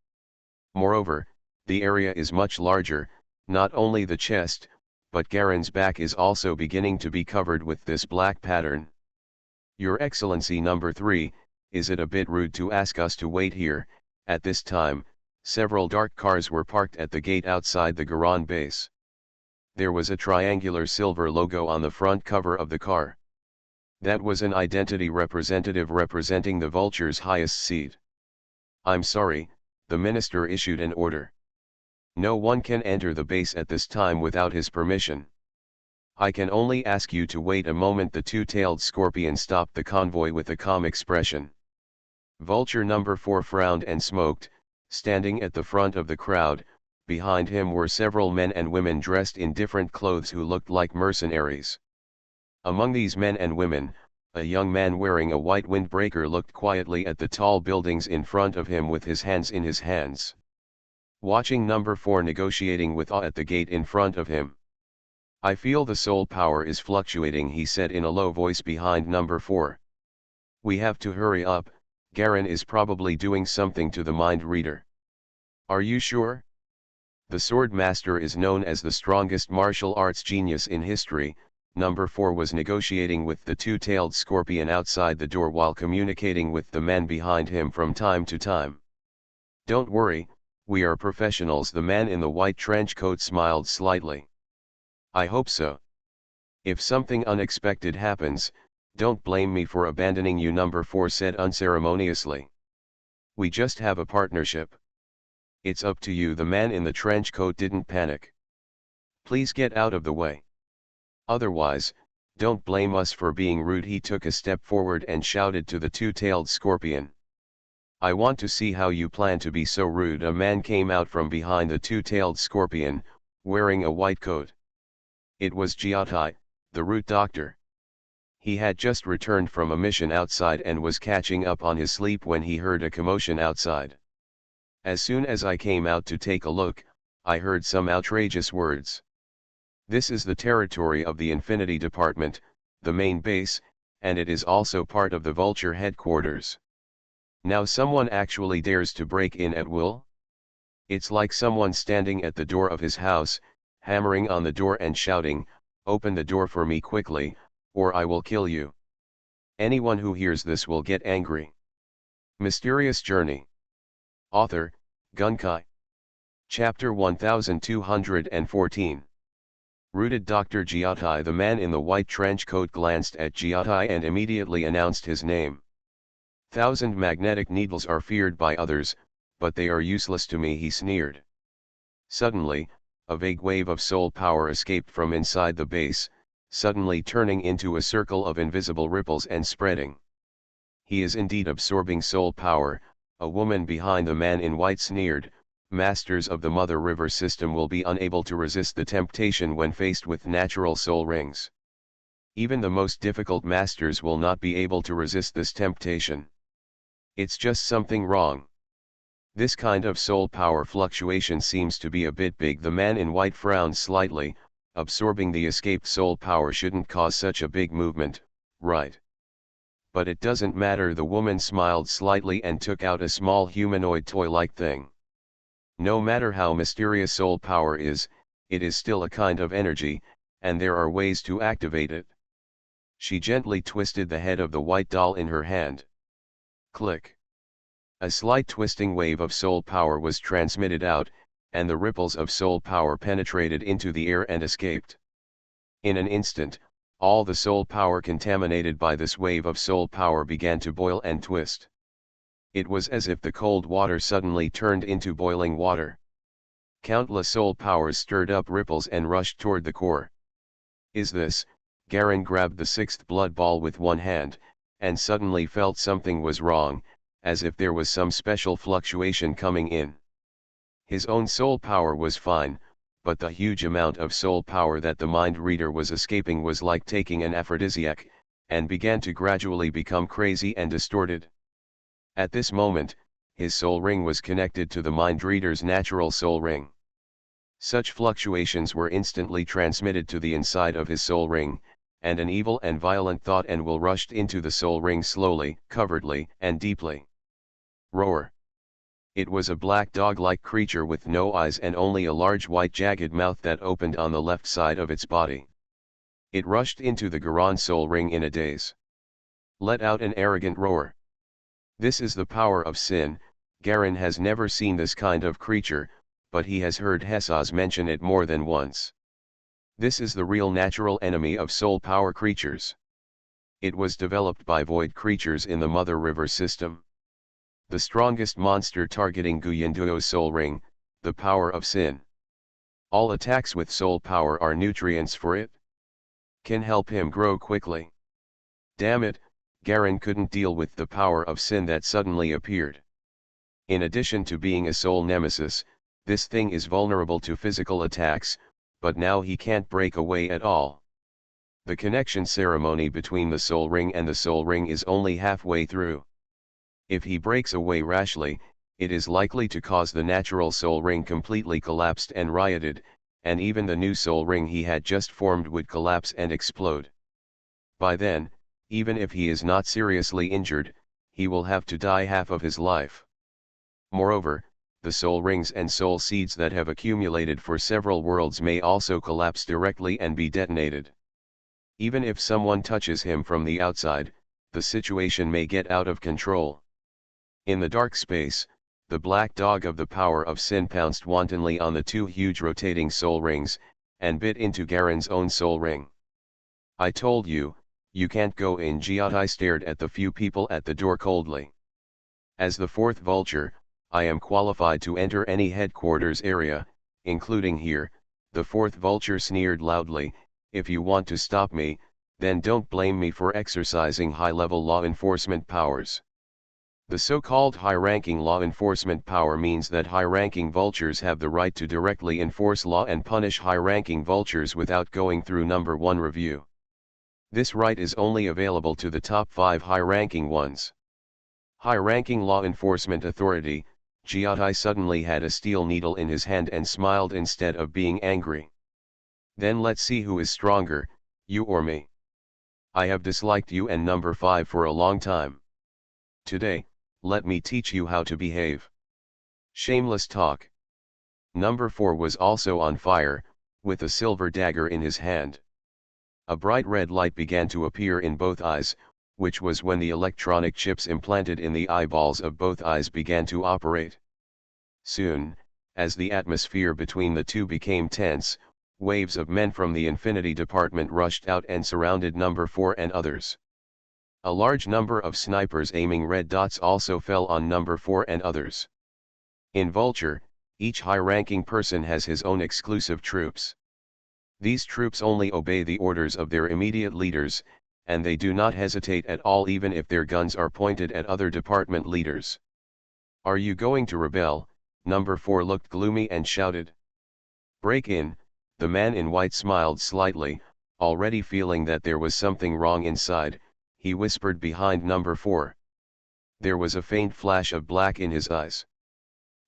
Moreover, the area is much larger, not only the chest, but Garen's back is also beginning to be covered with this black pattern. Your Excellency number 3, is it a bit rude to ask us to wait here? At this time, several dark cars were parked at the gate outside the Garan base. There was a triangular silver logo on the front cover of the car. That was an identity representative representing the Vulture's highest seat. "I'm sorry," the minister issued an order. "No one can enter the base at this time without his permission. I can only ask you to wait a moment." The two-tailed scorpion stopped the convoy with a calm expression. Vulture number 4 frowned and smoked, standing at the front of the crowd. Behind him were several men and women dressed in different clothes who looked like mercenaries. Among these men and women, a young man wearing a white windbreaker looked quietly at the tall buildings in front of him with his hands in his hands. Watching number 4 negotiating with awe at the gate in front of him. "I feel the soul power is fluctuating," he said in a low voice behind number 4. "We have to hurry up, Garen is probably doing something to the mind reader." "Are you sure?" "The sword master is known as the strongest martial arts genius in history." Number 4 was negotiating with the two-tailed scorpion outside the door while communicating with the man behind him from time to time. "Don't worry, we are professionals." The man in the white trench coat smiled slightly. "I hope so. If something unexpected happens, don't blame me for abandoning you," number 4 said unceremoniously. "We just have a partnership. It's up to you." The man in the trench coat didn't panic. "Please get out of the way. Otherwise, don't blame us for being rude." He took a step forward and shouted to the two-tailed scorpion. "I want to see how you plan to be so rude." A man came out from behind the two-tailed scorpion, wearing a white coat. It was Giottai, the root doctor. He had just returned from a mission outside and was catching up on his sleep when he heard a commotion outside. "As soon as I came out to take a look, I heard some outrageous words. This is the territory of the Infinity Department, the main base, and it is also part of the Vulture headquarters. Now someone actually dares to break in at will? It's like someone standing at the door of his house, hammering on the door and shouting, 'Open the door for me quickly, or I will kill you.' Anyone who hears this will get angry." Mysterious Journey. Author, Gunkai. Chapter 1214. Rooted Dr. Giottai. The man in the white trench coat glanced at Giottai and immediately announced his name. "1,000 magnetic needles are feared by others, but they are useless to me," he sneered. Suddenly, a vague wave of soul power escaped from inside the base, suddenly turning into a circle of invisible ripples and spreading. "He is indeed absorbing soul power," a woman behind the man in white sneered. "Masters of the Mother River system will be unable to resist the temptation when faced with natural soul rings. Even the most difficult masters will not be able to resist this temptation. It's just something wrong. This kind of soul power fluctuation seems to be a bit big." The man in white frowned slightly. "Absorbing the escaped soul power shouldn't cause such a big movement, right?" "But it doesn't matter." The woman smiled slightly and took out a small humanoid toy-like thing. "No matter how mysterious soul power is, it is still a kind of energy, and there are ways to activate it." She gently twisted the head of the white doll in her hand. Click. A slight twisting wave of soul power was transmitted out, and the ripples of soul power penetrated into the air and escaped. In an instant, all the soul power contaminated by this wave of soul power began to boil and twist. It was as if the cold water suddenly turned into boiling water. Countless soul powers stirred up ripples and rushed toward the core. "Is this?" Garen grabbed the sixth blood ball with one hand, and suddenly felt something was wrong, as if there was some special fluctuation coming in. His own soul power was fine, but the huge amount of soul power that the mind reader was escaping was like taking an aphrodisiac, and began to gradually become crazy and distorted. At this moment, his soul ring was connected to the mind reader's natural soul ring. Such fluctuations were instantly transmitted to the inside of his soul ring, and an evil and violent thought and will rushed into the soul ring slowly, covertly, and deeply. Roar. It was a black dog-like creature with no eyes and only a large white jagged mouth that opened on the left side of its body. It rushed into the Garan soul ring in a daze. Let out an arrogant roar. This is the power of sin. Garen has never seen this kind of creature, but he has heard Hessas mention it more than once. This is the real natural enemy of soul power creatures. It was developed by void creatures in the Mother River system. The strongest monster targeting Guyinduo's soul ring, the power of sin. All attacks with soul power are nutrients for it. Can help him grow quickly. Damn it, Garen couldn't deal with the power of sin that suddenly appeared. In addition to being a soul nemesis, this thing is vulnerable to physical attacks, but now he can't break away at all. The connection ceremony between the soul ring and the soul ring is only halfway through. If he breaks away rashly, it is likely to cause the natural soul ring completely collapsed and rioted, and even the new soul ring he had just formed would collapse and explode. By then, even if he is not seriously injured, he will have to die half of his life. Moreover, the soul rings and soul seeds that have accumulated for several worlds may also collapse directly and be detonated. Even if someone touches him from the outside, the situation may get out of control. In the dark space, the black dog of the power of sin pounced wantonly on the two huge rotating soul rings, and bit into Garen's own soul ring. I told you, you can't go in. Giottai stared at the few people at the door coldly. As the fourth vulture, I am qualified to enter any headquarters area, including here, the fourth vulture sneered loudly. If you want to stop me, then don't blame me for exercising high-level law enforcement powers. The so-called high-ranking law enforcement power means that high-ranking vultures have the right to directly enforce law and punish high-ranking vultures without going through number 1 review. This right is only available to the top 5 high-ranking ones. High-ranking law enforcement authority. Giottai suddenly had a steel needle in his hand and smiled instead of being angry. Then let's see who is stronger, you or me. I have disliked you and number 5 for a long time. Today, let me teach you how to behave. Shameless talk. Number 4 was also on fire, with a silver dagger in his hand. A bright red light began to appear in both eyes, which was when the electronic chips implanted in the eyeballs of both eyes began to operate. Soon, as the atmosphere between the two became tense, waves of men from the Infinity Department rushed out and surrounded number 4 and others. A large number of snipers aiming red dots also fell on number 4 and others. In Vulture, each high-ranking person has his own exclusive troops. These troops only obey the orders of their immediate leaders, and they do not hesitate at all even if their guns are pointed at other department leaders. Are you going to rebel? Number 4 looked gloomy and shouted. Break in. The man in white smiled slightly, already feeling that there was something wrong inside. He whispered behind number 4. There was a faint flash of black in his eyes.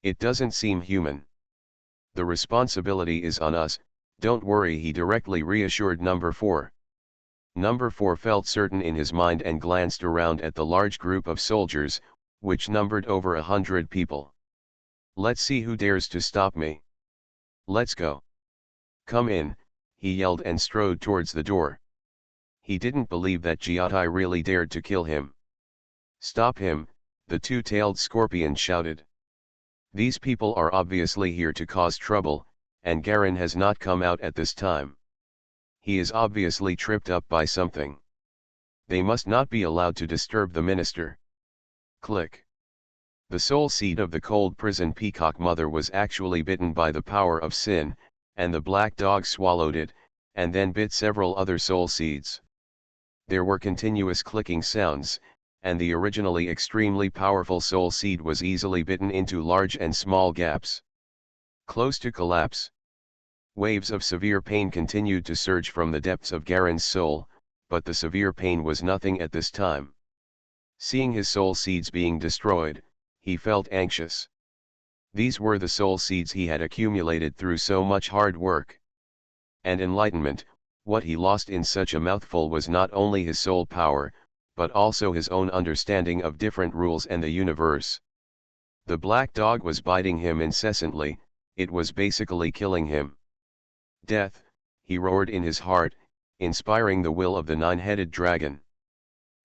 It doesn't seem human. The responsibility is on us, don't worry, he directly reassured number 4. Number 4 felt certain in his mind and glanced around at the large group of soldiers, which numbered over 100 people. Let's see who dares to stop me. Let's go. Come in, he yelled and strode towards the door. He didn't believe that Giottai really dared to kill him. Stop him, the two-tailed scorpion shouted. These people are obviously here to cause trouble, and Garen has not come out at this time. He is obviously tripped up by something. They must not be allowed to disturb the minister. Click. The soul seed of the cold prison peacock mother was actually bitten by the power of sin, and the black dog swallowed it, and then bit several other soul seeds. There were continuous clicking sounds, and the originally extremely powerful soul seed was easily bitten into large and small gaps. Close to collapse. Waves of severe pain continued to surge from the depths of Garen's soul, but the severe pain was nothing at this time. Seeing his soul seeds being destroyed, he felt anxious. These were the soul seeds he had accumulated through so much hard work. And enlightenment. What he lost in such a mouthful was not only his soul power, but also his own understanding of different rules and the universe. The black dog was biting him incessantly, it was basically killing him. Death, he roared in his heart, inspiring the will of the nine-headed dragon.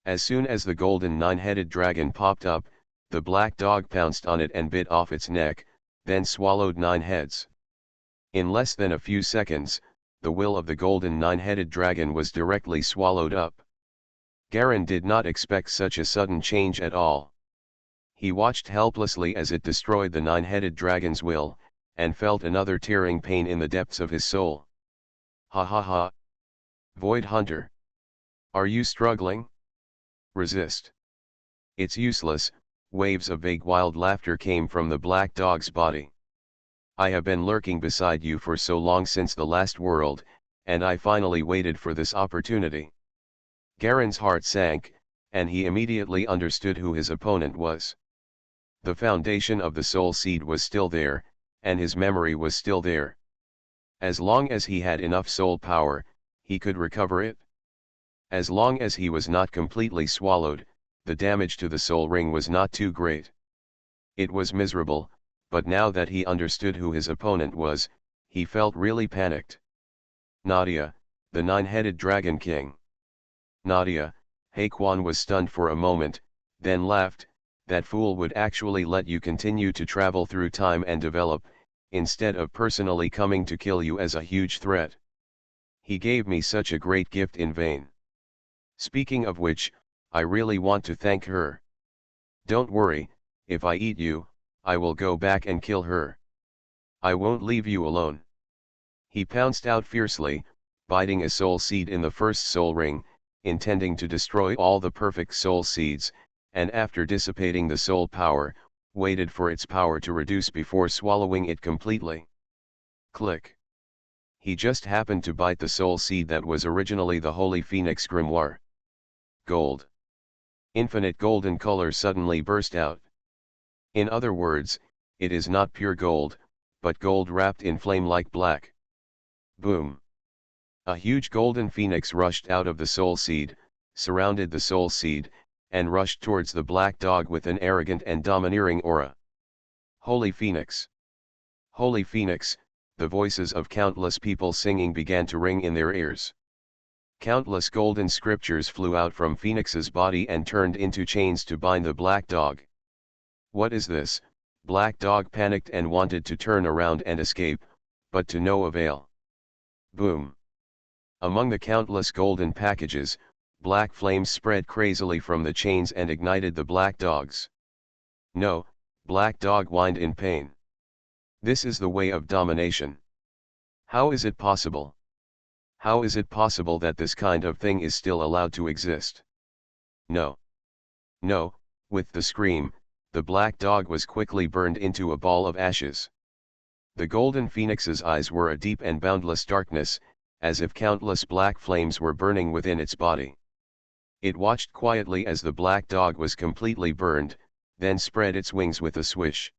As soon as the golden nine-headed dragon popped up, the black dog pounced on it and bit off its neck, then swallowed 9 heads. In less than a few seconds, the will of the golden nine-headed dragon was directly swallowed up. Garen did not expect such a sudden change at all. He watched helplessly as it destroyed the nine-headed dragon's will, and felt another tearing pain in the depths of his soul. Ha ha ha! Void Hunter! Are you struggling? Resist. It's useless. Waves of vague wild laughter came from the black dog's body. I have been lurking beside you for so long since the last world, and I finally waited for this opportunity. Garen's heart sank, and he immediately understood who his opponent was. The foundation of the soul seed was still there, and his memory was still there. As long as he had enough soul power, he could recover it. As long as he was not completely swallowed, the damage to the soul ring was not too great. It was miserable, but now that he understood who his opponent was, he felt really panicked. Nadia, the nine-headed dragon king. Nadia, Haquan was stunned for a moment, then laughed. That fool would actually let you continue to travel through time and develop, instead of personally coming to kill you as a huge threat. He gave me such a great gift in vain. Speaking of which, I really want to thank her. Don't worry, if I eat you, I will go back and kill her. I won't leave you alone. He pounced out fiercely, biting a soul seed in the first soul ring, intending to destroy all the perfect soul seeds, and after dissipating the soul power, waited for its power to reduce before swallowing it completely. Click. He just happened to bite the soul seed that was originally the Holy Phoenix Grimoire. Gold. Infinite golden color suddenly burst out. In other words, it is not pure gold, but gold wrapped in flame-like black. Boom. A huge golden phoenix rushed out of the soul seed, surrounded the soul seed, and rushed towards the black dog with an arrogant and domineering aura. Holy Phoenix! Holy Phoenix! The voices of countless people singing began to ring in their ears. Countless golden scriptures flew out from Phoenix's body and turned into chains to bind the black dog. What is this? Black dog panicked and wanted to turn around and escape, but to no avail. Boom! Among the countless golden packages, black flames spread crazily from the chains and ignited the black dogs. No, black dog whined in pain. This is the way of domination. How is it possible? How is it possible that this kind of thing is still allowed to exist? No. No, with the scream, the black dog was quickly burned into a ball of ashes. The golden phoenix's eyes were a deep and boundless darkness, as if countless black flames were burning within its body. It watched quietly as the black dog was completely burned, then spread its wings with a swish.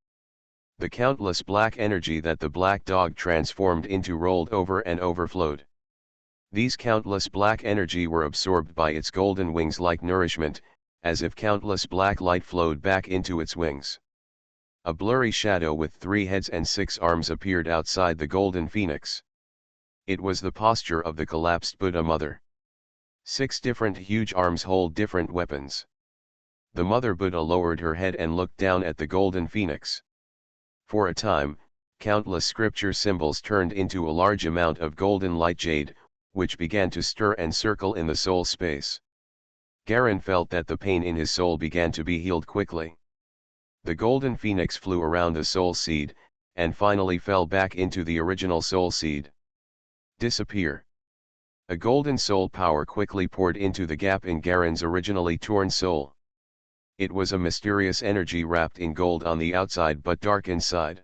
The countless black energy that the black dog transformed into rolled over and overflowed. These countless black energy were absorbed by its golden wings like nourishment, as if countless black light flowed back into its wings. A blurry shadow with 3 heads and 6 arms appeared outside the golden phoenix. It was the posture of the collapsed Buddha mother. 6 different huge arms hold different weapons. The mother Buddha lowered her head and looked down at the golden phoenix. For a time, countless scripture symbols turned into a large amount of golden light jade, which began to stir and circle in the soul space. Garen felt that the pain in his soul began to be healed quickly. The golden phoenix flew around the soul seed, and finally fell back into the original soul seed. Disappear. A golden soul power quickly poured into the gap in Garen's originally torn soul. It was a mysterious energy wrapped in gold on the outside but dark inside.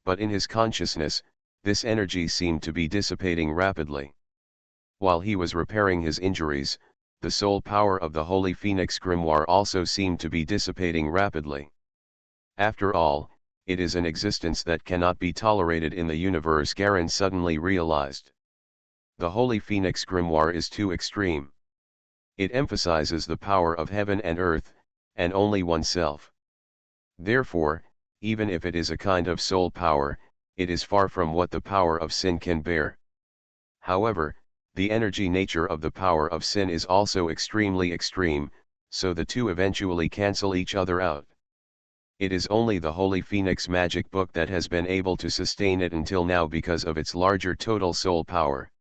But in his consciousness, this energy seemed to be dissipating rapidly. While he was repairing his injuries, the soul power of the Holy Phoenix Grimoire also seemed to be dissipating rapidly. After all, it is an existence that cannot be tolerated in the universe, Garen suddenly realized. The Holy Phoenix Grimoire is too extreme. It emphasizes the power of heaven and earth, and only oneself. Therefore, even if it is a kind of soul power, it is far from what the power of sin can bear. However, the energy nature of the power of sin is also extremely extreme, so the two eventually cancel each other out. It is only the Holy Phoenix magic book that has been able to sustain it until now because of its larger total soul power.